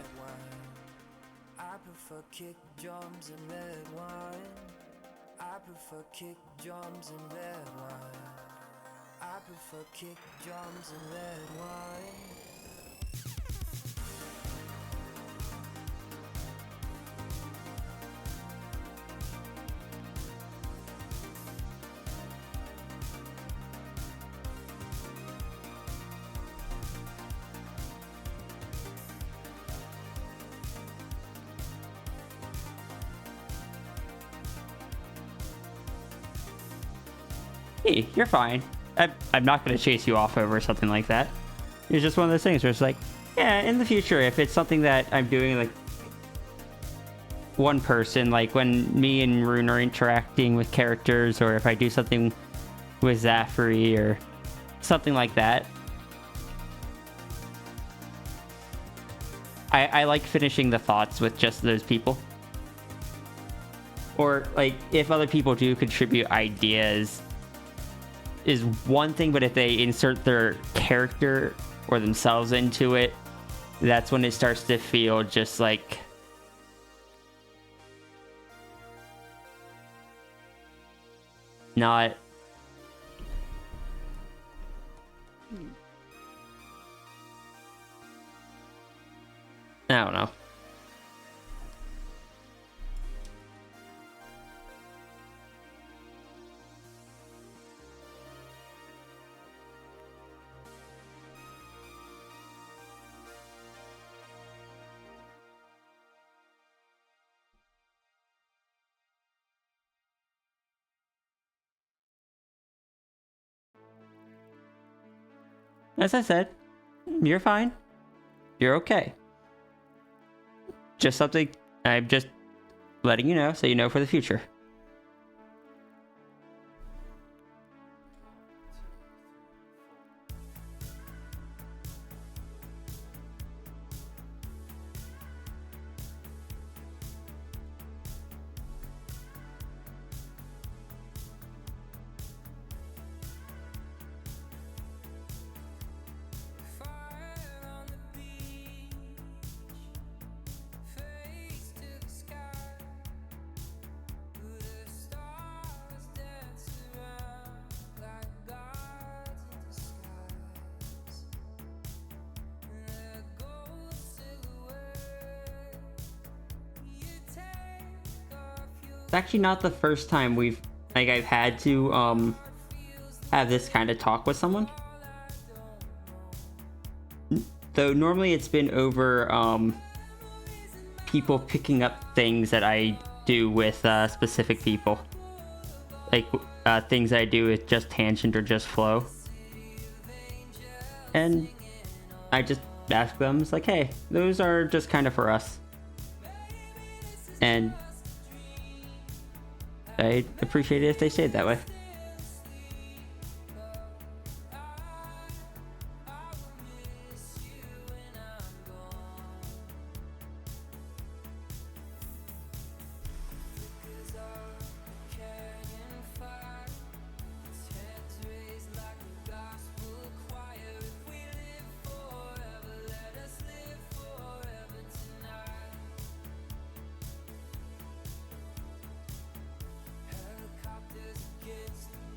I prefer kick drums and red wine. I prefer kick drums and red wine. I prefer kick drums and red wine. Hey, you're fine. I'm not going to chase you off over something like that. It's just one of those things where it's like, yeah, in the future, if it's something that I'm doing like one person, like when me and Rune are interacting with characters, or if I do something with Zafiri or something like that, I like finishing the thoughts with just those people. Or like if other people do contribute ideas is one thing, but if they insert their character or themselves into it, that's when it starts to feel just like not I don't know. As I said, you're fine. You're okay. Just something I'm just letting you know so you know for the future. It's actually not the first time I've had to have this kind of talk with someone. Though normally it's been over people picking up things that I do with specific people. Like things I do with just tangent or just flow. And I just ask them, it's like, hey, those are just kind of for us. And I'd appreciate it if they stayed that way.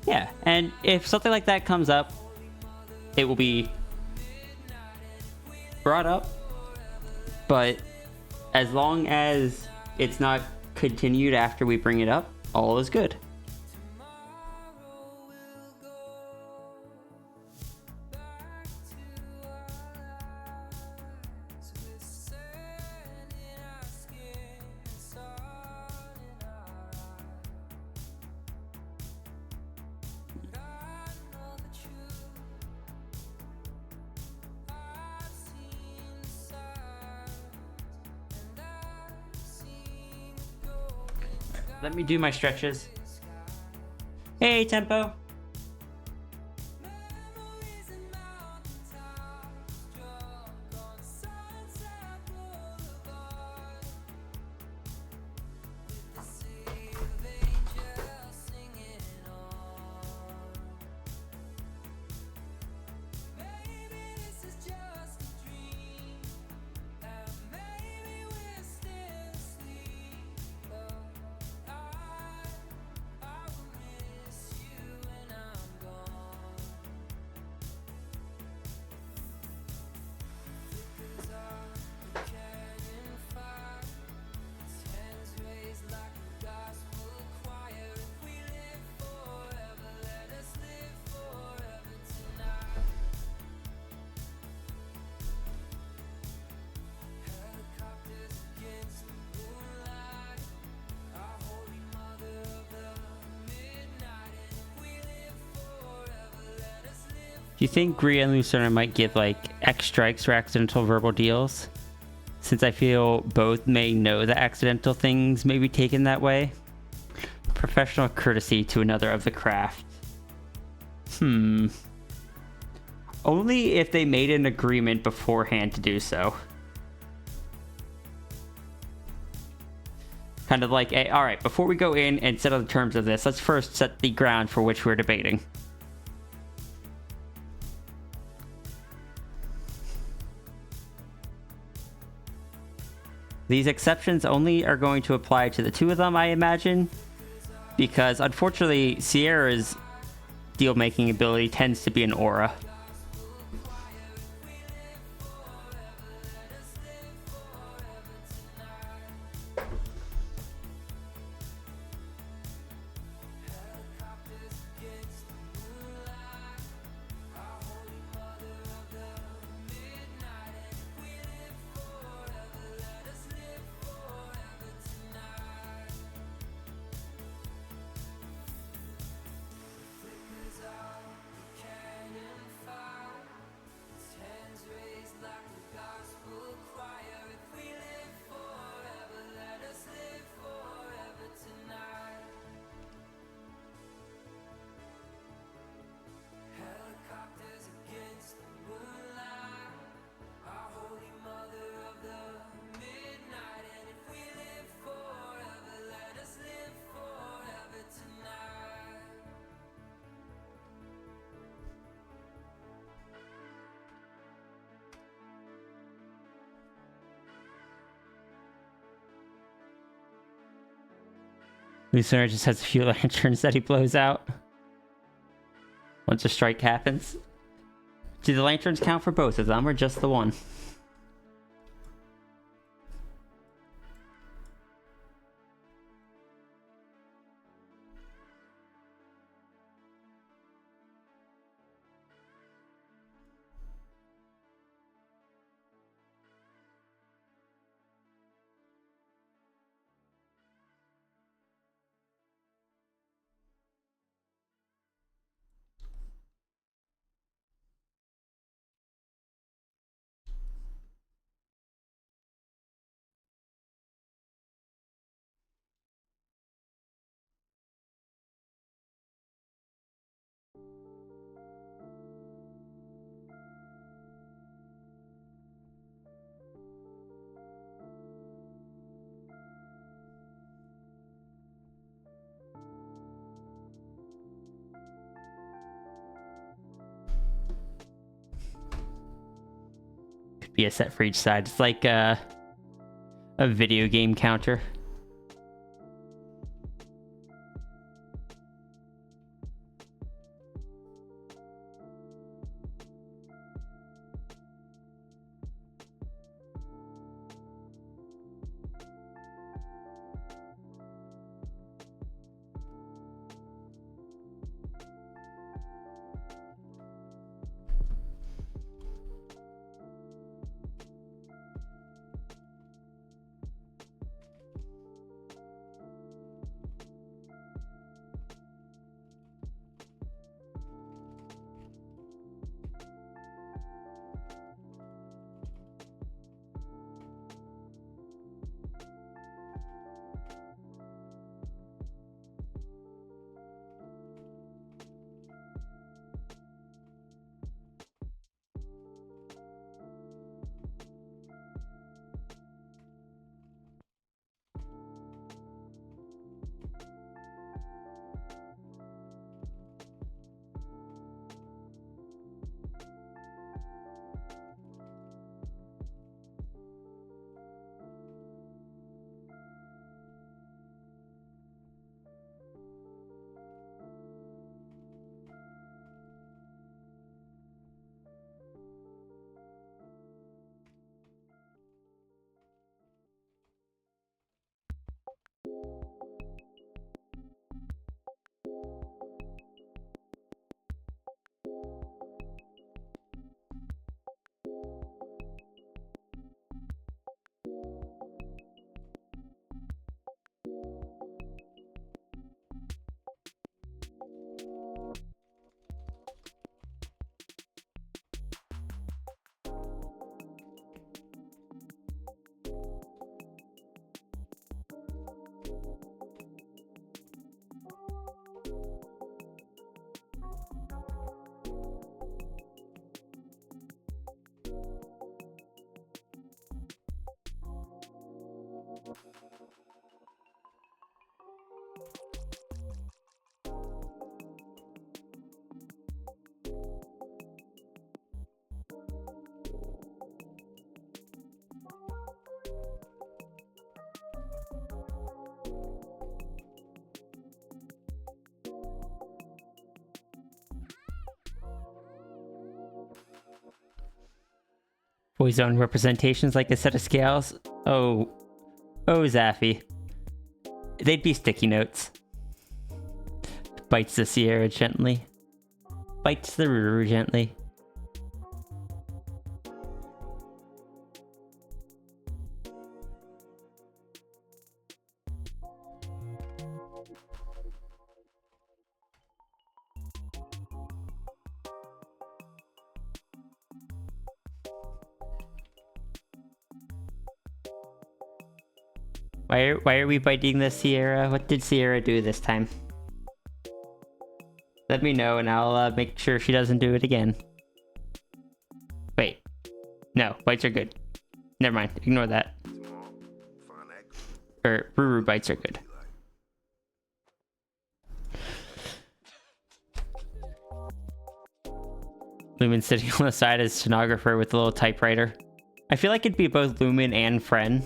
Yeah, and if something like that comes up, it will be brought up. But as long as it's not continued after we bring it up, all is good. Let me do my stretches. Hey, Tempo. Do you think Gria and Lucerne might give like X strikes for accidental verbal deals? Since I feel both may know that accidental things may be taken that way. Professional courtesy to another of the craft. Only if they made an agreement beforehand to do so. Kind of like, alright, before we go in and settle the terms of this, let's first set the ground for which we're debating. These exceptions only are going to apply to the two of them, I imagine, because unfortunately Sierra's deal-making ability tends to be an aura. Lucerne just has a few lanterns that he blows out once a strike happens. Do the lanterns count for both of them or just the one? Could be a set for each side. It's like a video game counter. Boy's own representations like a set of scales. Oh, Zaffy. They'd be sticky notes. Bites the Sierra gently. Bites the Ruru gently. Why are we biting the Sierra? What did Sierra do this time? Let me know and I'll make sure she doesn't do it again. Wait. No, bites are good. Never mind, ignore that. Or Ruru bites are good. Lumen's sitting on the side as stenographer with a little typewriter. I feel like it'd be both Lumen and Fren.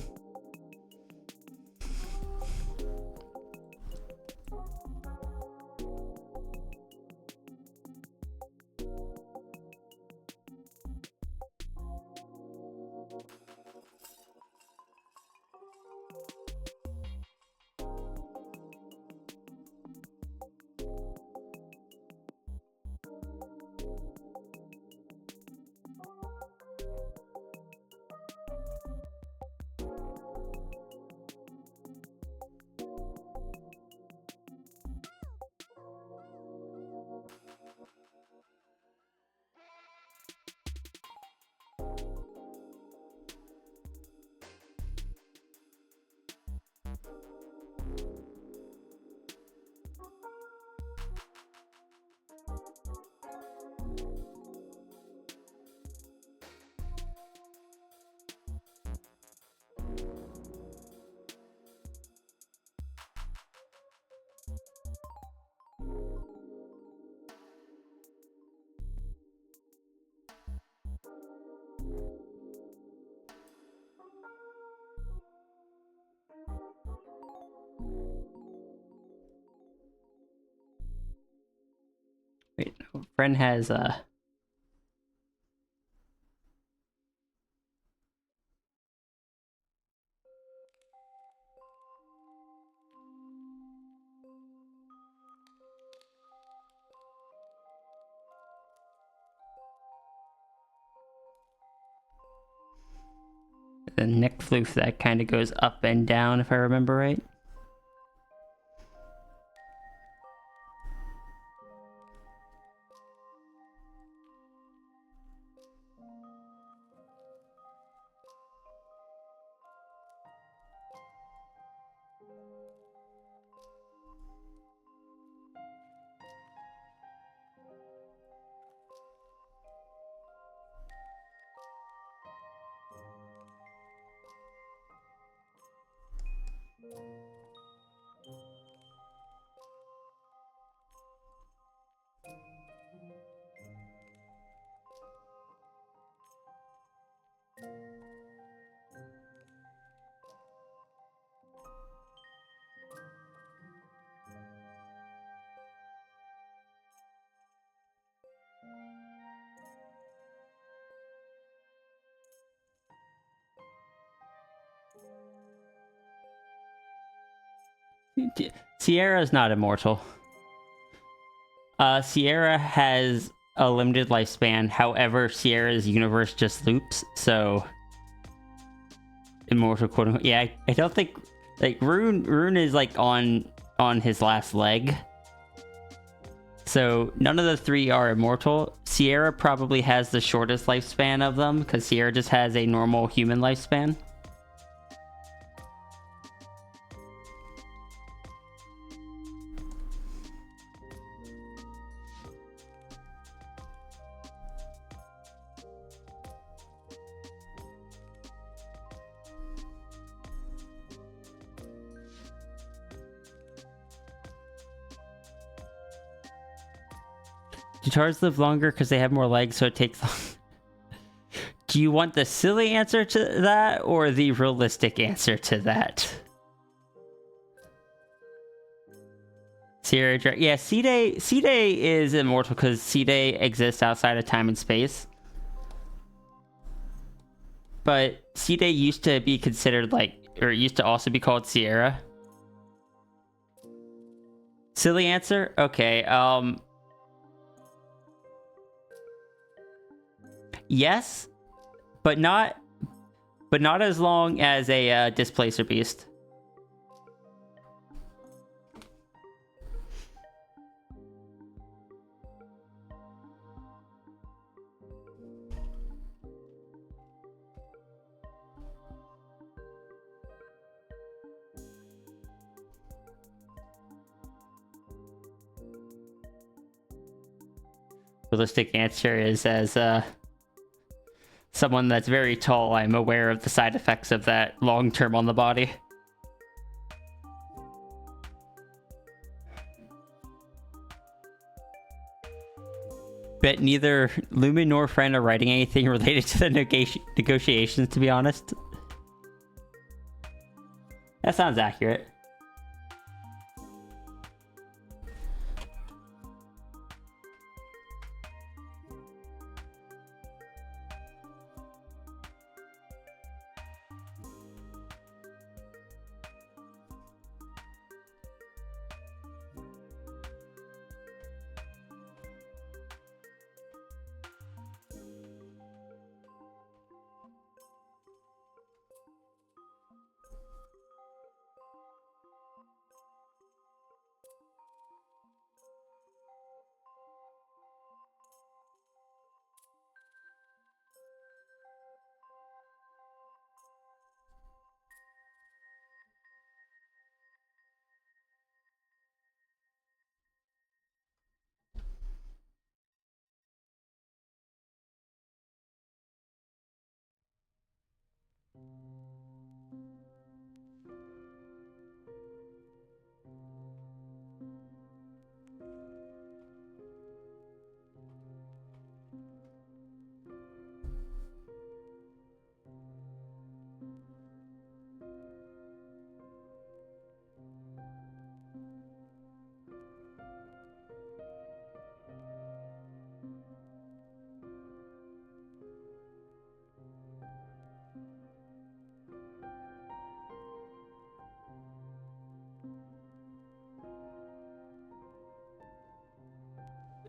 Wait, no, Fren has the neck floof that kind of goes up and down, if I remember right. Sierra's not immortal. Sierra has a limited lifespan. However, Sierra's universe just loops, so immortal, quote unquote. Yeah, I don't think like Rune is like on his last leg. So none of the three are immortal. Sierra probably has the shortest lifespan of them because Sierra just has a normal human lifespan. Guitars live longer because they have more legs, so it takes long. Do you want the silly answer to that or the realistic answer to that? Sierra, yeah, C-Day is immortal because C-Day exists outside of time and space. but C-Day used to be considered or it used to also be called Sierra. Silly answer? Okay, yes, but not as long as a Displacer Beast. Realistic answer is as someone that's very tall, I'm aware of the side effects of that long term on the body. Bet neither Lumen nor Friend are writing anything related to the negotiations, to be honest. That sounds accurate.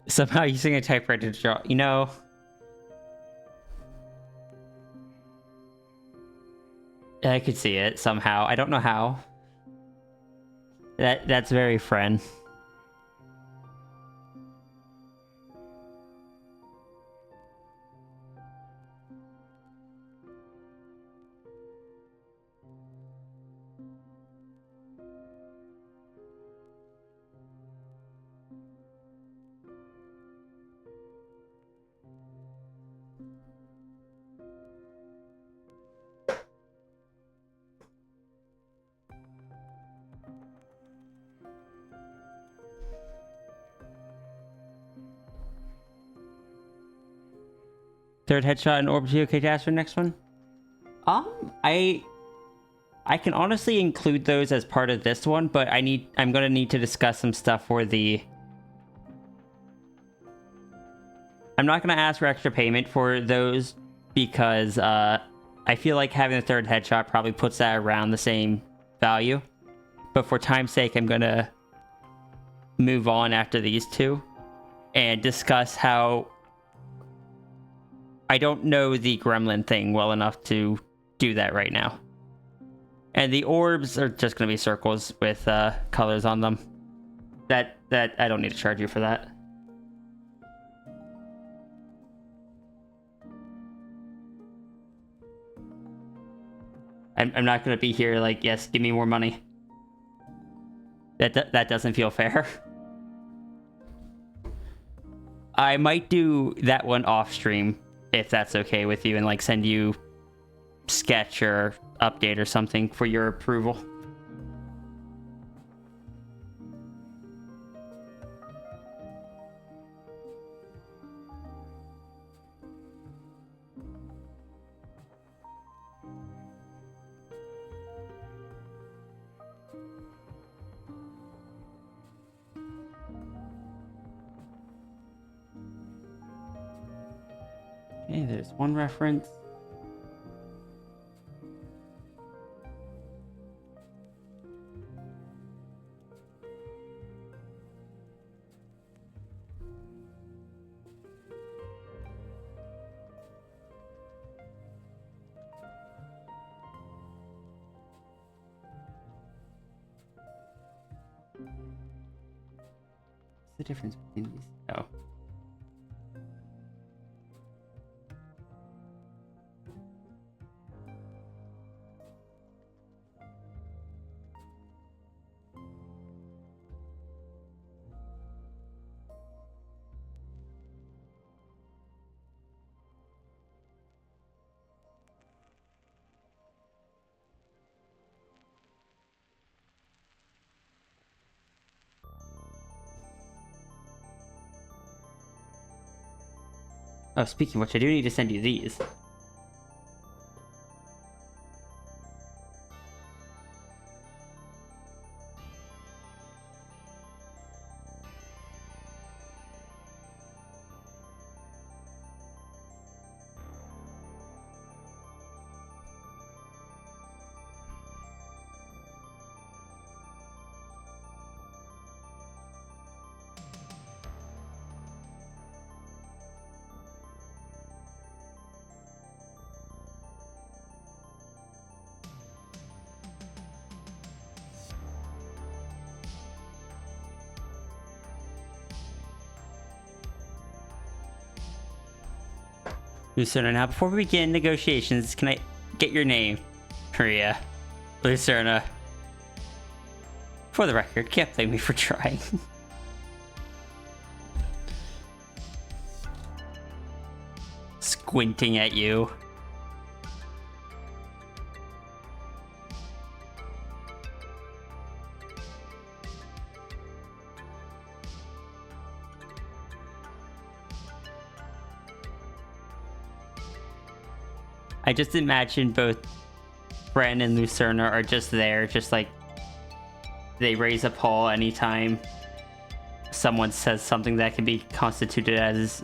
Somehow using a typewriter to draw, I could see it somehow. I don't know how. That's very Friend. Third headshot and orb 2. Okay, Jasper, next one. I can honestly include those as part of this one, but I'm gonna need to discuss some stuff for the. I'm not gonna ask for extra payment for those because I feel like having the third headshot probably puts that around the same value. But for time's sake, I'm gonna move on after these two and discuss how I don't know the gremlin thing well enough to do that right now. And the orbs are just going to be circles with colors on them. That I don't need to charge you for that. I'm not going to be here like, yes, give me more money. That doesn't feel fair. I might do that one off stream if that's okay with you, and like send you sketch or update or something for your approval. Okay, there's one reference. the difference between these? Oh. Oh, speaking of which, I do need to send you these. Lucerna, now before we begin negotiations, can I get your name? Maria. Lucerna. For the record, can't blame me for trying. Squinting at you. I just imagine both Bren and Lucerna are just there, just like they raise a paw anytime someone says something that can be constituted as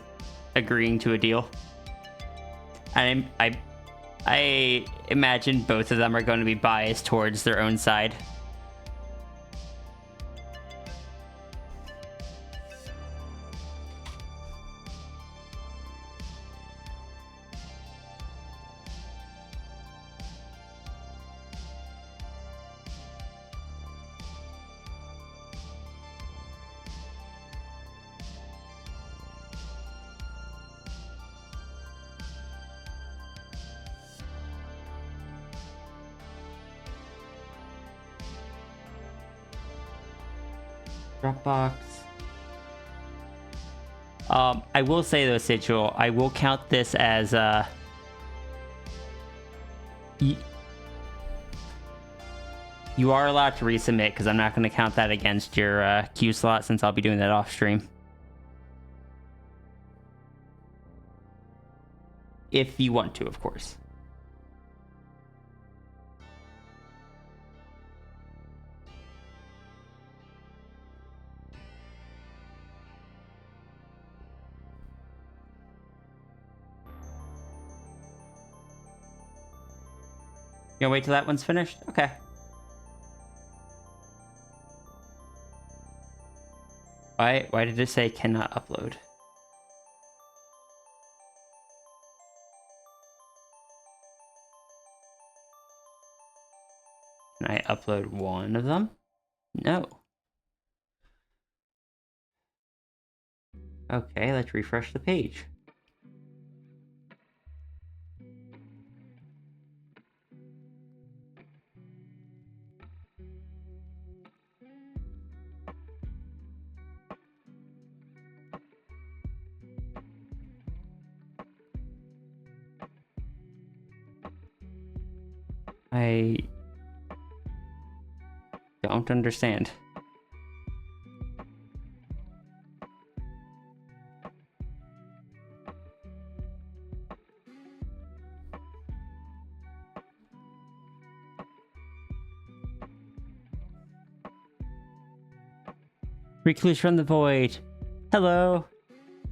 agreeing to a deal. And I imagine both of them are going to be biased towards their own side. Dropbox. I will say though, Sigil, I will count this as you are allowed to resubmit because I'm not going to count that against your queue slot since I'll be doing that off stream. If you want to, of course. You gonna wait till that one's finished? Okay. Why did it say cannot upload? Can I upload one of them? No. Okay, let's refresh the page. I don't understand. Recluse from the void. Hello.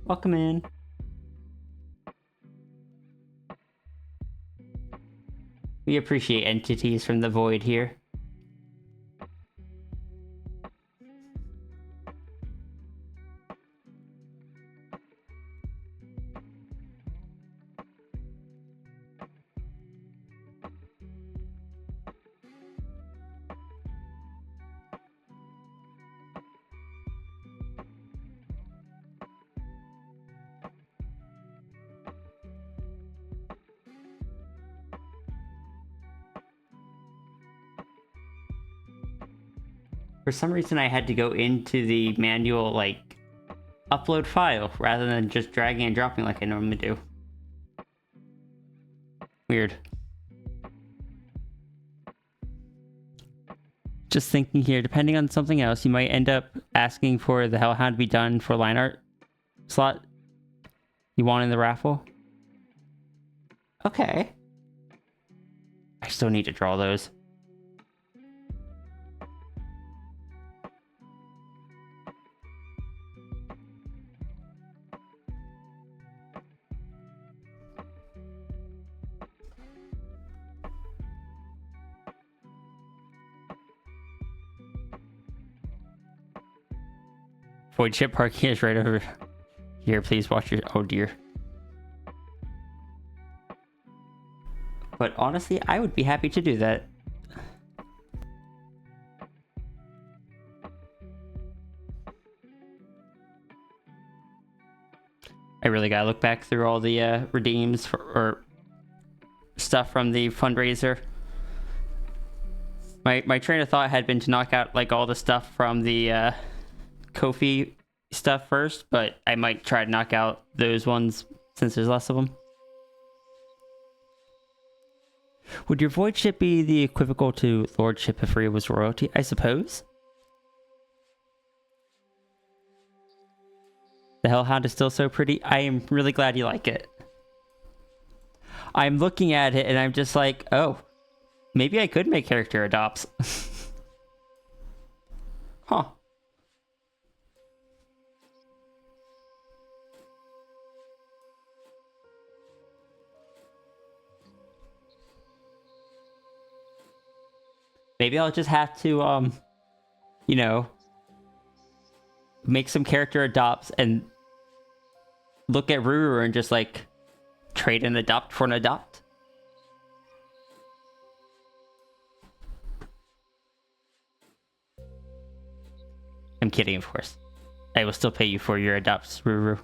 Welcome in. We appreciate entities from the void here. For some reason, I had to go into the manual, like, upload file rather than just dragging and dropping like I normally do. Weird. Just thinking here, depending on something else, you might end up asking for the Hellhound to be done for line art slot you want in the raffle. Okay. I still need to draw those. Void ship parking is right over here. Please watch your... Oh dear. But honestly, I would be happy to do that. I really gotta look back through all the redeems or stuff from the fundraiser. My train of thought had been to knock out like all the stuff from the Kofi stuff first, but I might try to knock out those ones since there's less of them. Would your void ship be the equivocal to lordship if Rhea was royalty? I suppose. The Hellhound is still so pretty. I am really glad you like it. I'm looking at it and I'm just like, oh, maybe I could make character adopts. Huh. Maybe I'll just have to, you know, make some character adopts and look at Ruru and just, like, trade an adopt for an adopt. I'm kidding, of course. I will still pay you for your adopts, Ruru.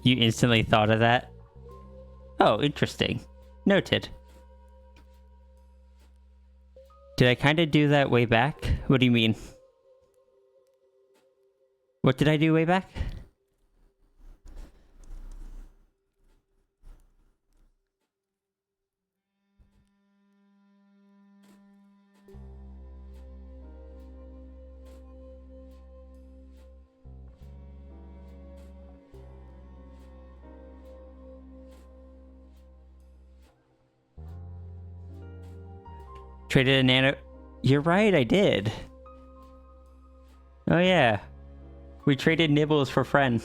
You instantly thought of that? Oh, interesting. Noted. Did I kind of do that way back? What do you mean? What did I do way back? Traded a nano... You're right, I did. Oh yeah. We traded nibbles for friend.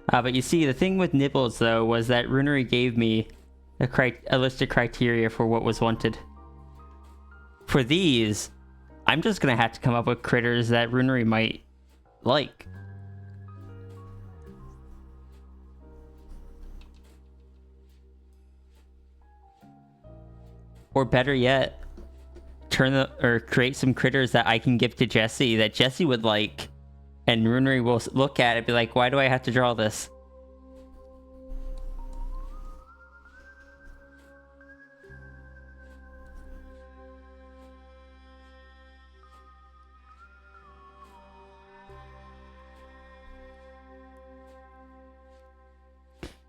But you see, the thing with nibbles, though, was that Runery gave me a list of criteria for what was wanted. For these, I'm just gonna have to come up with critters that Runery might like. Or better yet, create some critters that I can give to Jesse that Jesse would like, and Runery will look at it and be like, why do I have to draw this?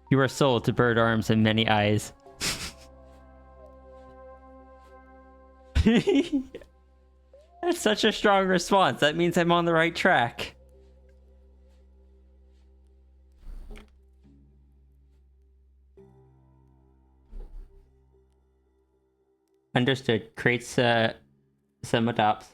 You are sold to bird arms and many eyes. That's such a strong response. That means I'm on the right track. Understood. Creates some adopts.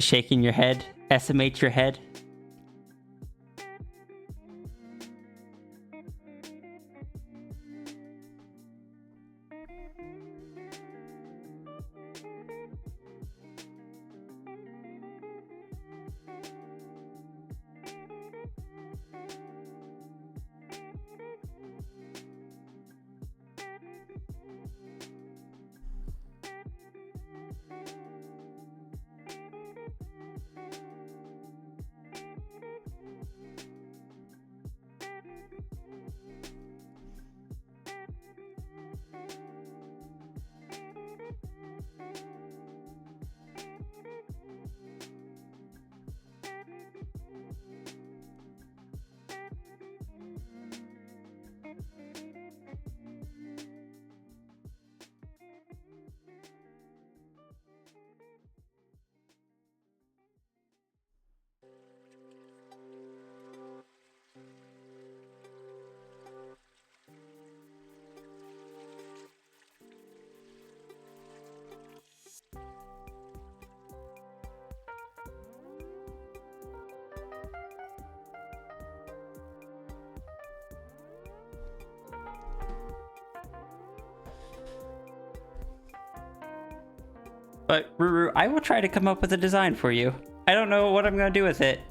shaking your head. Estimate your head. But Ruru, I will try to come up with a design for you. I don't know what I'm gonna do with it.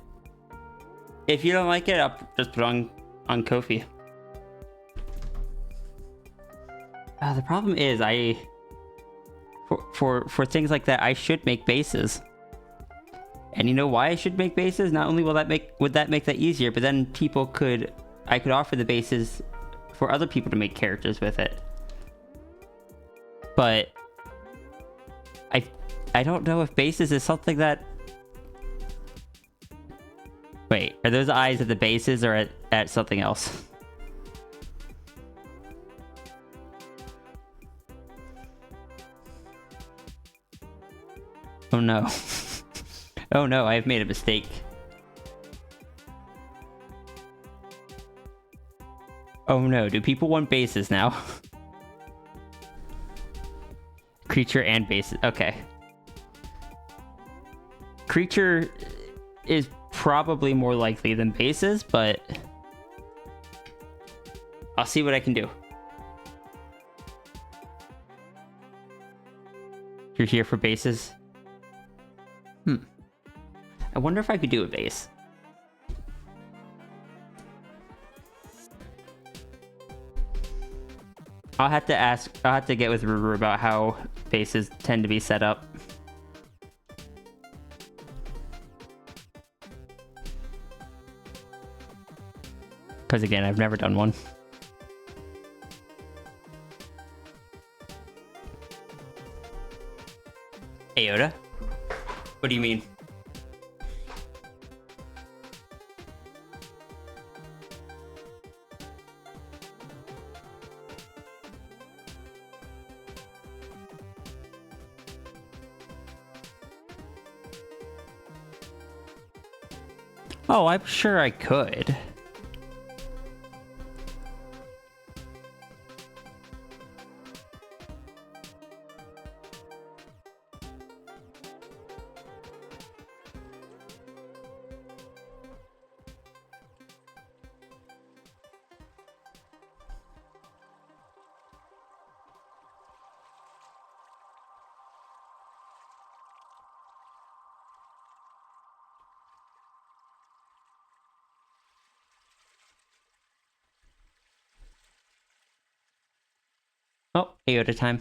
If you don't like it, I'll just put it on Ko-fi. The problem is, for things like that, I should make bases. And you know why I should make bases? Not only would that make that easier, but then I could offer the bases for other people to make characters with it. But I don't know if bases is something that... Wait, are those eyes at the bases or at something else? Oh no. Oh no, I have made a mistake. Oh no, do people want bases now? Creature and bases, okay. Creature is probably more likely than bases, but I'll see what I can do. You're here for bases? I wonder if I could do a base. I'll have to get with Ruru about how bases tend to be set up. Because again, I've never done one. Ayoda? What do you mean? Oh, I'm sure I could. Oh, Ayoda time.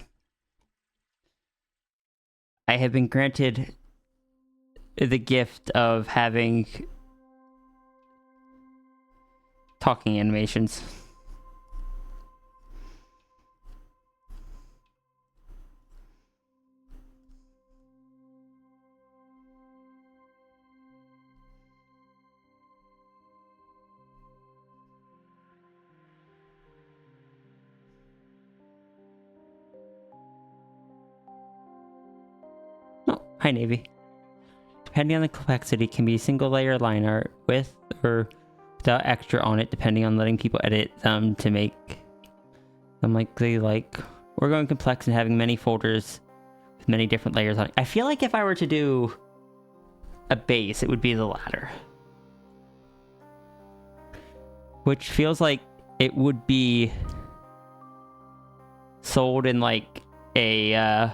I have been granted the gift of having talking animations. Hi, Navy. Depending on the complexity, can be single layer line art with or without extra on it, depending on letting people edit them to make them like they like. Or going complex and having many folders with many different layers on it. I feel like if I were to do a base, it would be the ladder. Which feels like it would be sold in like a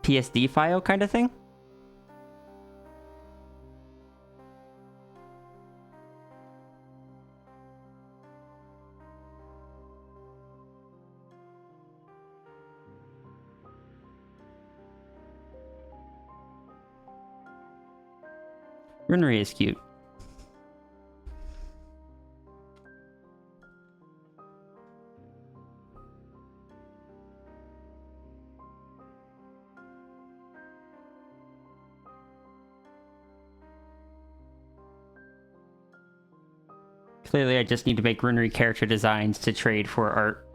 PSD file kind of thing. Runnery is cute. Clearly, I just need to make Runnery character designs to trade for art.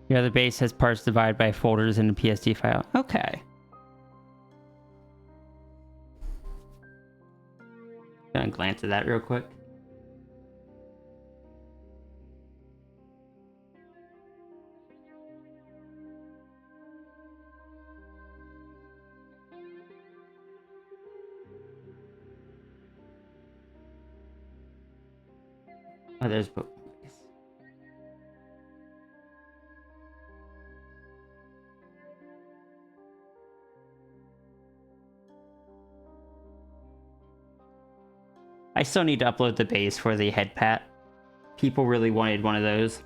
Yeah, the base has parts divided by folders in the PSD file. Okay. Gonna glance at that real quick. Oh, there's both. I still need to upload the base for the head pat. People really wanted one of those.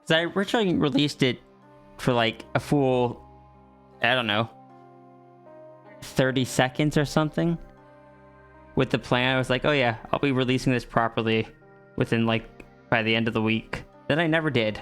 So I originally released it for like a full, I don't know, 30 seconds or something. With the plan, I was like, oh yeah, I'll be releasing this properly within like by the end of the week. Then I never did.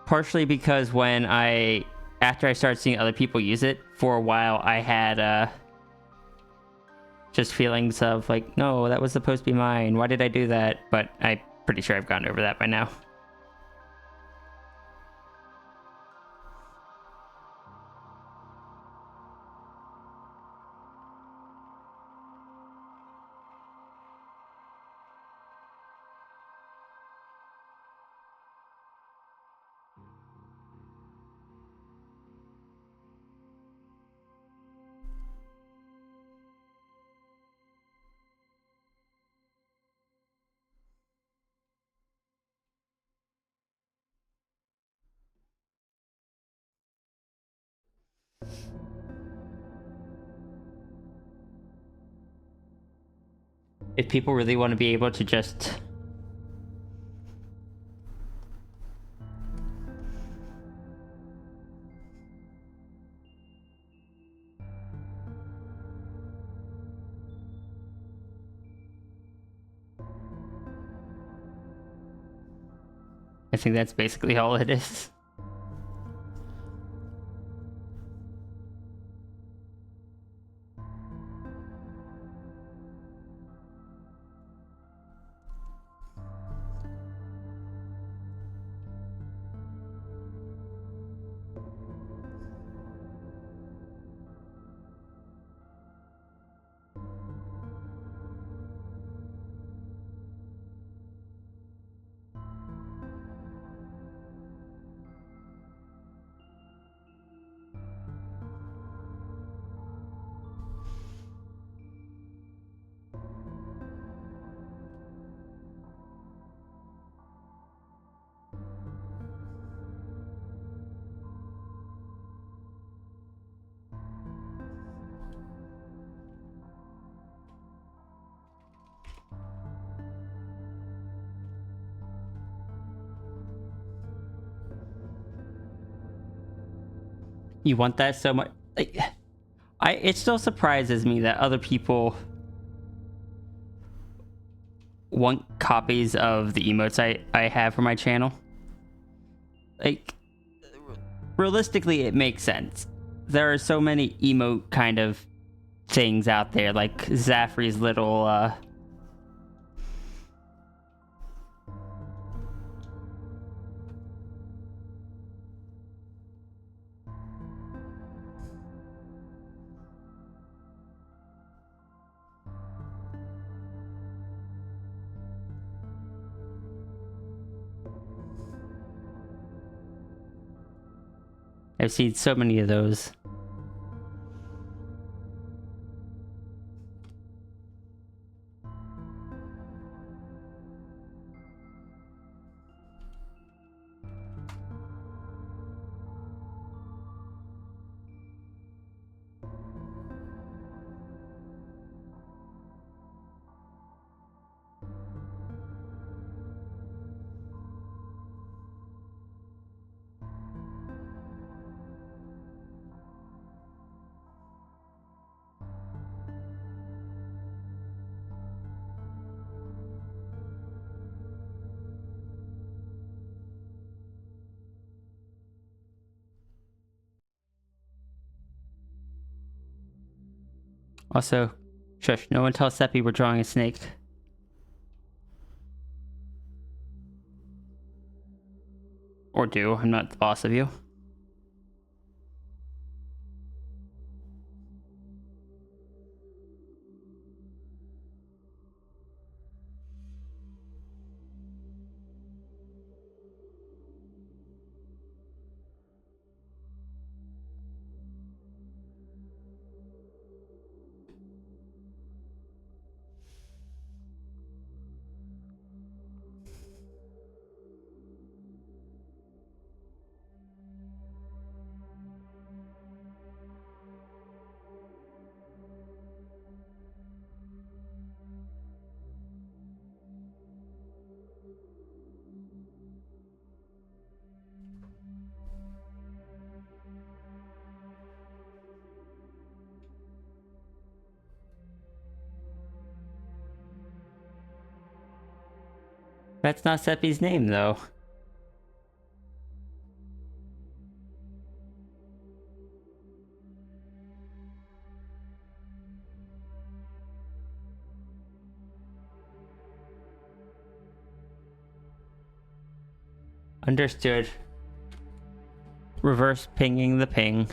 Partially because after I started seeing other people use it, for a while I had just feelings of like, no, that was supposed to be mine. Why did I do that? But I'm pretty sure I've gotten over that by now. If people really want to be able to just I think that's basically all it is. You want that so much. Like, it still surprises me that other people want copies of the emotes I have for my channel. Like, realistically, it makes sense. There are so many emote kind of things out there, like Zaffrey's little I've seen so many of those. Also, shush, no one tell Seppi we're drawing a snake. Or do, I'm not the boss of you. That's not Seppi's name, though. Understood. Reverse pinging the ping.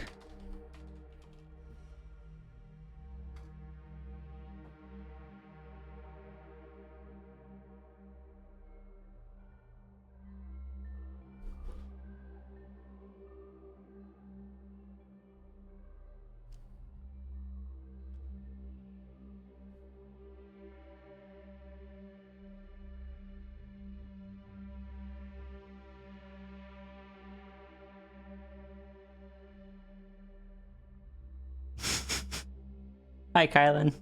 Hi, Kylan.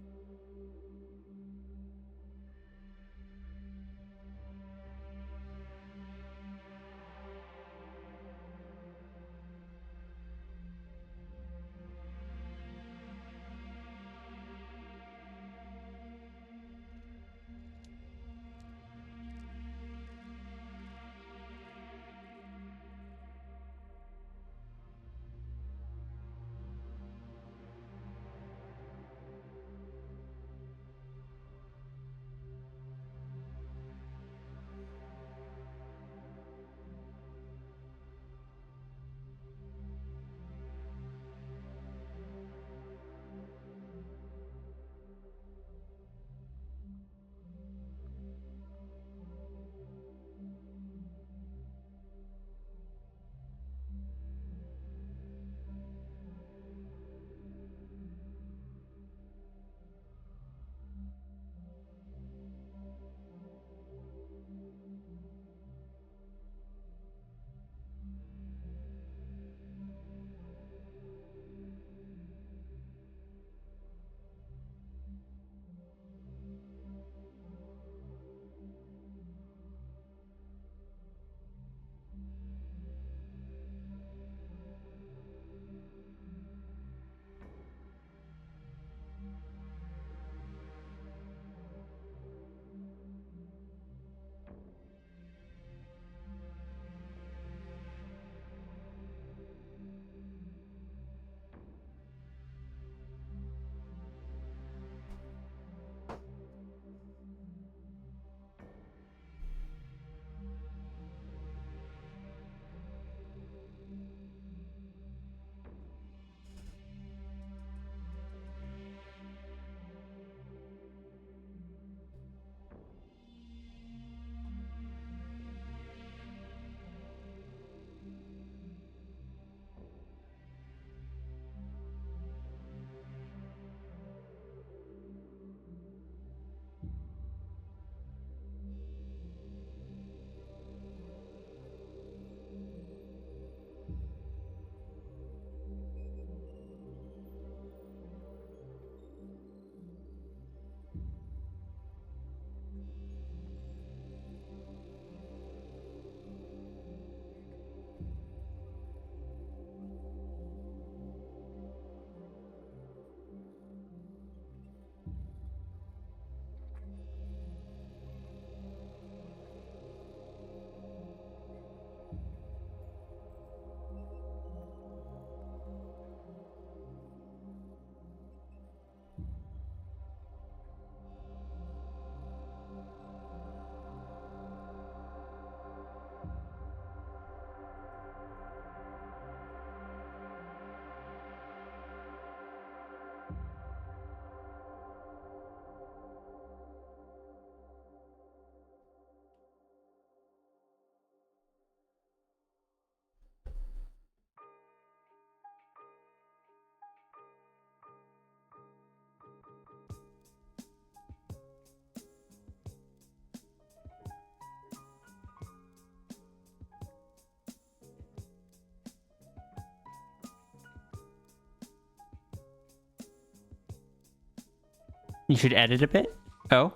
You should edit a bit? Oh?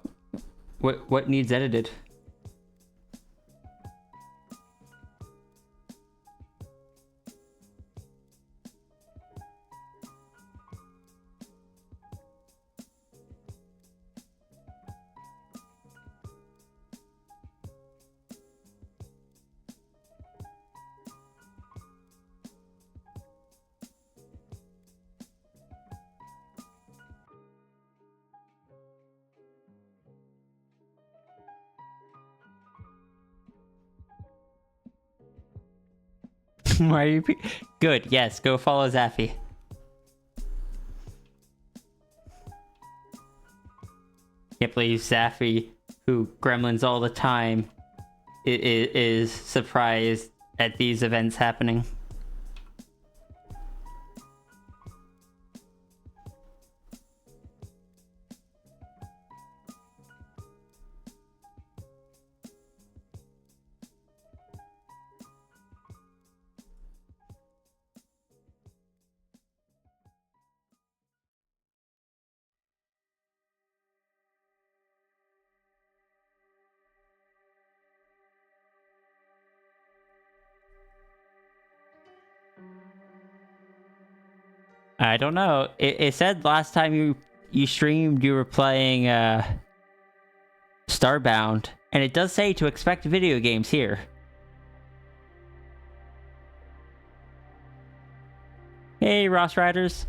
What needs edited? Why are you... Good, yes, go follow Zaffy. Can't believe Zaffy, who gremlins all the time, is surprised at these events happening. I don't know. It said last time you streamed you were playing Starbound, and it does say to expect video games here. Hey, Ross Riders.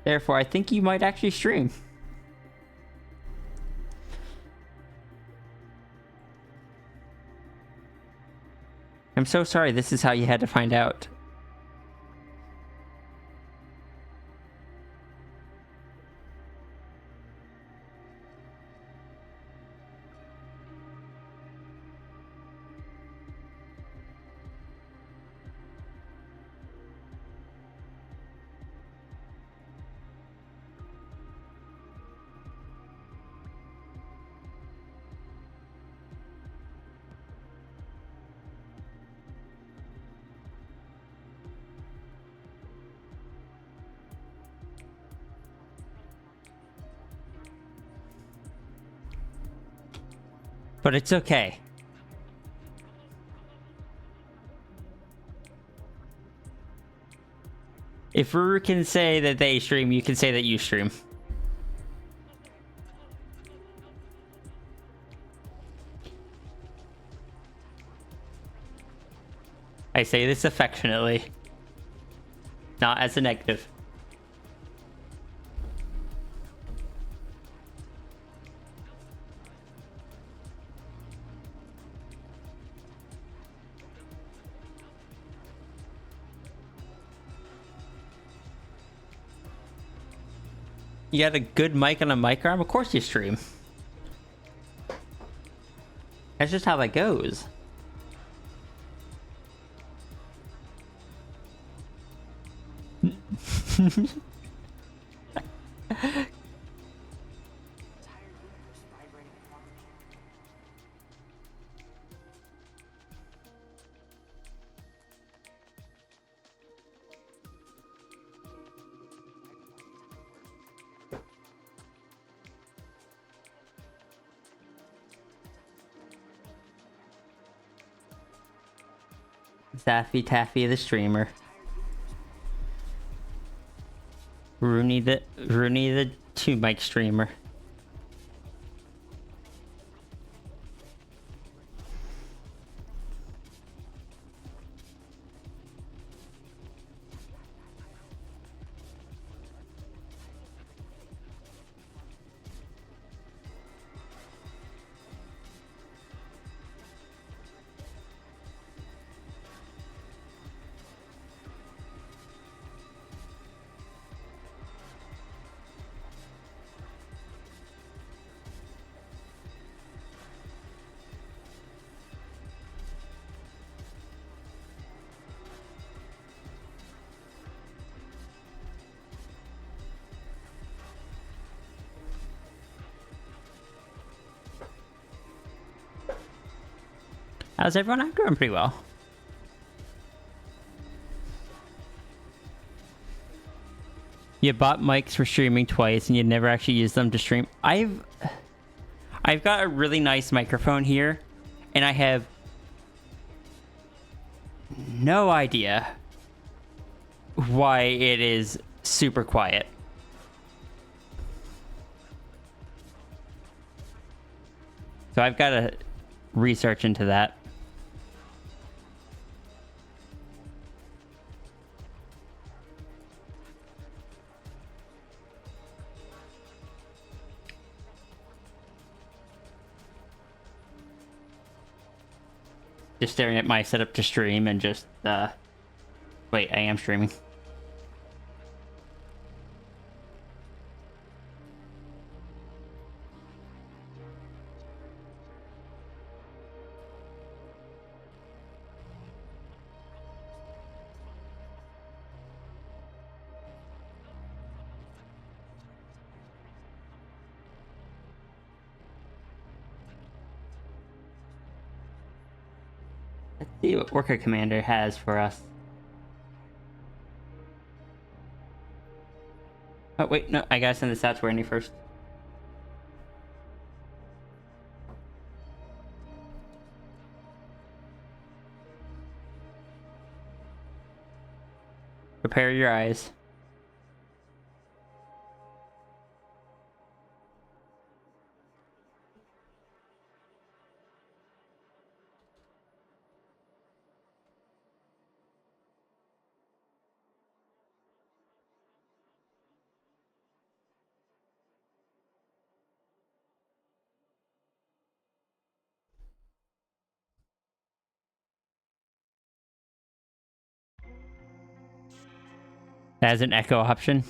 Therefore, I think you might actually stream. I'm so sorry this is how you had to find out. But it's okay. If Ruru can say that they stream, you can say that you stream. I say this affectionately, not as a negative. You got a good mic on a mic arm? Of course you stream. That's just how that goes. Zaffy Taffy the streamer. Rooney the 2 mic streamer. How's everyone? I'm doing pretty well. You bought mics for streaming twice and you never actually used them to stream. I've got a really nice microphone here, and I have no idea why it is super quiet. So I've got to research into that. Just staring at my setup to stream and just, wait, I am streaming. Let's see what Worker Commander has for us. Oh, wait, no, I gotta send this out to Randy first. Prepare your eyes. It has an echo option.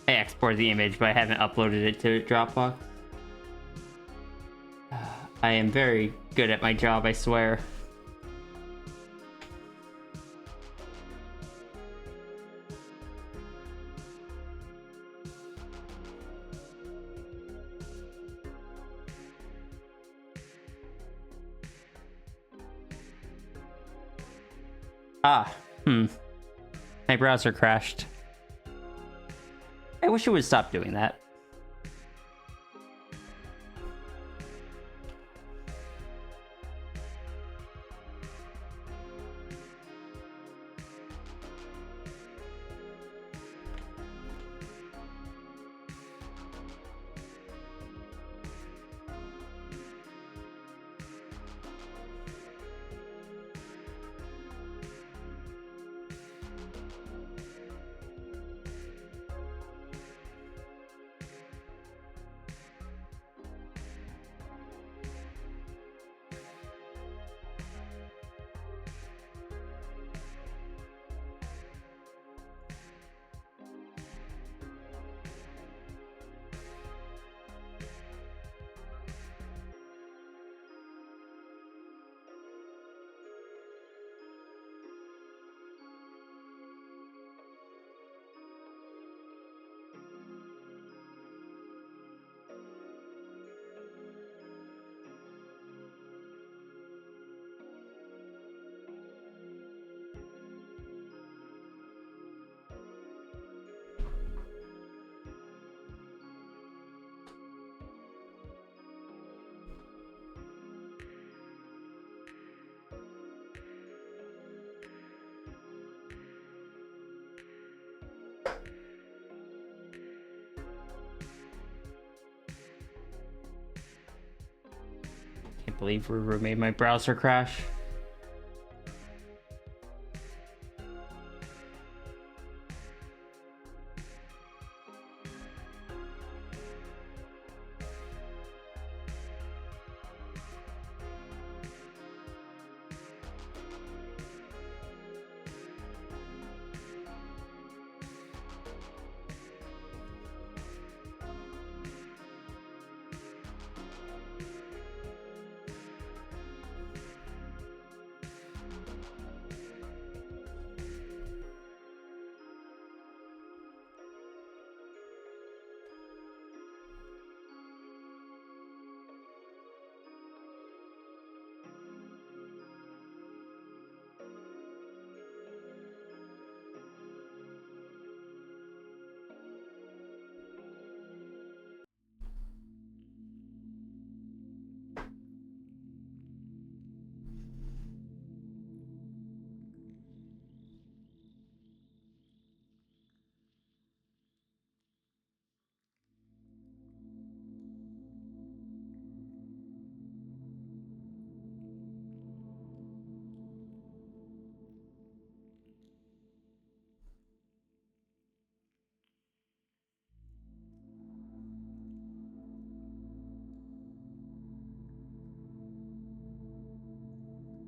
I exported the image, but I haven't uploaded it to Dropbox. I am very good at my job, I swear. Ah, my browser crashed. I wish it would stop doing that. Can't believe Ruru made my browser crash.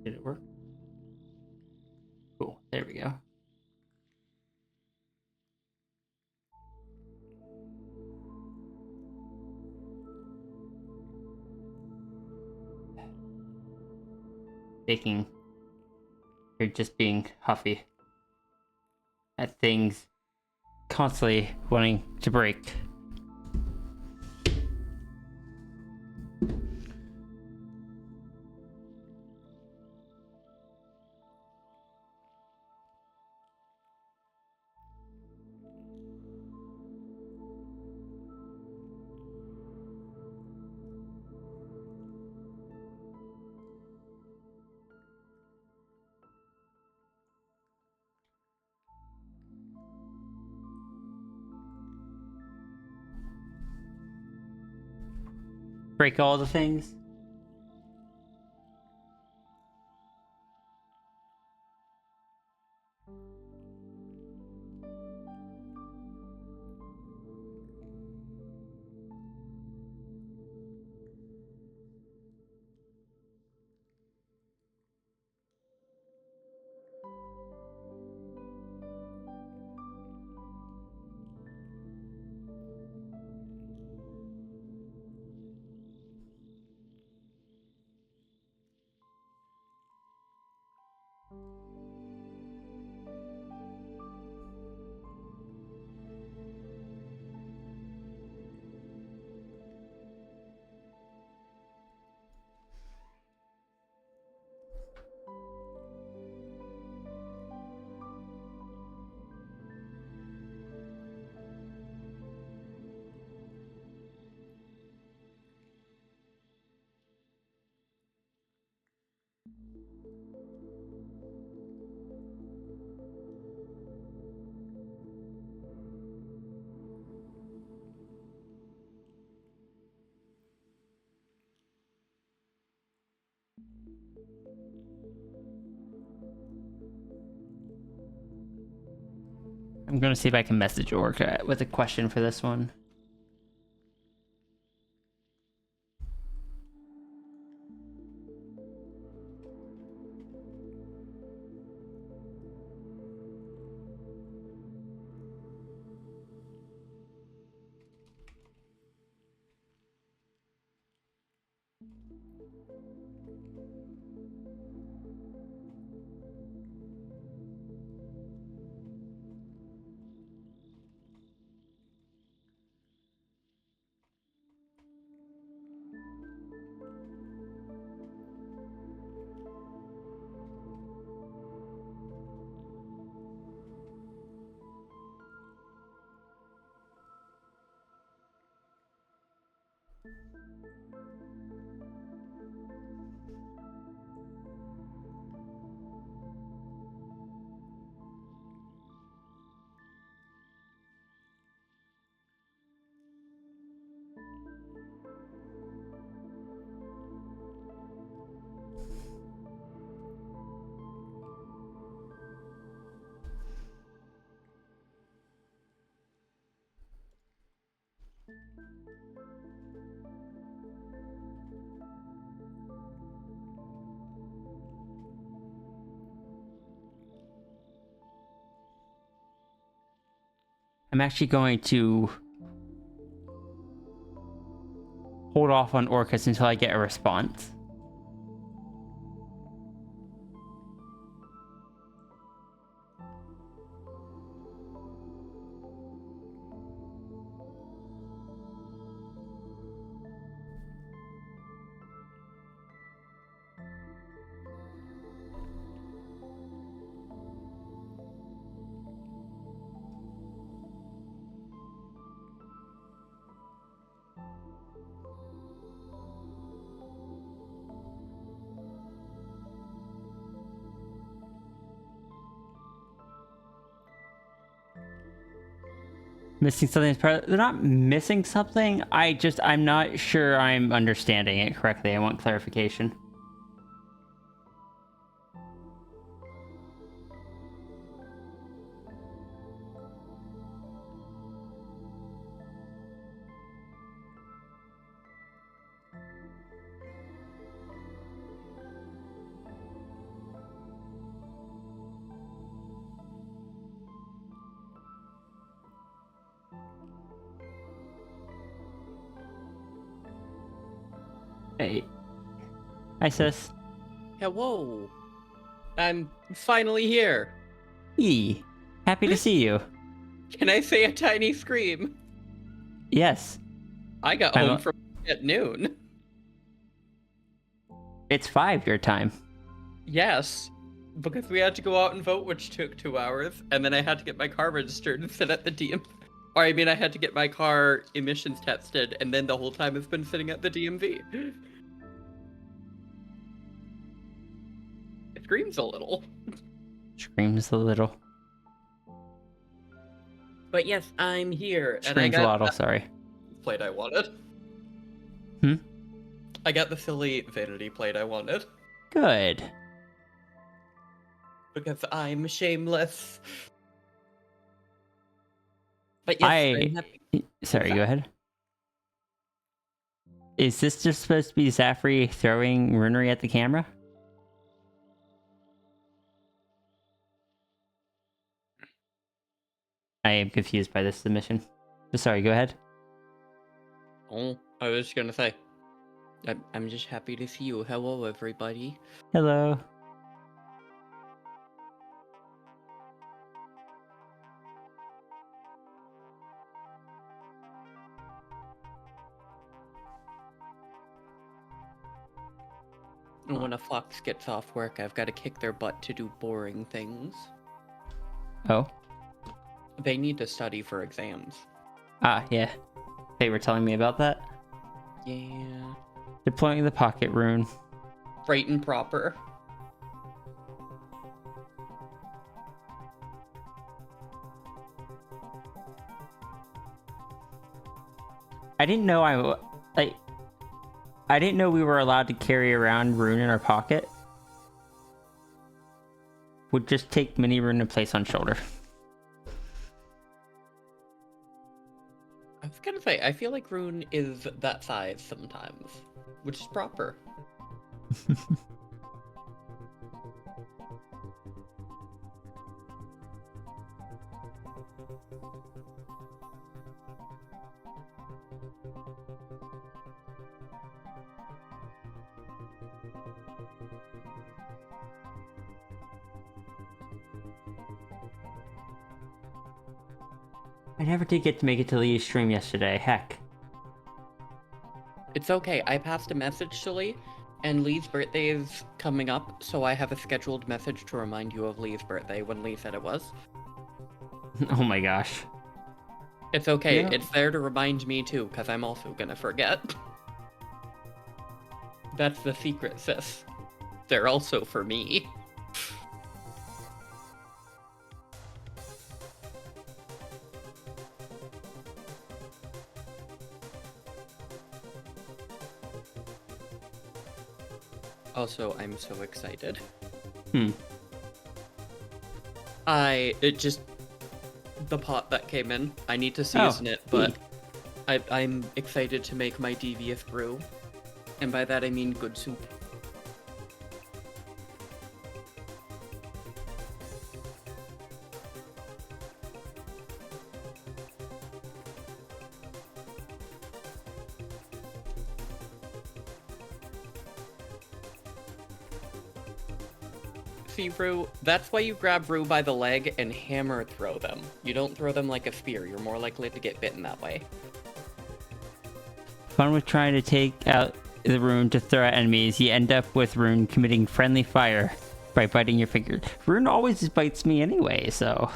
Did it work? Cool. There we go. Baking. You're just being huffy at things constantly wanting to break. Break all the things. I'm gonna see if I can message Orca with a question for this one. I'm actually going to hold off on Orcus until I get a response. Missing something is part of, they're not missing something. I'm not sure I'm understanding it correctly. I want clarification. Hey. Hi, sis. Hello. I'm finally here. Yee. Happy to see you. Can I say a tiny scream? Yes. I got I'm home a- from at noon. It's 5 your time. Yes, because we had to go out and vote, which took 2 hours, and then I had to get my car registered and sit at the DMV. Or I mean, I had to get my car emissions tested, and then the whole time it's been sitting at the DMV. It screams a little. Screams a little. But yes, I'm here, and I Screams a got lot, the sorry. plate I wanted. Hmm? I got the silly vanity plate I wanted. Good. Because I'm shameless. But yes, I'm happy. Sorry, that? go ahead. Is this just supposed to be Zafri throwing runery at the camera? I am confused by this submission. Sorry, go ahead. Oh, I was just gonna say. I'm just happy to see you. Hello, everybody. Hello. And when a fox gets off work, I've got to kick their butt to do boring things. Oh. They need to study for exams. Ah, yeah. They were telling me about that. Yeah. Deploying the pocket rune. Right and proper. I didn't know I didn't know we were allowed to carry around rune in our pocket. Would just take mini rune and place on shoulder. was gonna say, I feel like Rune is that size sometimes, which is proper. I never did get to make it to Lee's stream yesterday. Heck. It's okay. I passed a message to Lee, and Lee's birthday is coming up, so I have a scheduled message to remind you of Lee's birthday when Lee said it was. Oh my gosh. It's okay. Yeah. It's there to remind me too, because I'm also gonna forget. That's the secret, sis. They're also for me. Also, I'm so excited. Hmm. The pot that came in, I need to Oh, season it, but neat. I'm excited to make my devious brew. And by that I mean good soup. See, Rue, that's why you grab Rue by the leg and hammer throw them. You don't throw them like a spear, you're more likely to get bitten that way. Fun with trying to take out the rune to throw at enemies, you end up with rune committing friendly fire by biting your finger. Rune always bites me anyway, so...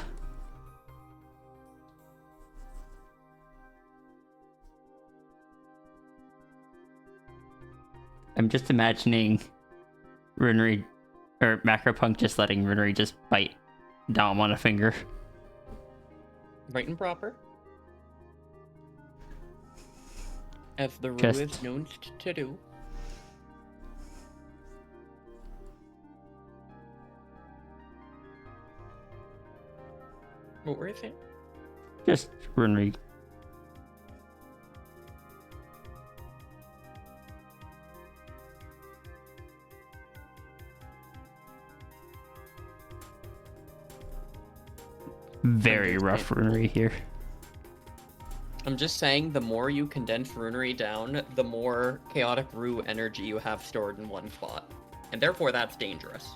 I'm just imagining Runery or Macropunk just letting Runery just bite Dom on a finger. Right and proper. As the Rue Just- is known to do. What were you saying? Just Runery. Very rough Runery here. I'm just saying, the more you condense Runery down, the more chaotic Rue energy you have stored in one spot. And therefore that's dangerous.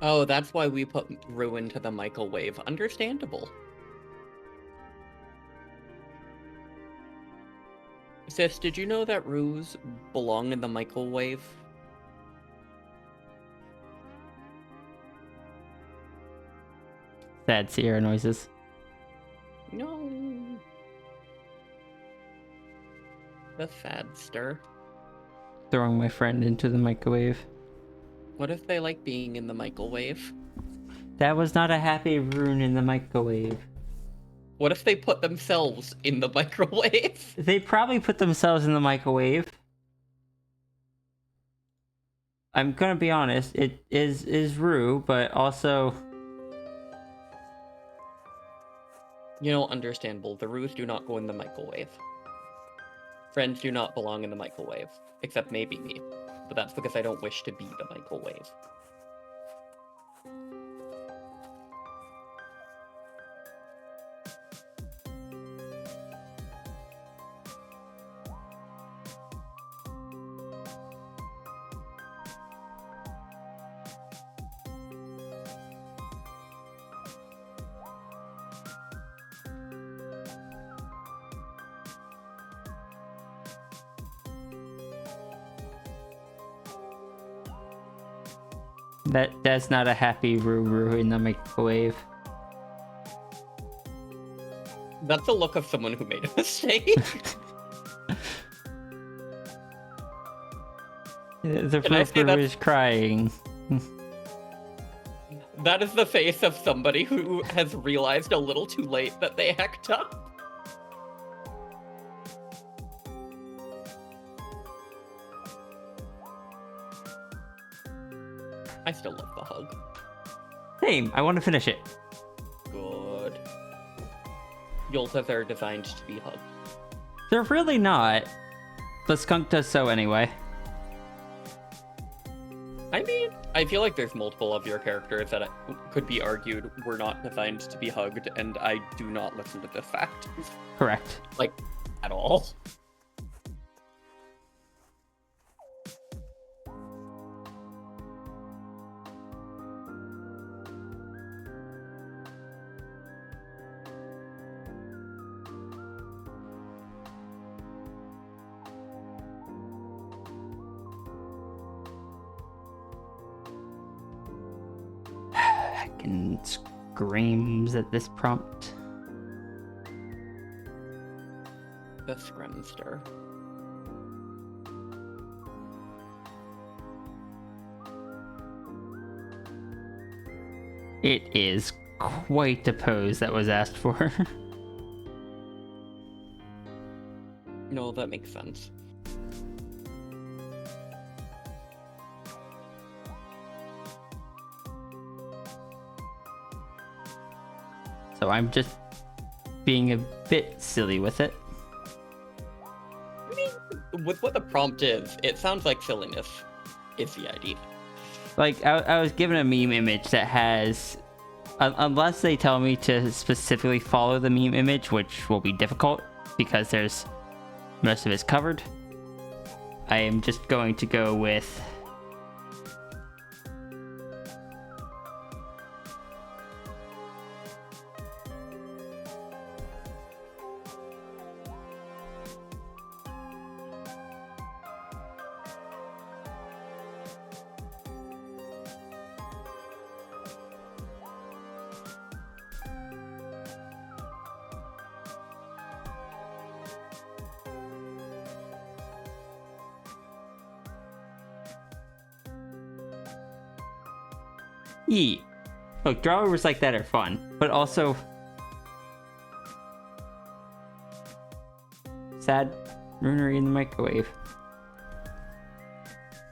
Oh, that's why we put Rue into the microwave. Understandable. Sis, did you know that Rues belong in the microwave? Sad Sierra noises. No. The sad stir. Throwing my friend into the microwave. What if they like being in the microwave? That was not a happy rune in the microwave. What if they put themselves in the microwave? They probably put themselves in the microwave. I'm gonna be honest, it is Rue, but also... You know, understandable. The Rues do not go in the microwave. Friends do not belong in the microwave. Except maybe me. But that's because I don't wish to be the microwave. That's not a happy Ruru in the microwave. That's the look of someone who made a mistake. The Can I say Ruru that's- is crying. That is the face of somebody who has realized a little too late that they hacked up. I still love the hug. Same. I want to finish it. Good. Yoltas are designed to be hugged. They're really not. The skunk does so anyway. I mean, I feel like there's multiple of your characters that could be argued were not designed to be hugged, and I do not listen to this fact. Correct. Like, at all. Heckin' screams at this prompt. The Scrimster. It is quite the pose that was asked for. No, that makes sense. So I'm just being a bit silly with it. I mean, with what the prompt is, it sounds like silliness is the idea. Like, I was given a meme image that has... unless they tell me to specifically follow the meme image, which will be difficult because there's most of it's covered, I am just going to go with... Yeet. Look, drawovers like that are fun, but also sad runery in the microwave.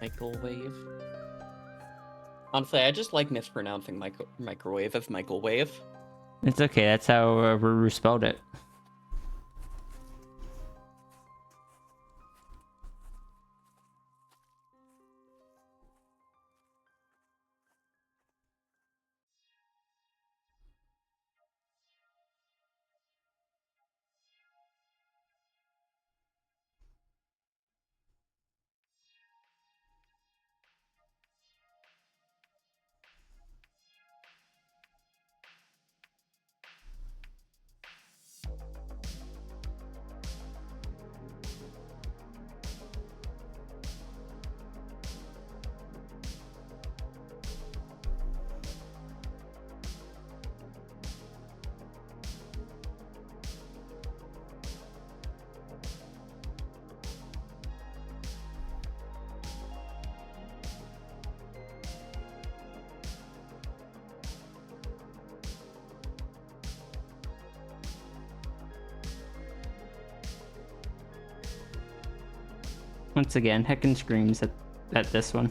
Microwave. Honestly, I just like mispronouncing microwave as microwave. It's okay, that's how Ruru spelled it. Once again, heckin' screams at this one.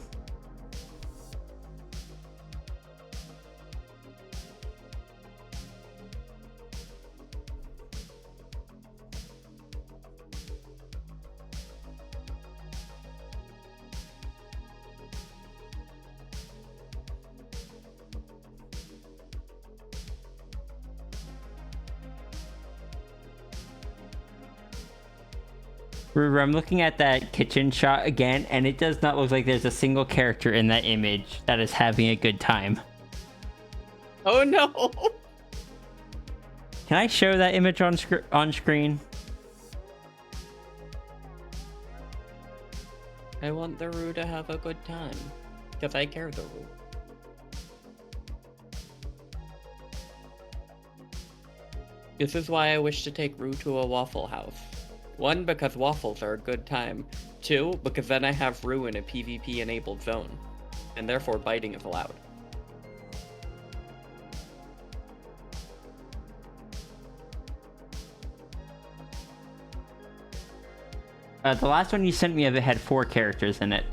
Ruru, I'm looking at that kitchen shot again, and it does not look like there's a single character in that image that is having a good time. Oh no! Can I show that image on screen? I want the Roo to have a good time. Because I care the Roo. This is why I wish to take Rue to a Waffle House. 1, because waffles are a good time. 2, because then I have Rue in a PvP-enabled zone. And therefore biting is allowed. The last one you sent me had 4 characters in it.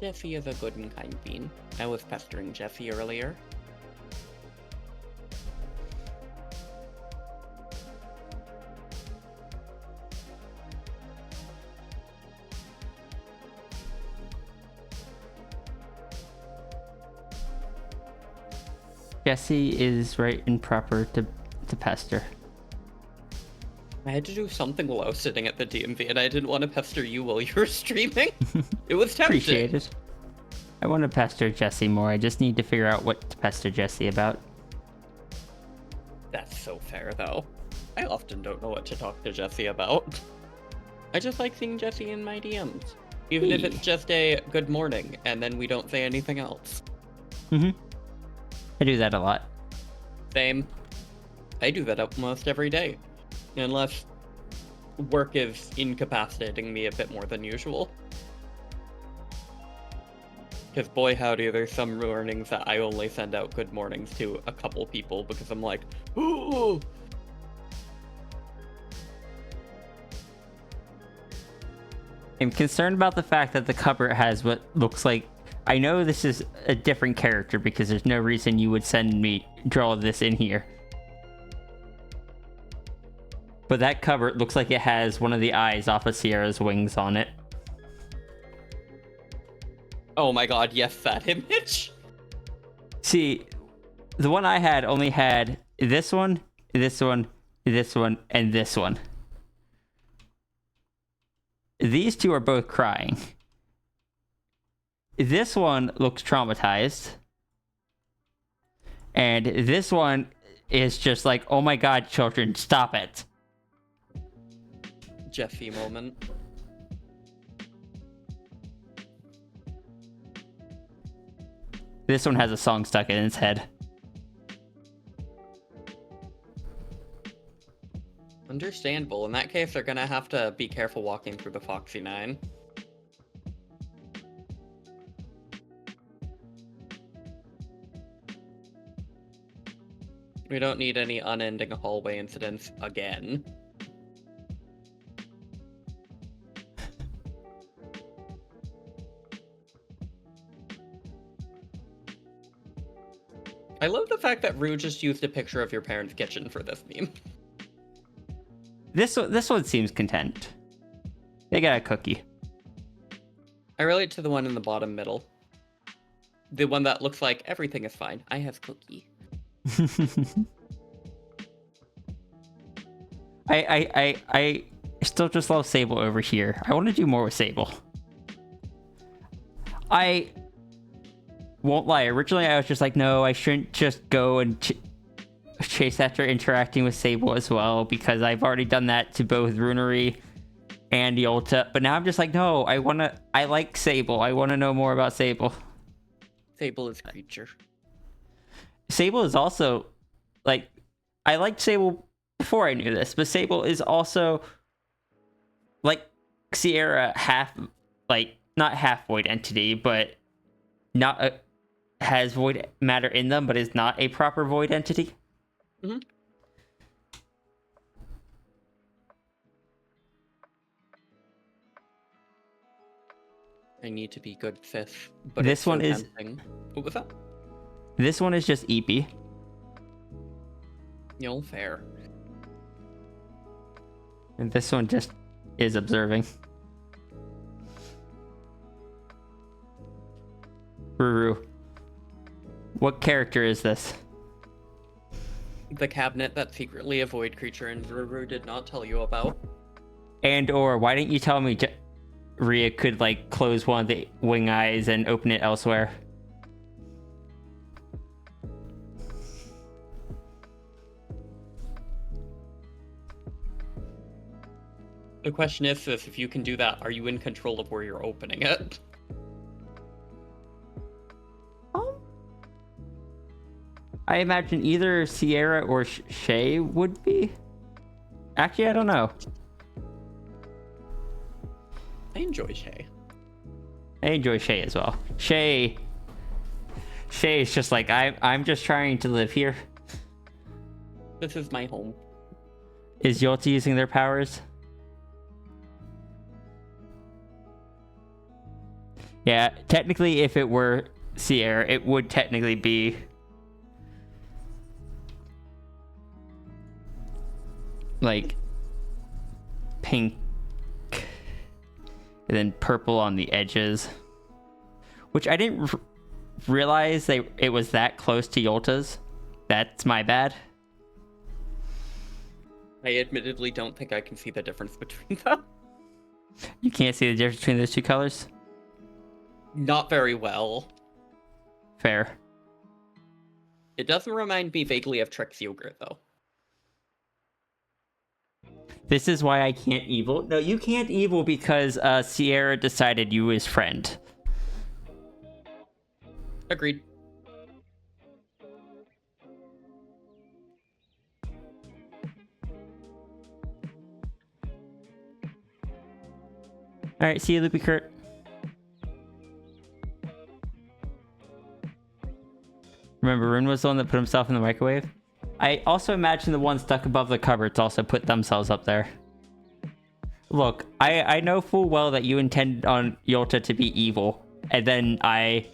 Jesse is a good and kind bean. I was pestering Jesse earlier. Jesse is right and proper to pester. I had to do something while I was sitting at the DMV, and I didn't want to pester you while you were streaming. It was tempting. Appreciate it. I want to pester Jesse more. I just need to figure out what to pester Jesse about. That's so fair, though. I often don't know what to talk to Jesse about. I just like seeing Jesse in my DMs. Even if it's just a good morning, and then we don't say anything else. Mm-hmm. I do that a lot. Same. I do that almost every day. Unless work is incapacitating me a bit more than usual. Because boy howdy, there's some mornings that I only send out good mornings to a couple people because I'm like, ooh! I'm concerned about the fact that the cover has what looks like... I know this is a different character because there's no reason you would send me draw this in here. But that cover looks like it has one of the eyes off of Sierra's wings on it. Oh my god, yes, that image! See, the one I had only had this one, this one, this one, and this one. These two are both crying. This one looks traumatized. And this one is just like, oh my god, children, stop it. Jeffy moment. This one has a song stuck in its head. Understandable. In that case, they're gonna have to be careful walking through the Foxy 9. We don't need any unending hallway incidents again. I love the fact that Rue just used a picture of your parents' kitchen for this meme. This one seems content. They got a cookie. I relate to the one in the bottom middle. The one that looks like everything is fine. I have cookie. I still just love Sable over here. I want to do more with Sable. I won't lie. Originally, I was just like, no, I shouldn't just go and chase after interacting with Sable as well, because I've already done that to both Runery and Yolta. But now I'm just like, no, I like Sable. I want to know more about Sable. Sable is creature. Sable is also, like, I liked Sable before I knew this, but Sable is also, like, Sierra not half void entity, but has void matter in them, but is not a proper void entity. Mm-hmm. I need to be good fifth, but This it's so one is- tempting. What was that? This one is just EP. No, fair. And this one just is observing. Ruru. What character is this? The cabinet that secretly a void creature and Ruru did not tell you about. And or why didn't you tell me Rhea could like close one of the wing eyes and open it elsewhere. The question is this: if you can do that, are you in control of where you're opening it? I imagine either Sierra or Shay would be. Actually, I don't know. I enjoy Shay. I enjoy Shay as well. Shay is just like I'm just trying to live here. This is my home. Is Yolta using their powers? Yeah, technically, if it were Sierra, it would technically be like pink and then purple on the edges, which I didn't realize it was that close to Yolta's. That's my bad. I admittedly don't think I can see the difference between them. You can't see the difference between those two colors? Not very well. Fair. It doesn't remind me vaguely of Trix yogurt, though. This is why I can't evil. No, you can't evil because Sierra decided you his friend. Agreed. All right, see you, Loopy Kurt. Remember, Rune was the one that put himself in the microwave? I also imagine the ones stuck above the cupboards also put themselves up there. Look, I know full well that you intended on Yolta to be evil, and then I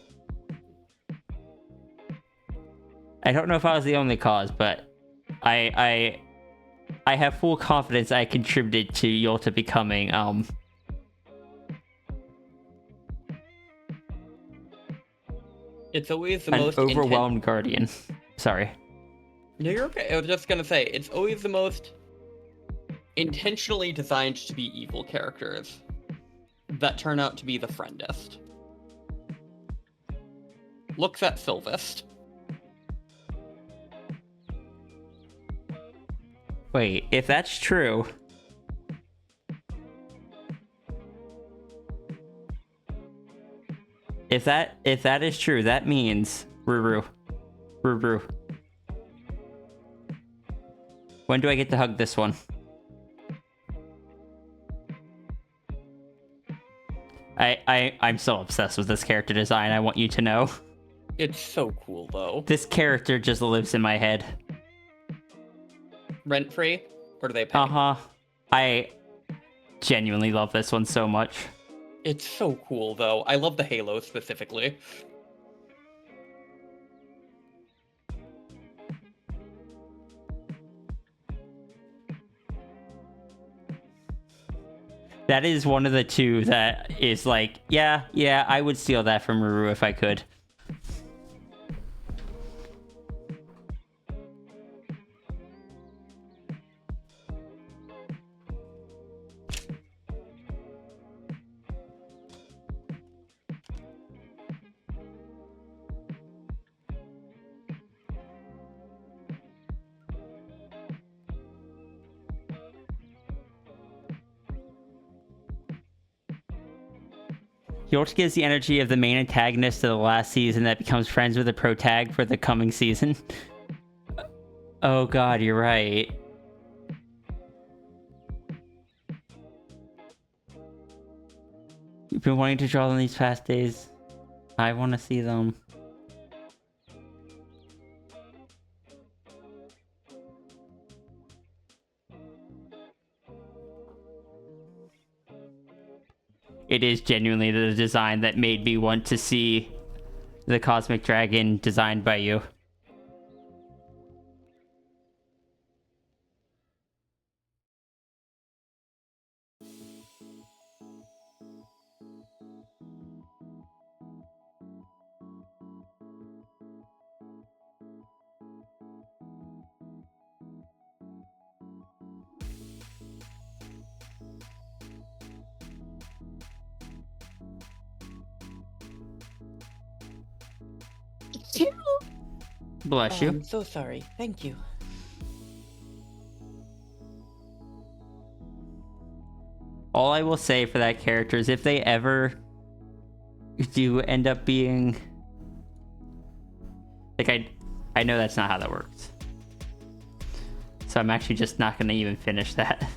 don't know if I was the only cause, but I have full confidence I contributed to Yolta becoming It's always the an most overwhelmed guardian. Sorry. No, you're okay. I was just gonna say, it's always the most intentionally designed to be evil characters that turn out to be the friendest. Looks at Sylvest. Wait, if that's true... If that is true, that means... Ruru. When do I get to hug this one? I'm so obsessed with this character design, I want you to know. It's so cool, though. This character just lives in my head. Rent-free? Or do they pay? Uh-huh. I genuinely love this one so much. It's so cool, though. I love the halo, specifically. That is one of the two that is like, yeah, I would steal that from Ruru if I could. Yolta gives the energy of the main antagonist of the last season that becomes friends with the protag for the coming season. Oh god, you're right. You've been wanting to draw them these past days. I want to see them. It is genuinely the design that made me want to see the Cosmic Dragon designed by you. Bless you. I'm so sorry. Thank you. All I will say for that character is if they ever do end up being like I know that's not how that works. So I'm actually just not gonna even finish that.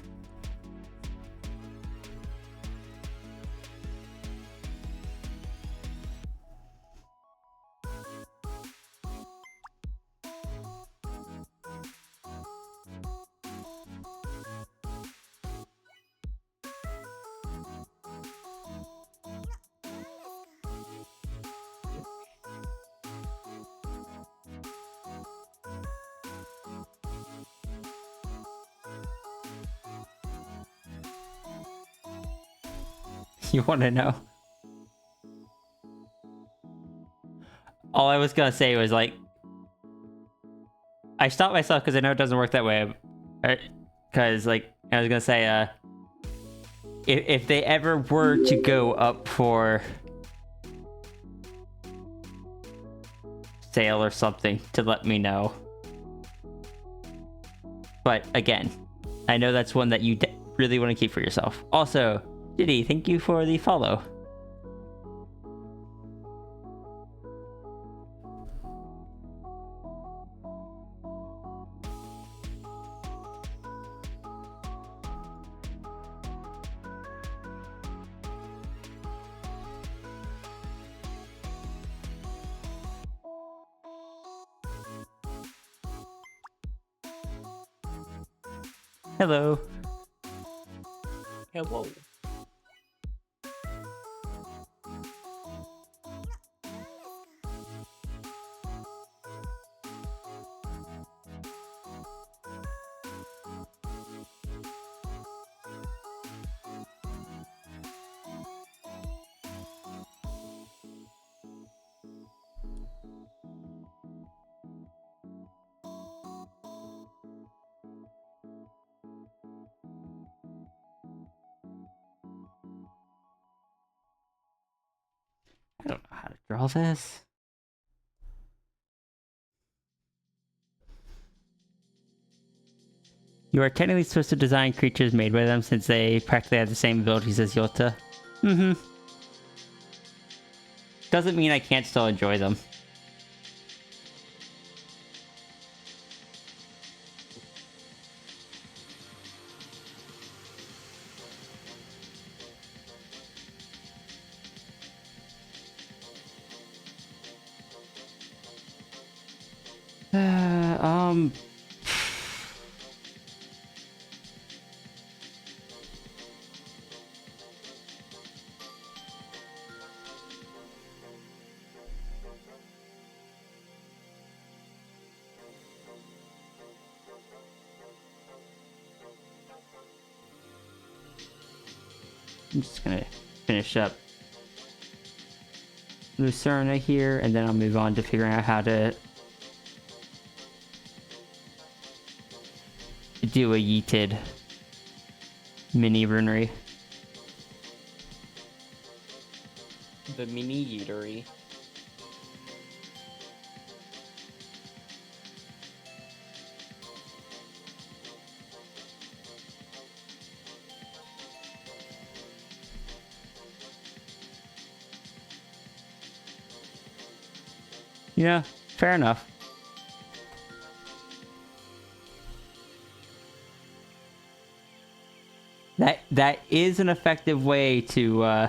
You want to know? All I was gonna say was like, I stopped myself because I know it doesn't work that way. Because like I was gonna say, if they ever were to go up for sale or something, to let me know. But again, I know that's one that you really want to keep for yourself. Also, Diddy, thank you for the follow. Hello. Hello. I don't know how to draw this. You are technically supposed to design creatures made by them since they practically have the same abilities as Yota. Mm-hmm. Doesn't mean I can't still enjoy them. Um... I'm just gonna finish up Lucerna here, and then I'll move on to figuring out how to do a yeeted mini runery. The mini eatery. Yeah, fair enough. That is an effective way to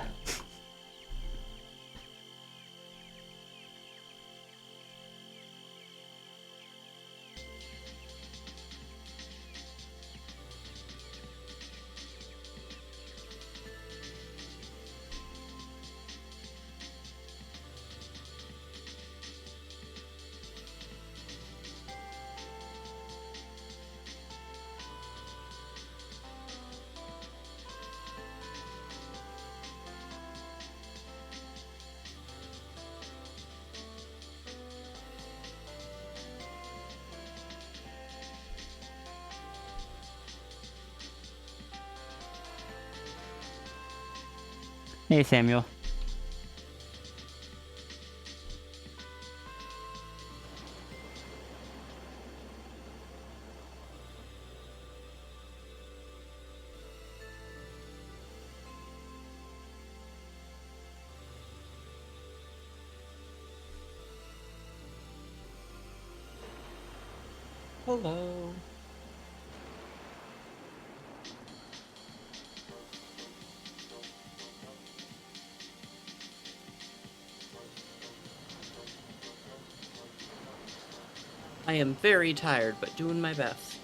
Hey, Samuel. Hello. I am very tired, but doing my best.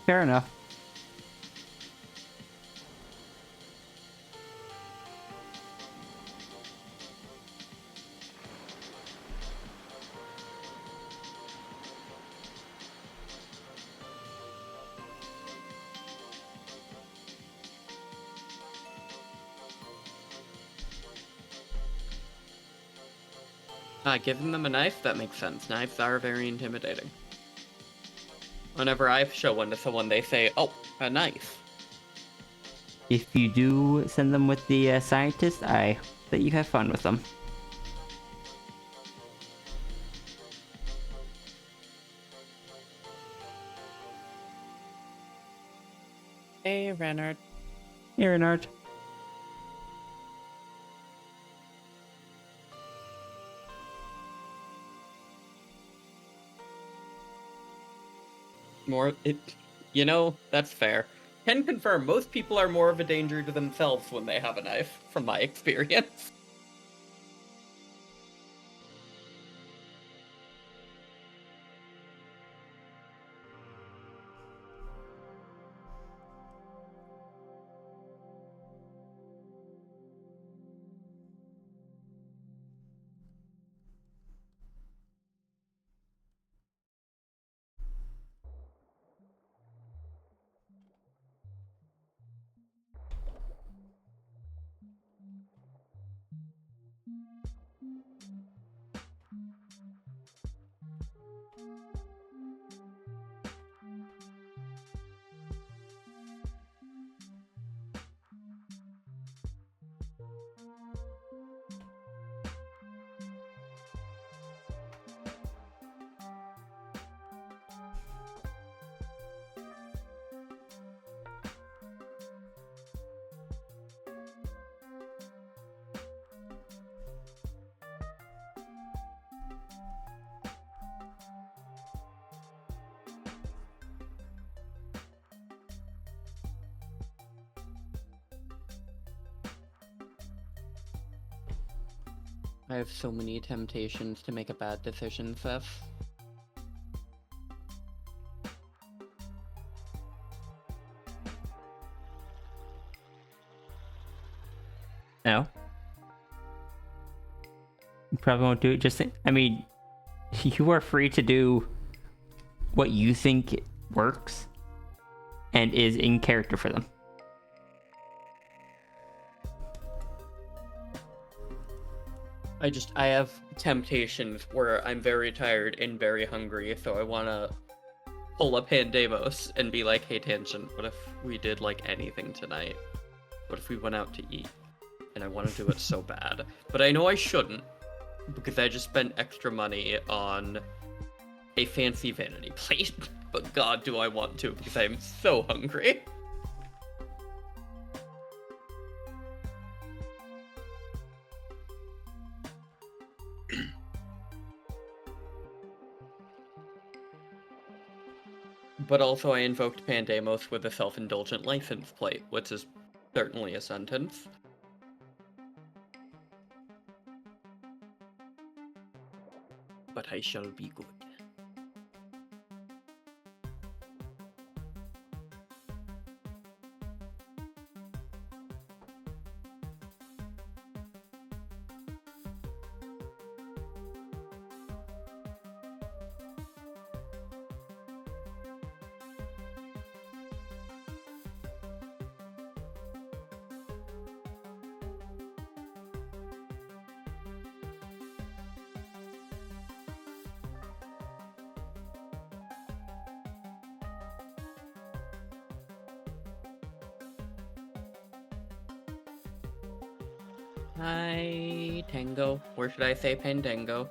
Fair enough. Giving them a knife? That makes sense. Knives are very intimidating. Whenever I show one to someone, they say, oh, a knife. If you do send them with the scientist, I hope that you have fun with them. Hey, Renard. Here, Renard. That's fair. Can confirm most people are more of a danger to themselves when they have a knife, from my experience. I have so many temptations to make a bad decision, Seth. No. You probably won't do it. I mean, you are free to do what you think works and is in character for them. I have temptations where I'm very tired and very hungry, so I want to pull up Pandemos and be like, hey, Tangent, what if we did, like, anything tonight? What if we went out to eat? And I want to do it so bad. But I know I shouldn't, because I just spent extra money on a fancy vanity plate. But God, do I want to, because I'm so hungry. But also I invoked Pandemos with a self-indulgent license plate, which is certainly a sentence. But I shall be good. Hi, Tango. Or should I say Pandango?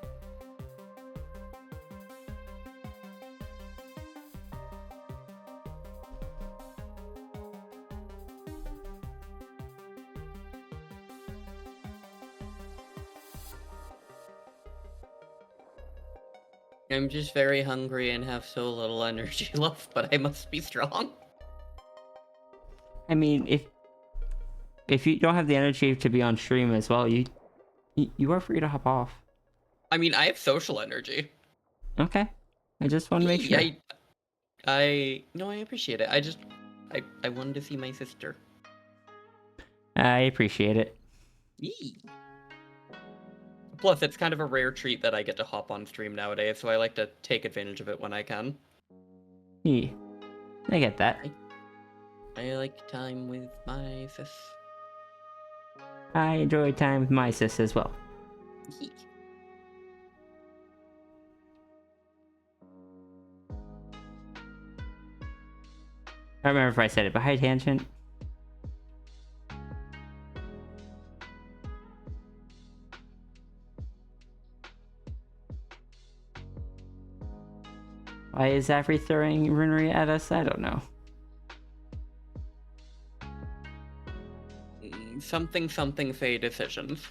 I'm just very hungry and have so little energy left, but I must be strong. I mean, if you don't have the energy to be on stream as well, you are free to hop off. I mean, I have social energy. Okay. I just want to make sure. No, I appreciate it. I wanted to see my sister. I appreciate it. Yee. Plus, it's kind of a rare treat that I get to hop on stream nowadays, so I like to take advantage of it when I can. Yeah. I get that. I like time with my sis. I enjoy time with my sis as well. Yee. I don't remember if I said it, but hi, Tangent. Why is Zafri throwing runery at us? I don't know. Something something Fey decisions.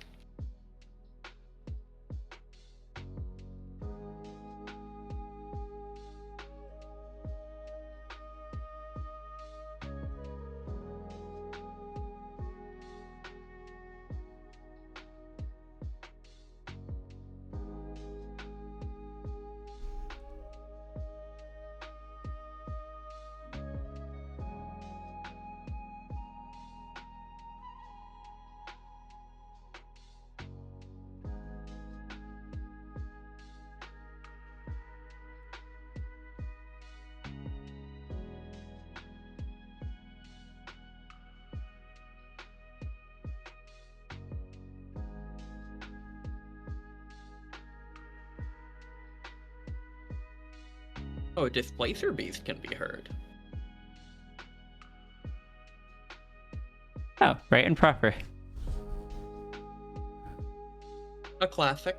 Oh, a Displacer Beast can be heard. Oh, right and proper. A classic.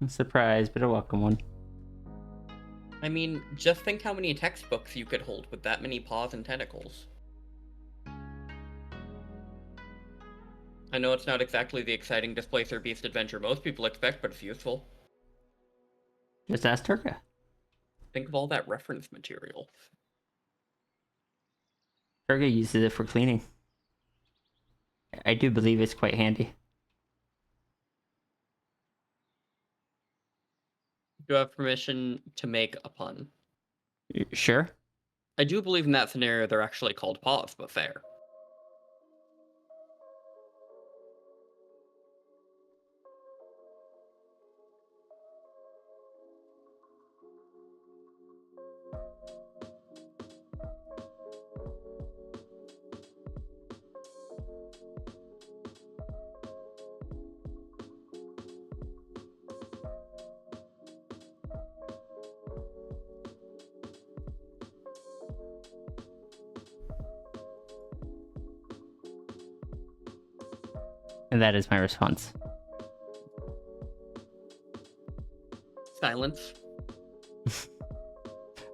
I'm surprised, but a welcome one. I mean, just think how many textbooks you could hold with that many paws and tentacles. I know it's not exactly the exciting Displacer Beast adventure most people expect, but it's useful. Just ask Turka. Think of all that reference material. Turka uses it for cleaning. I do believe it's quite handy. Do you have permission to make a pun? Sure. I do believe in that scenario they're actually called paws, but fair. And that is my response. Silence.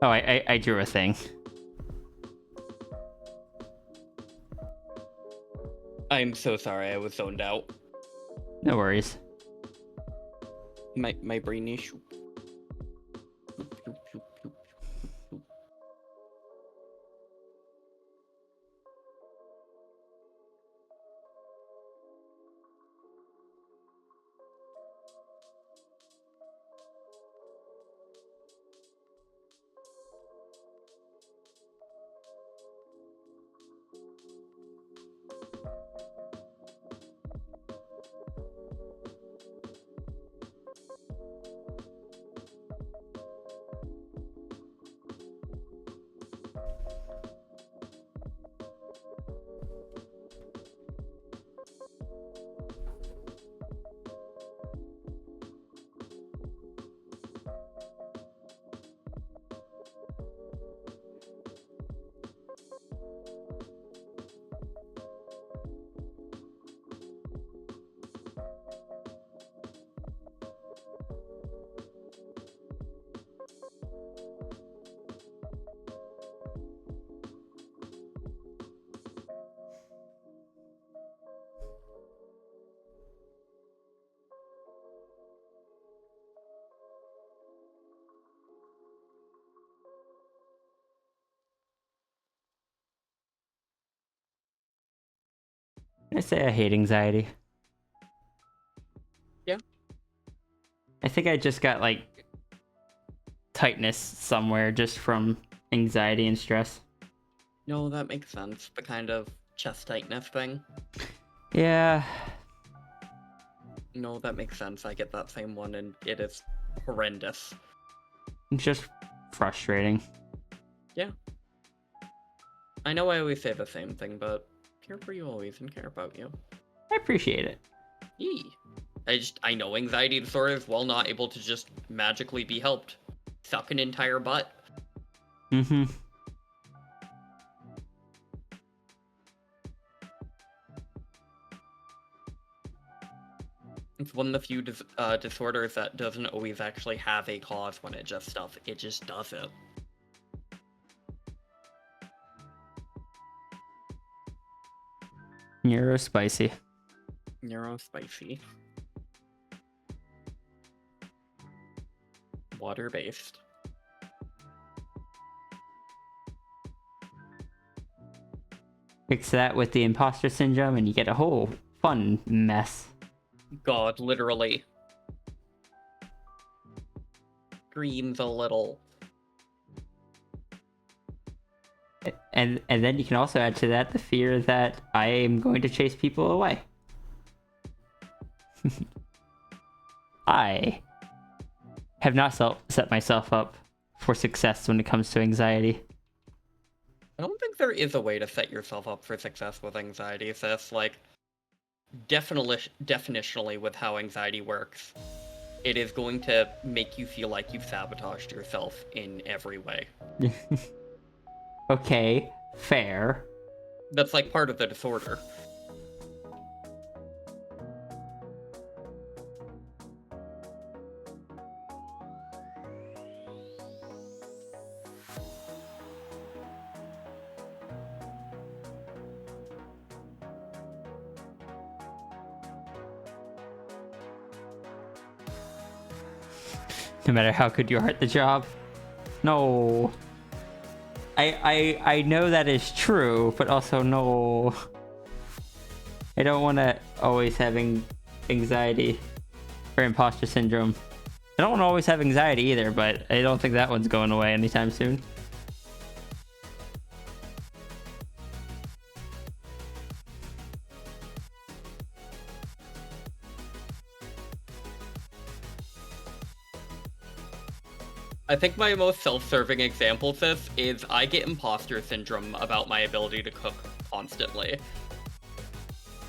Oh, I drew a thing. I'm so sorry, I was zoned out. No worries. My brain issue. I say I hate anxiety. Yeah. I think I just got like tightness somewhere just from anxiety and stress. No, that makes sense. The kind of chest tightness thing. Yeah. No, that makes sense. I get that same one, and it is horrendous. It's just frustrating. I know I always say the same thing, but care for you always and care about you. I appreciate it. Yee. I know anxiety disorders while not able to just magically be helped. Suck an entire butt. Mm-hmm. It's one of the few disorders that doesn't always actually have a cause when it just stuff. It just does it. Neurospicy. Neurospicy. Water-based. Fix that with the imposter syndrome and you get a whole fun mess. God, literally. Screams a little. And then you can also add to that the fear that I am going to chase people away. I have not set myself up for success when it comes to anxiety. I don't think there is a way to set yourself up for success with anxiety, sis. Like, definitionally with how anxiety works, it is going to make you feel like you've sabotaged yourself in every way. Okay, fair. That's like part of the disorder. No matter how good you are at the job. No. I know that is true, but also no. I don't want to always having anxiety or imposter syndrome. I don't want to always have anxiety either, but I don't think that one's going away anytime soon. I think my most self-serving example of this is I get imposter syndrome about my ability to cook constantly.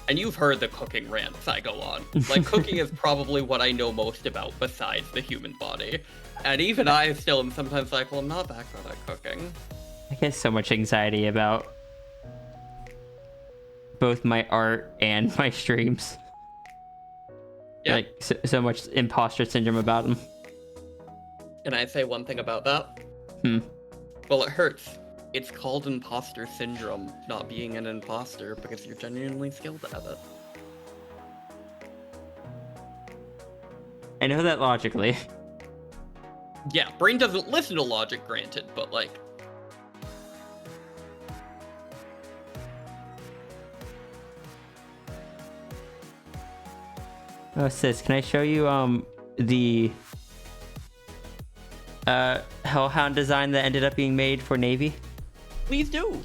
And you've heard the cooking rants I go on. Like, cooking is probably what I know most about besides the human body. And even I still am sometimes like, well, I'm not that good at cooking. I get so much anxiety about both my art and my streams. Yeah. Like, so much imposter syndrome about them. Can I say one thing about that? Well, it hurts. It's called imposter syndrome, not being an imposter, because you're genuinely skilled at it. I know that logically. Yeah, brain doesn't listen to logic, granted, but like... Oh, sis, can I show you the Hellhound design that ended up being made for Navy? Please do!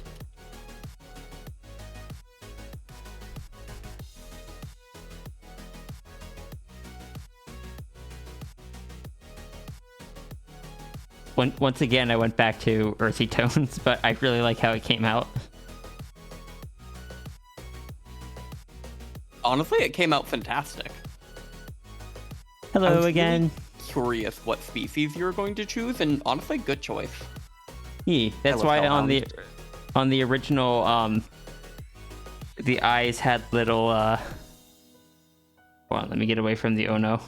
Once again, I went back to earthy tones, but I really like how it came out. Honestly, it came out fantastic. Hello was again. Curious what species you're going to choose, and honestly, good choice. Yeah, that's love why Hellhound. on the original the eyes had little hold on, let me get away from the oh no.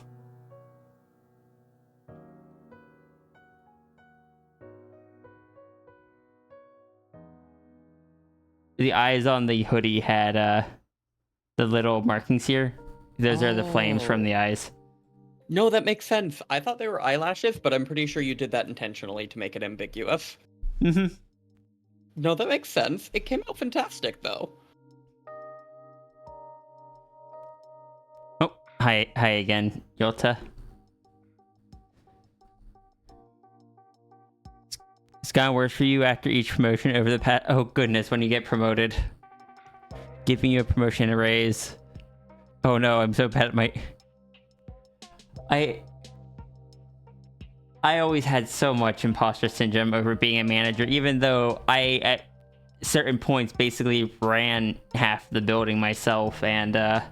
The eyes on the hoodie had the little markings here. Those are the flames from the eyes. No, that makes sense. I thought they were eyelashes, but I'm pretty sure you did that intentionally to make it ambiguous. Mm-hmm. No, that makes sense. It came out fantastic, though. Hi again, Yota. It's gotten worse for you after each promotion over the past. Oh goodness, when you get promoted, giving you a promotion and a raise. Oh no, I'm so bad at my. I always had so much imposter syndrome over being a manager, even though I at certain points basically ran half the building myself, and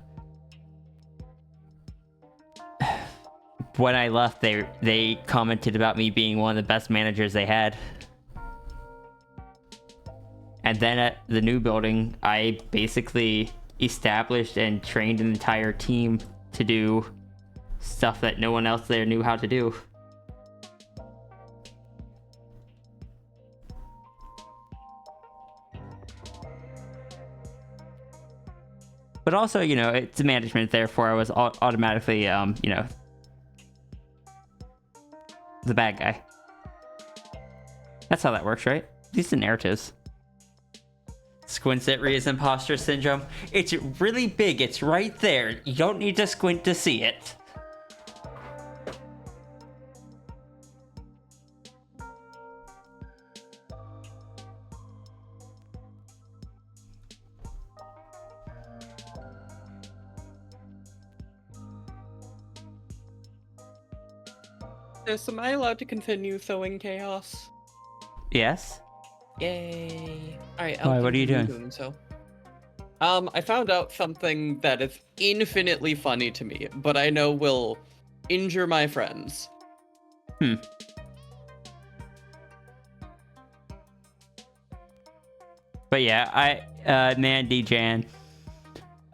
when I left, they commented about me being one of the best managers they had. And then at the new building, I basically established and trained an entire team to do stuff that no one else there knew how to do. But also, you know, it's management, therefore I was automatically, you know, the bad guy. That's how that works, right? These are narratives. Squints at Ria's imposter syndrome. It's really big. It's right there. You don't need to squint to see it. Am I allowed to continue sowing chaos? Yes? Yay. Alright, Why, I'll what are you continue doing? so. I found out something that is infinitely funny to me, but I know will injure my friends. But yeah, Mandy Jan.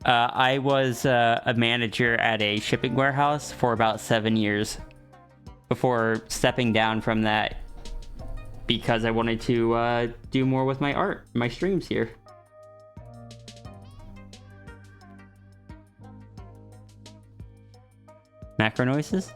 I was a manager at a shipping warehouse for about 7 years before stepping down from that because I wanted to do more with my art, my streams here. Macro noises?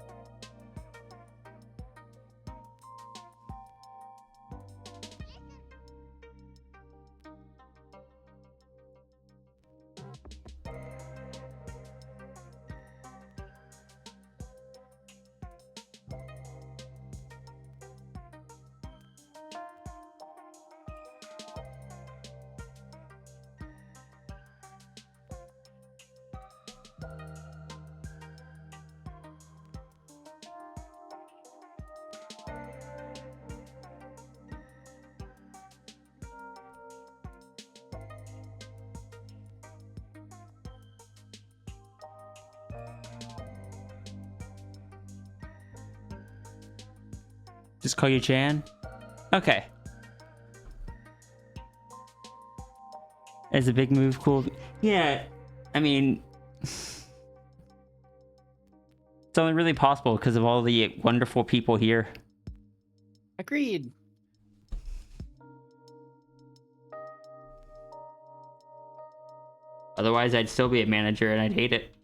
Just call you Jan? Okay. Is a big move cool? Yeah, I mean, it's only really possible because of all the wonderful people here. Agreed. Otherwise, I'd still be a manager and I'd hate it.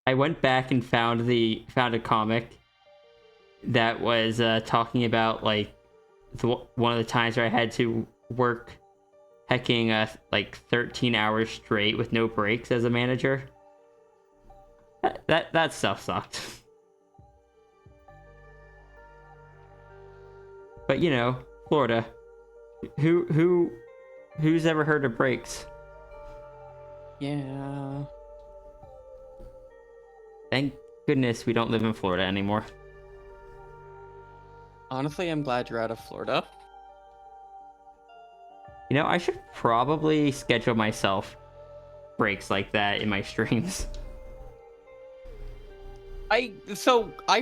I went back and found a comic that was talking about like one of the times where I had to work hecking like 13 hours straight with no breaks as a manager. That stuff sucked. But you know, Florida. Who's ever heard of breaks? Yeah. Thank goodness we don't live in Florida anymore. Honestly, I'm glad you're out of Florida. You know, I should probably schedule myself breaks like that in my streams. I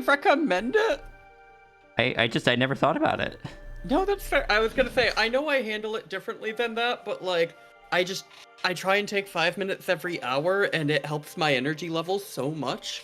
recommend it. I never thought about it. No, that's fair. I was gonna say, I know I handle it differently than that, but like, I try and take 5 minutes every hour, and it helps my energy levels so much.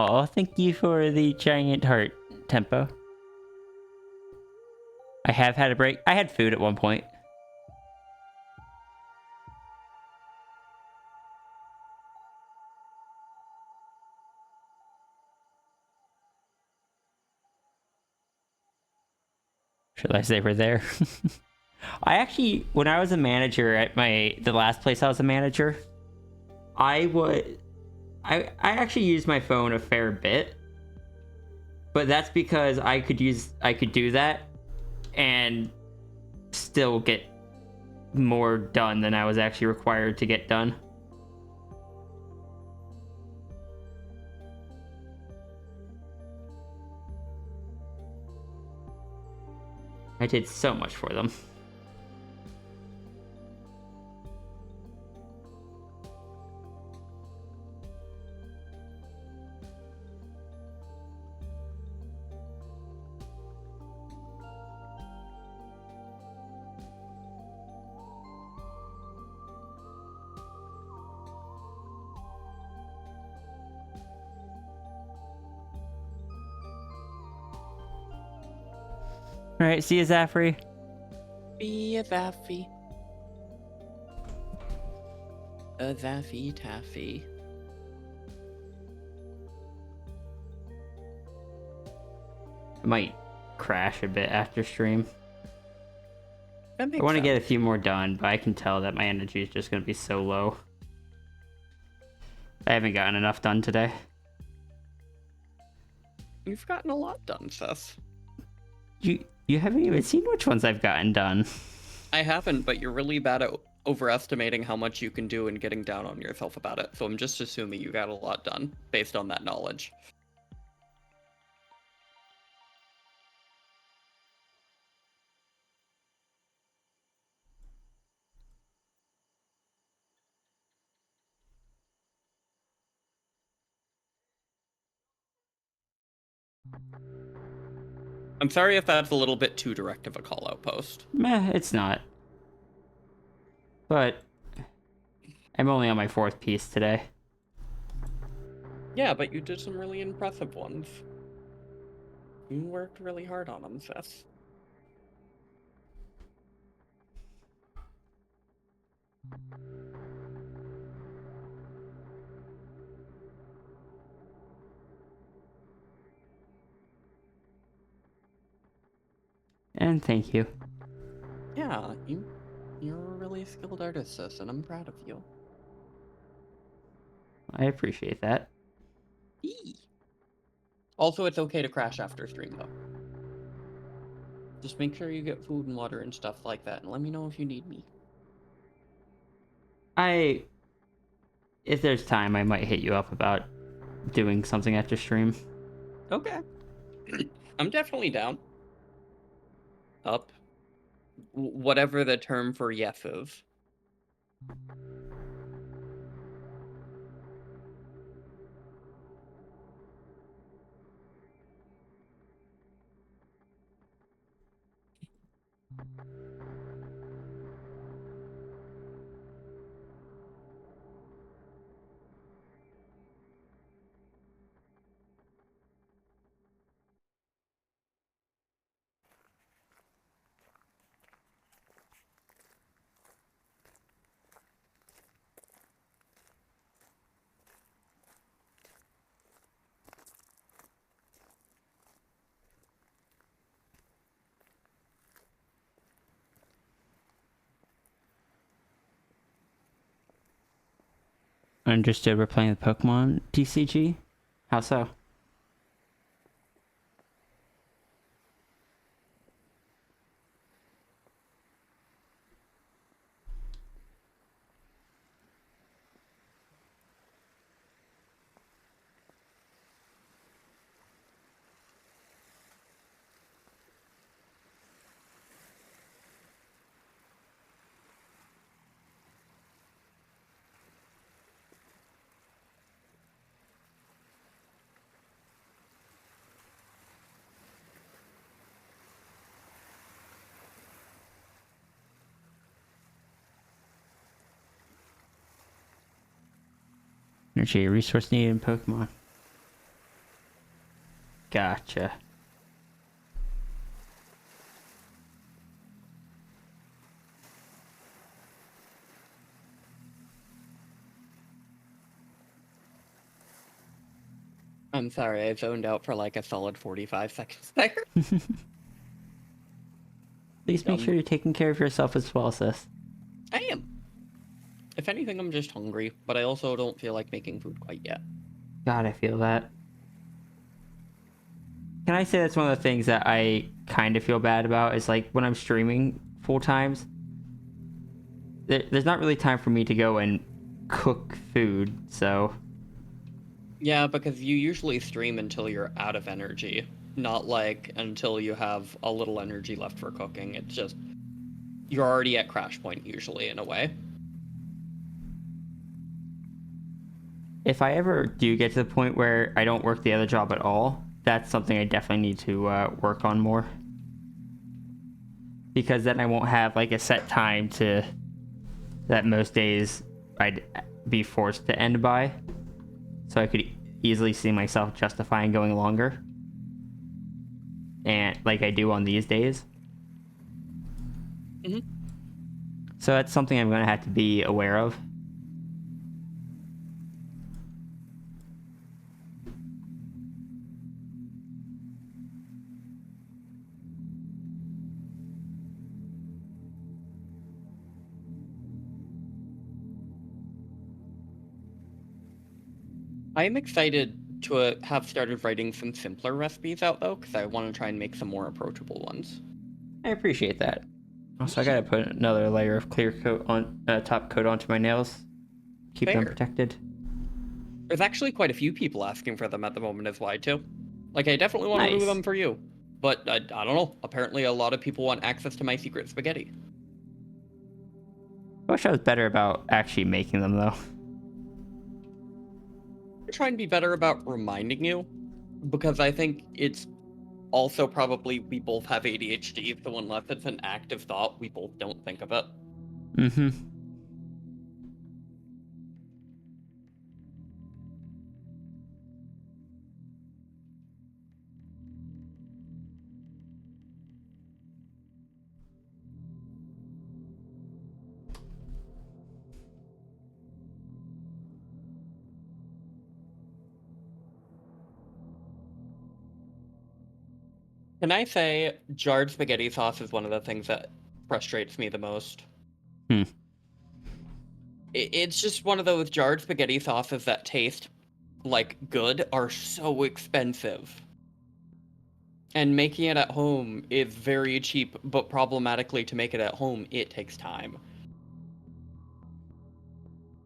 Oh, thank you for the giant heart, Tempo. I have had a break. I had food at one point. Should I say we're there? I actually, when I was a manager at the last place I was a manager, I actually used my phone a fair bit, but that's because I could do that and still get more done than I was actually required to get done. I did so much for them. All right, see you, Zafri. Be a Zaffy. A Zaffy Taffy. I might crash a bit after stream. That I makes want to get a sense. few more done, but I can tell that my energy is just going to be so low. I haven't gotten enough done today. You've gotten a lot done, Seth. You haven't even seen which ones I've gotten done. I haven't, but you're really bad at overestimating how much you can do and getting down on yourself about it. So I'm just assuming you got a lot done based on that knowledge. I'm sorry if that's a little bit too direct of a call out post. Meh, it's not. But I'm only on my 4th piece today. Yeah, but you did some really impressive ones. You worked really hard on them, Seth. And thank you. Yeah, you're a really skilled artist, sis, and I'm proud of you. I appreciate that. Eee. Also, it's okay to crash after stream, though. Just make sure you get food and water and stuff like that, and let me know if you need me. If there's time, I might hit you up about doing something after stream. Okay. I'm definitely down. Up. Whatever the term for yes is. Understood. We're playing the Pokemon TCG. How so? Energy, a resource needed in Pokemon. Gotcha. I'm sorry, I zoned out for like a solid 45 seconds there. Please make sure you're taking care of yourself as well, sis. I am. If anything, I'm just hungry, but I also don't feel like making food quite yet. God, I feel that. Can I say that's one of the things that I kind of feel bad about is like when I'm streaming full times, there's not really time for me to go and cook food, so... Yeah, because you usually stream until you're out of energy, not like until you have a little energy left for cooking. It's just, you're already at crash point usually in a way. If I ever do get to the point where I don't work the other job at all, that's something I definitely need to work on more. Because then I won't have like a set time to that most days I'd be forced to end by. So I could easily see myself justifying going longer. And like I do on these days. Mm-hmm. So that's something I'm going to have to be aware of. I'm excited to have started writing some simpler recipes out though, because I want to try and make some more approachable ones. I appreciate that. Also, I gotta put another layer of clear coat on top coat onto my nails. Keep them Fair. protected. There's actually quite a few people asking for them at the moment as well too. Like, I definitely want to do Nice. them for you. But I don't know. Apparently a lot of people want access to my secret spaghetti. I wish I was better about actually making them though. I try and be better about reminding you, because I think it's also probably we both have ADHD, so unless it's an active thought, we both don't think of it. Mm-hmm. Can I say jarred spaghetti sauce is one of the things that frustrates me the most? Hmm. It's just one of those jarred spaghetti sauces that taste like good are so expensive. And making it at home is very cheap, but problematically to make it at home, it takes time.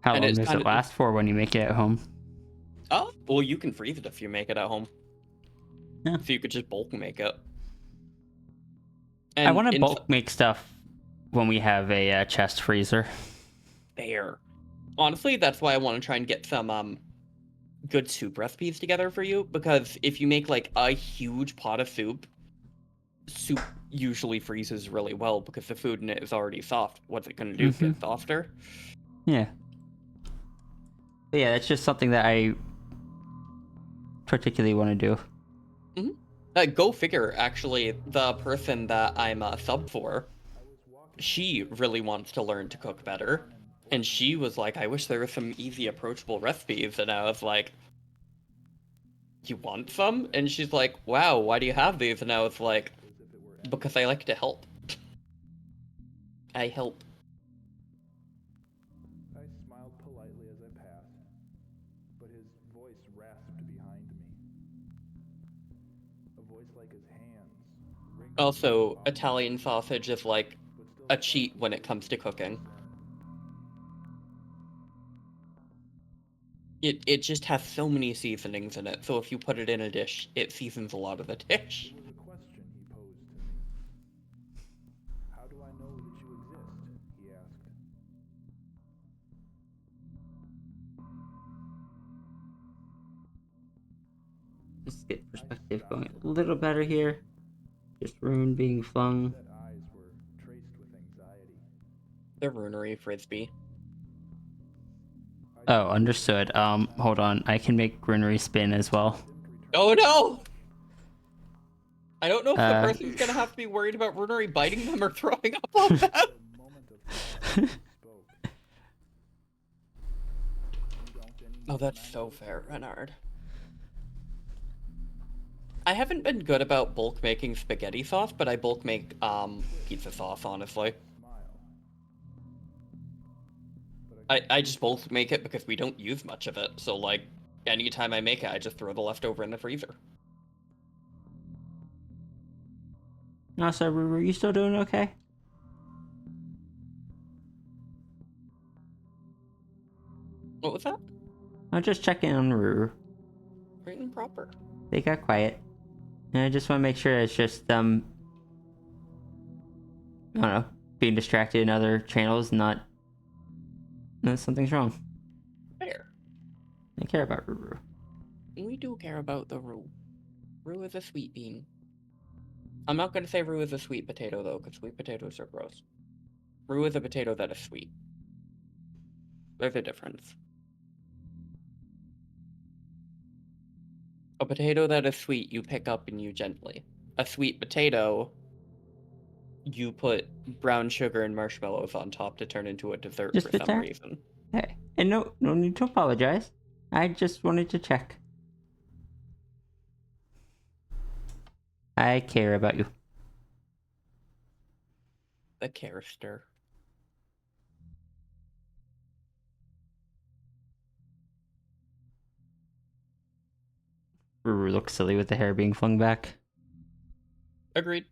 How And long it's does kind it of- last for when you make it at home? Oh, well, you can freeze it if you make it at home. Yeah. So you could just bulk make it. I want to in bulk make stuff when we have a chest freezer. Fair. Honestly, that's why I want to try and get some good soup recipes together for you, because if you make like a huge pot of soup usually freezes really well because the food in it is already soft. What's it going to do? Get softer? Yeah. But yeah, that's just something that I particularly want to do. Go figure, actually, the person that I'm sub for, she really wants to learn to cook better. And she was like, I wish there were some easy, approachable recipes. And I was like, you want some? And she's like, wow, why do you have these? And I was like, because I like to help. I help. I smiled politely as I passed, but his voice rasped behind me. A voice like his hands. ringed Also, through Italian sausage is like but still a cheat when it comes to cooking. It just has so many seasonings in it, so if you put it in a dish, it seasons a lot of the dish. It was a question he posed to me. How do I know that you exist? He asked. Just get perspective going a little better here. Just rune being flung. That eyes were traced with anxiety. The runery frisbee. Oh, understood. Hold on. I can make Greenery spin as well. Oh no! I don't know if the person's gonna have to be worried about Runari biting them or throwing up on them. The moment of silence, he spoke. You don't any Oh, more that's man so will fair, ever Renard. I haven't been good about bulk making spaghetti sauce, but I bulk make pizza sauce, honestly. smile. I just bulk make it because we don't use much of it, so like anytime I make it, I just throw the leftover in the freezer. No, so were you still doing okay? What was that? I'm just checking on Ruru. Right and proper. They got quiet. And I just want to make sure it's just, I don't know, being distracted in other channels, not that something's wrong. Fair. I care about Ruru. We do care about the roux. Roux is a sweet bean. I'm not gonna say roux is a sweet potato though, because sweet potatoes are gross. Roux is a potato that is sweet. There's a difference. A potato that is sweet, you pick up and you gently. A sweet potato, you put brown sugar and marshmallows on top to turn into a dessert Just for the some tart? reason. Hey, and no need to apologize. I just wanted to check. I care about you. The carister. Ruru looks silly with the hair being flung back. Agreed.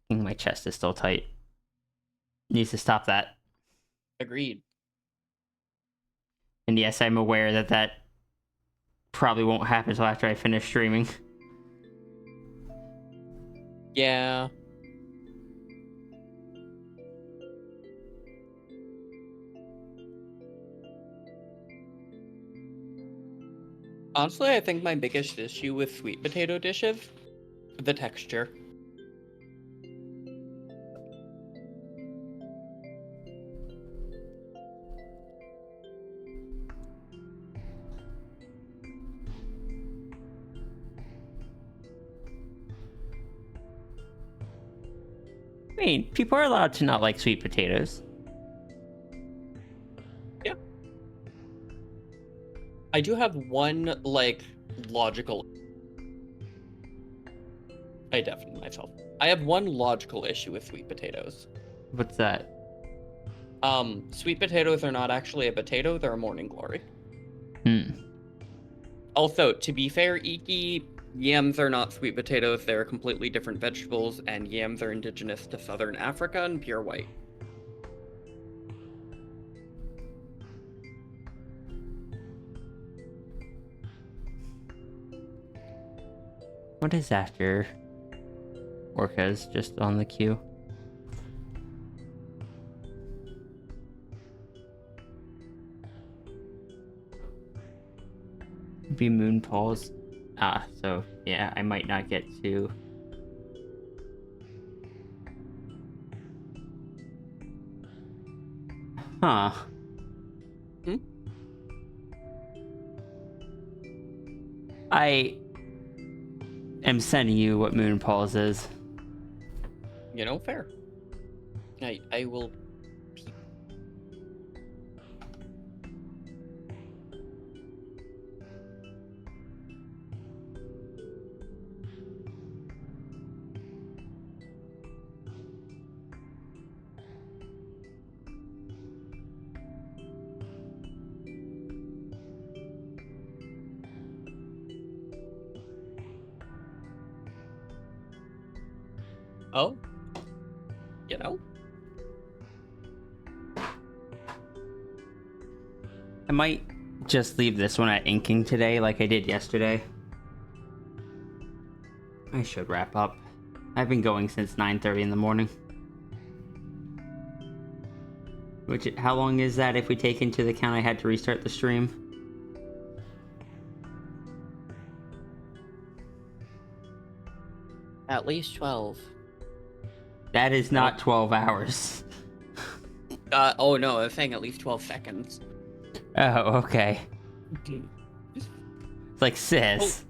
My chest is still tight. Needs to stop that. Agreed. And yes, I'm aware that that probably won't happen until after I finish streaming. Yeah. Honestly, I think my biggest issue with sweet potato dishes, the texture. I mean, people are allowed to not like sweet potatoes. Yeah. I do have one, like, logical... I deafened myself. I have one logical issue with sweet potatoes. What's that? Sweet potatoes are not actually a potato, they're a morning glory. Hmm. Also, to be fair, Iki, yams are not sweet potatoes, they're completely different vegetables, and yams are indigenous to southern Africa and pure white. What is after Orca's just on the queue? Be moon pause. Ah, so yeah, I might not get to. Huh. Hmm? I am sending you what moon pause is. You know, fair. I will peep. Oh? You know? I might just leave this one at inking today like I did yesterday. I should wrap up. I've been going since 9:30 in the morning. Which, how long is that if we take into account I had to restart the stream? At least 12. That is not 12 hours. Oh no, I was saying at least 12 seconds. Oh, okay. It's like, sis.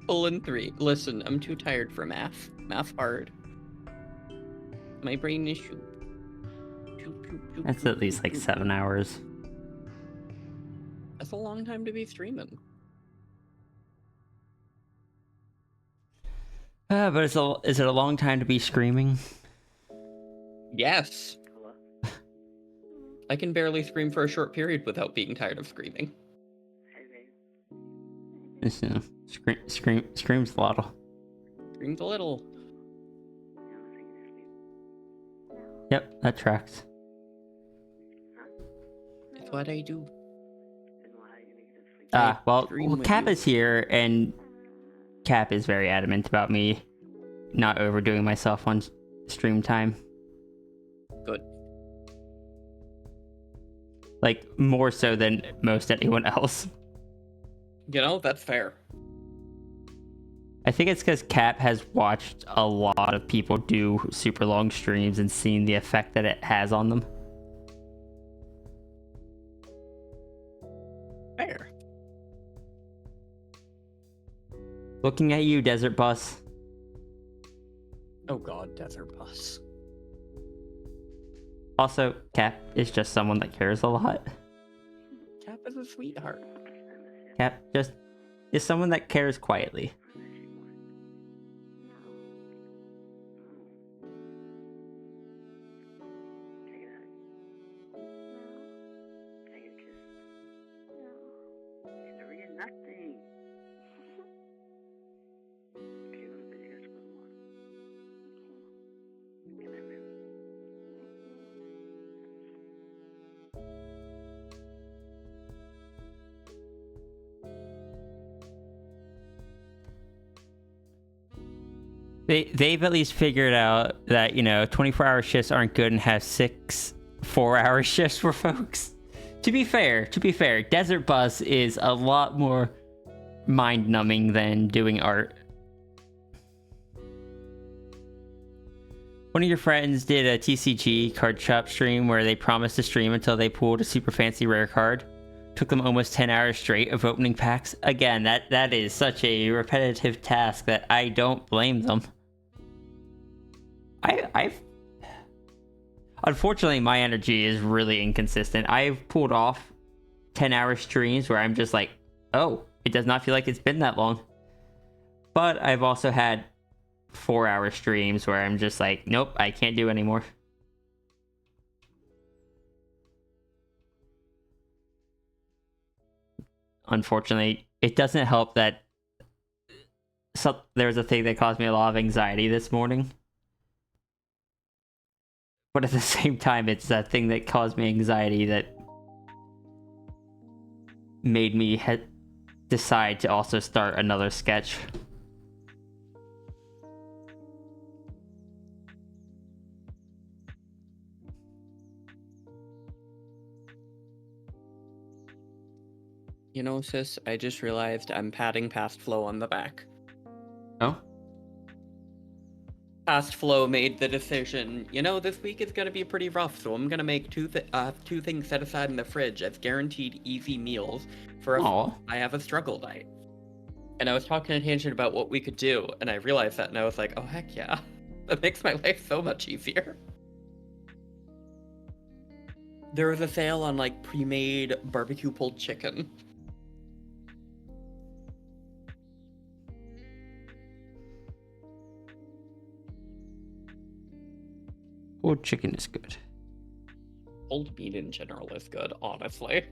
Colon 3. Listen, I'm too tired for math. Math hard. My brain is shoot. That's at least like 7 hours. That's a long time to be streaming. But is it a long time to be screaming? Yes. I can barely scream for a short period without being tired of screaming. Screams a lot. Screams a little. Yep, that tracks. It's what I do. Well, Scream with Cap you. is here, and Cap is very adamant about me not overdoing myself on stream time. Good. Like, more so than most anyone else. You know, that's fair. I think it's because Cap has watched a lot of people do super long streams and seen the effect that it has on them. Fair. Looking at you, Desert Bus. Oh god, Desert Bus. Also, Cap is just someone that cares a lot. Cap is a sweetheart. Cap just is someone that cares quietly. They've at least figured out that, 24-hour shifts aren't good and have 6 4-hour shifts for folks. To be fair, Desert Bus is a lot more mind-numbing than doing art. One of your friends did a TCG card shop stream where they promised to stream until they pulled a super fancy rare card. Took them almost 10 hours straight of opening packs. Again, that is such a repetitive task that I don't blame them. I've unfortunately, my energy is really inconsistent. I've pulled off 10-hour streams where I'm just like, oh, it does not feel like it's been that long. But I've also had 4-hour streams where I'm just like, nope, I can't do anymore. Unfortunately, it doesn't help that there was a thing that caused me a lot of anxiety this morning. But at the same time, it's that thing that caused me anxiety that made me decide to also start another sketch. You know, sis, I just realized I'm patting Past Flow on the back. Oh? Past Flow made the decision, this week is going to be pretty rough, so I'm going to make two things set aside in the fridge as guaranteed easy meals for if I have a struggle night. And I was talking to Tangent about what we could do, and I realized that, and I was like, oh, heck yeah. That makes my life so much easier. There was a sale on, pre-made barbecue pulled chicken. Pulled chicken is good. Pulled meat in general is good, honestly.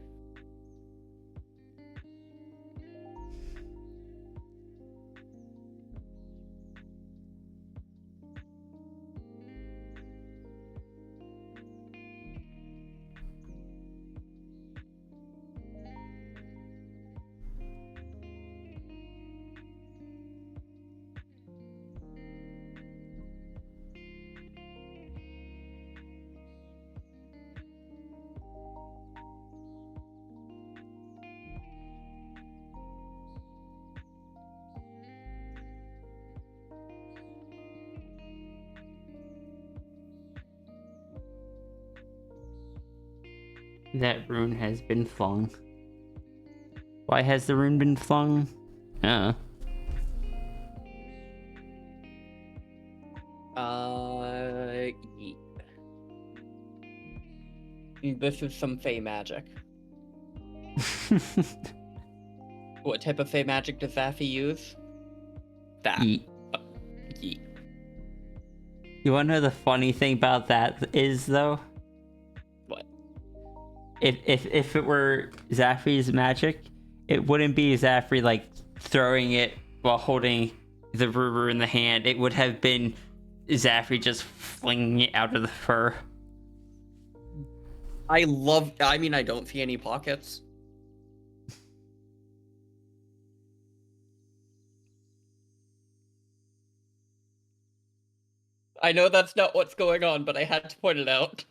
That rune has been flung. Why has the rune been flung? Yeet. This is some Fey magic. What type of Fey magic does Zaffy use? That. Yeet. Yeet. You wanna know the funny thing about that is, though? What? If it were Zaffy's magic, it wouldn't be Zaffy, like, throwing it while holding the ruler in the hand. It would have been Zaffy just flinging it out of the fur. I mean, I don't see any pockets. I know that's not what's going on, but I had to point it out.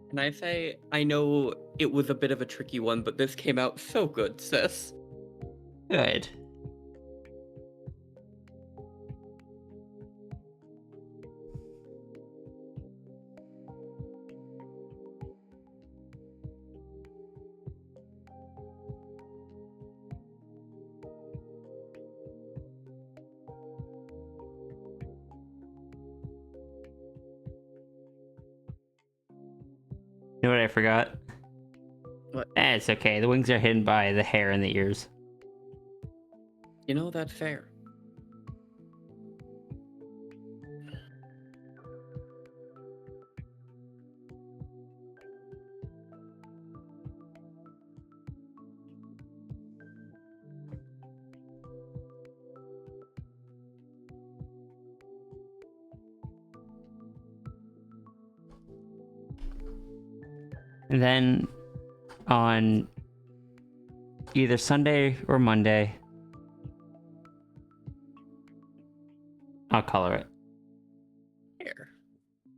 Can I say, I know it was a bit of a tricky one, but this came out so good, sis. Good. You know what I forgot? What? It's okay. The wings are hidden by the hair and the ears. You know, that's fair. And then on either Sunday or Monday, I'll color it. Here.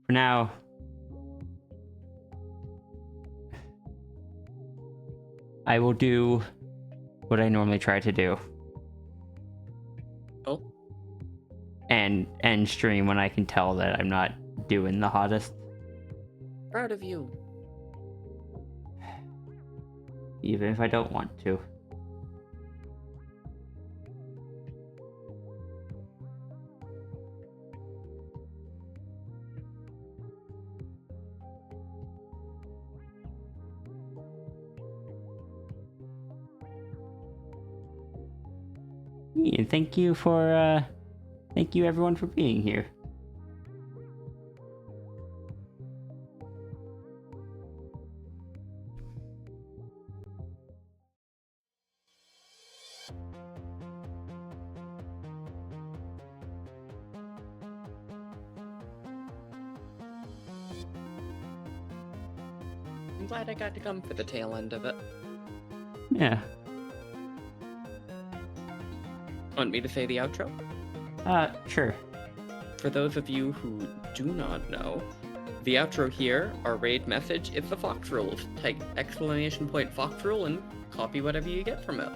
For now, I will do what I normally try to do. Oh. And end stream when I can tell that I'm not doing the hottest. Proud of you. Even if I don't want to. And thank you everyone for being here. I'm glad I got to come for the tail end of it. Yeah. Want me to say the outro? Sure. For those of you who do not know, the outro here, our raid message, is the Fox Rules. Type exclamation point Fox Rule and copy whatever you get from it.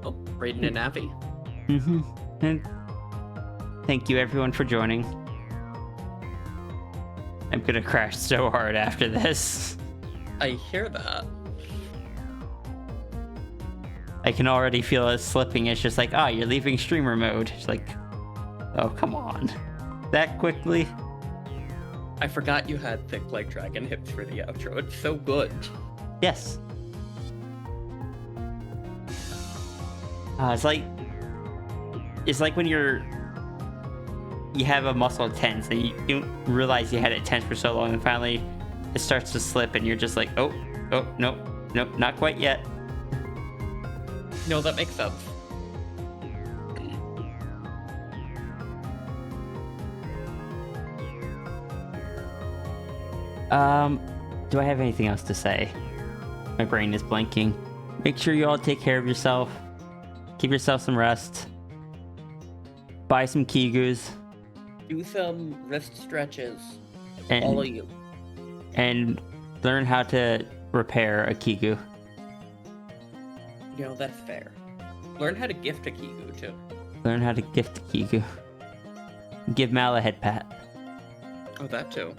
Oh, Raiden and Navi. Mm-hmm. And thank you everyone for joining. I'm gonna crash so hard after this. I hear that. I can already feel it slipping. It's just like, you're leaving streamer mode. It's like, oh, come on. That quickly? I forgot you had thick like dragon hips for the outro. It's so good. Yes. It's like when you have a muscle tense and you don't realize you had it tense for so long, and finally it starts to slip, and you're just like, oh, nope, not quite yet. No, that makes sense. Do I have anything else to say? My brain is blanking. Make sure you all take care of yourself. Give yourself some rest. Buy some Kigus. Do some wrist stretches. And, All of you. And learn how to repair a Kigu. You know, that's fair. Learn how to gift a Kigu, too. Learn how to gift a Kigu. Give Mal a head pat. Oh, that too.